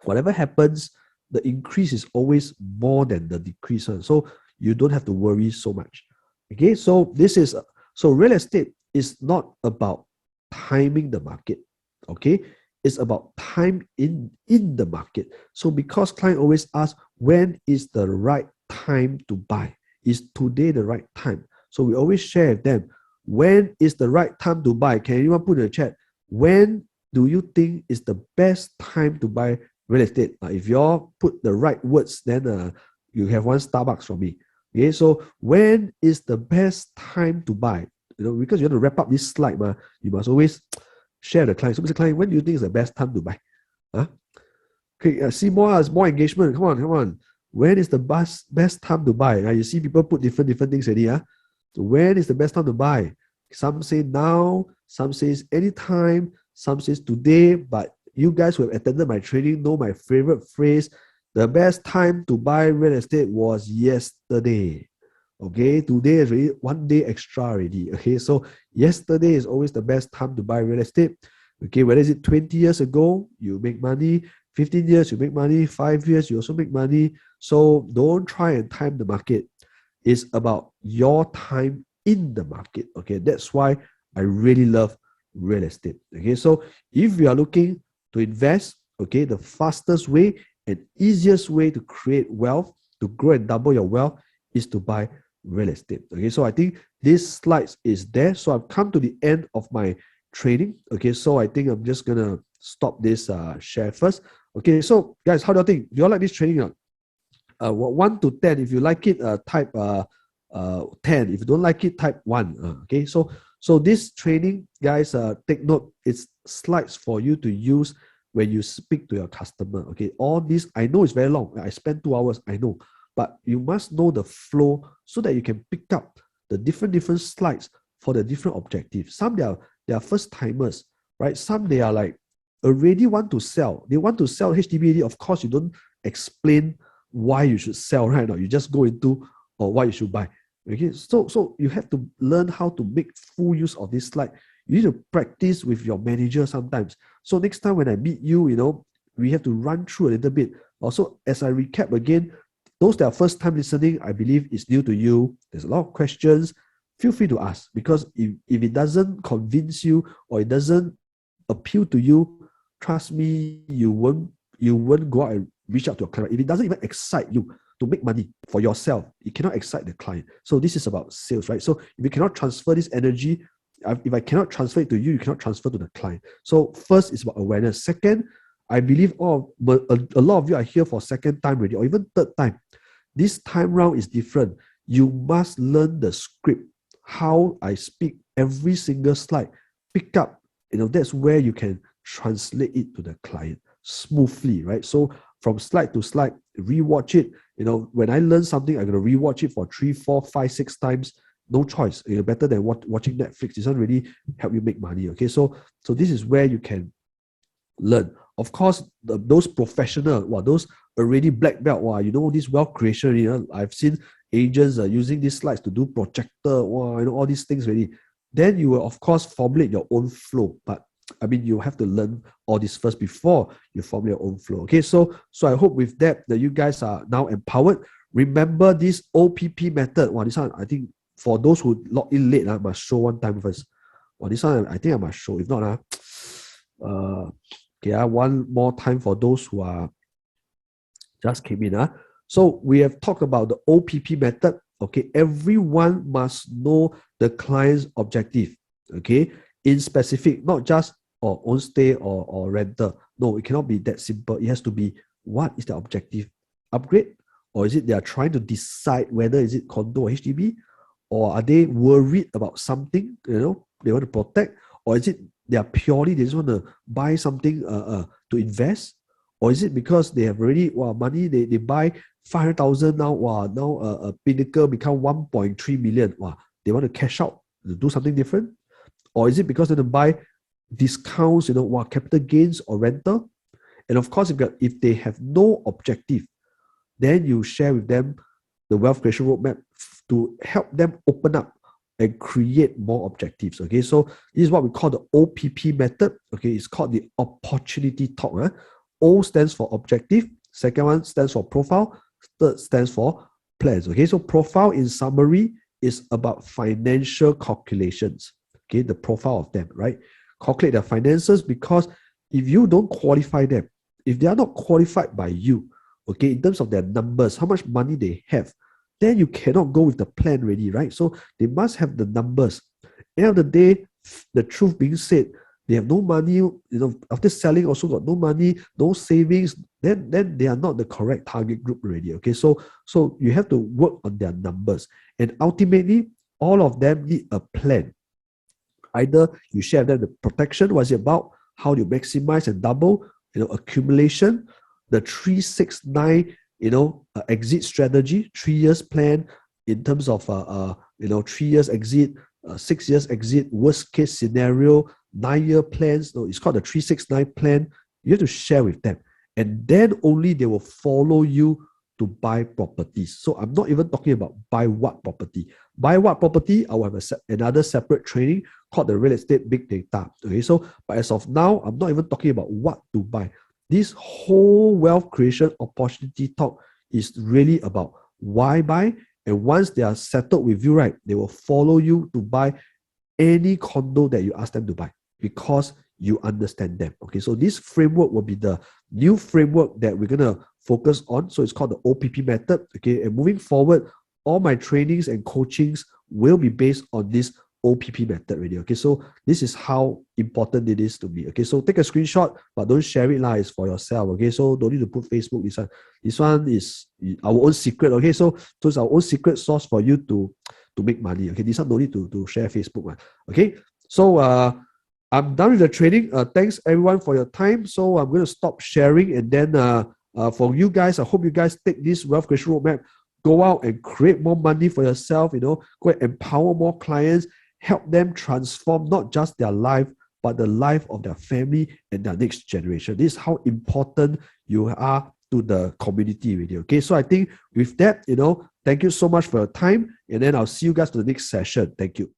whatever happens, the increase is always more than the decrease. So you don't have to worry so much. Okay, so real estate is not about timing the market. Okay, it's about time in the market. So because client always ask, when is the right time to buy? Is today the right time? So we always share with them, when is the right time to buy? Can anyone put in the chat? When do you think is the best time to buy real estate? If you all put the right words, then you have one Starbucks from me. Okay, so when is the best time to buy? Because you want to wrap up this slide, you must always share the client. So, Mr. Client, when do you think is the best time to buy? Okay, see more engagement. Come on. When is the best time to buy? You see people put different things already. So when is the best time to buy? Some say now, some says anytime, some says today. But you guys who have attended my training know my favorite phrase. The best time to buy real estate was yesterday. Okay, today is really 1 day extra already. Okay, so yesterday is always the best time to buy real estate. Okay, whether is it 20 years ago, you make money, 15 years, you make money, 5 years, you also make money. So don't try and time the market. It's about your time in the market. Okay, that's why I really love real estate. Okay, so if you are looking to invest, okay, the fastest way and easiest way to create wealth, to grow and double your wealth, is to buy real estate. Okay, so I think this slides is there. So I've come to the end of my training. Okay, so I think I'm just gonna stop this share first. Okay, so guys, how do you think? Do you all like this training? 1 to 10. If you like it, type 10. If you don't like it, type 1. Okay, so this training, guys, take note. It's slides for you to use when you speak to your customer. Okay, all this I know is very long. I spent 2 hours. I know, but you must know the flow so that you can pick up the different slides for the different objectives. Some they are first timers, right? Some they are like already want to sell. They want to sell HDB. Of course, you don't explain why you should sell right now. You just go into why you should buy. Okay, so you have to learn how to make full use of this slide. You need to practice with your manager sometimes. So next time when I meet you, we have to run through a little bit. Also, as I recap again, those that are first time listening, I believe is new to you. There's a lot of questions. Feel free to ask, because if it doesn't convince you or it doesn't appeal to you, trust me, you won't go out and reach out to a client. If it doesn't even excite you to make money for yourself, it cannot excite the client. So this is about sales, right? So if you cannot transfer this energy, if I cannot transfer it to you, you cannot transfer to the client. So first is about awareness. Second, I believe a lot of you are here for second time already, or even third time. This time round is different. You must learn the script, how I speak every single slide. Pick up, that's where you can translate it to the client smoothly, right? So from slide to slide, rewatch it. When I learn something, I'm going to rewatch it for 3, 4, 5, 6 times. No choice. Better than watching Netflix. This doesn't really help you make money. Okay, so this is where you can learn. Of course, those professional, those already black belt, this wealth creation. I've seen agents using these slides to do projector. All these things already. Then you will of course formulate your own flow. But you have to learn all this first before you formulate your own flow. Okay, so I hope with that you guys are now empowered. Remember this OPP method. This one, I think for those who log in late, I must show one time first. This one, I think I must show. If not, one more time for those who are just came in. So we have talked about the OPP method. Okay, everyone must know the client's objective. Okay, in specific, not just own stay or rental. No, it cannot be that simple. It has to be, what is the objective? Upgrade? Or is it they are trying to decide whether is it condo or HDB? Or are they worried about something, they want to protect? Or is it they just want to buy something to invest? Or is it because they have already money, they buy 500,000 now, now a Pinnacle become 1.3 million. They want to cash out to do something different? Or is it because they want to buy discounts, capital gains or rental? And of course, if they have no objective, then you share with them the wealth creation roadmap to help them open up and create more objectives. Okay, so this is what we call the OPP method. Okay, it's called the opportunity talk. O stands for objective. Second one stands for profile. Third stands for plans. Okay, so profile in summary is about financial calculations. Okay, the profile of them, right? Calculate their finances, because if you don't qualify them, if they are not qualified by you, okay, in terms of their numbers, how much money they have, then you cannot go with the plan already, right? So they must have the numbers. end of the day, the truth being said, they have no money, after selling also got no money, no savings, then they are not the correct target group already. Okay, so you have to work on their numbers, and ultimately all of them need a plan. Either you share them the protection, what's it about, how do you maximize and double, accumulation, the 369, exit strategy, 3 years plan in terms of 3 years exit, 6 years exit, worst case scenario, 9-year plans. No, it's called the 369 plan. You have to share with them, and then only they will follow you to buy properties. So I'm not even talking about buy what property. Buy what property, I will have another separate training called the real estate big data. Okay, so but as of now, I'm not even talking about what to buy. This whole wealth creation opportunity talk is really about why buy. And once they are settled with you, right, they will follow you to buy any condo that you ask them to buy because you understand them. Okay, so this framework will be the new framework that we're going to focus on. So it's called the OPP method. Okay, and moving forward, all my trainings and coachings will be based on this OPP method already. Okay, so this is how important it is to me. Okay, so take a screenshot, but don't share it. It's for yourself. Okay, so don't need to put Facebook. This one is our own secret. Okay, so it's our own secret source for you to make money. Okay, this one don't need to share Facebook. Okay, so I'm done with the training. Thanks everyone for your time. So I'm going to stop sharing, and then for you guys, I hope you guys take this wealth creation roadmap, go out and create more money for yourself. Go and empower more clients, help them transform not just their life, but the life of their family and their next generation. This is how important you are to the community really. Okay, so I think with that, thank you so much for your time, and then I'll see you guys for the next session. Thank you.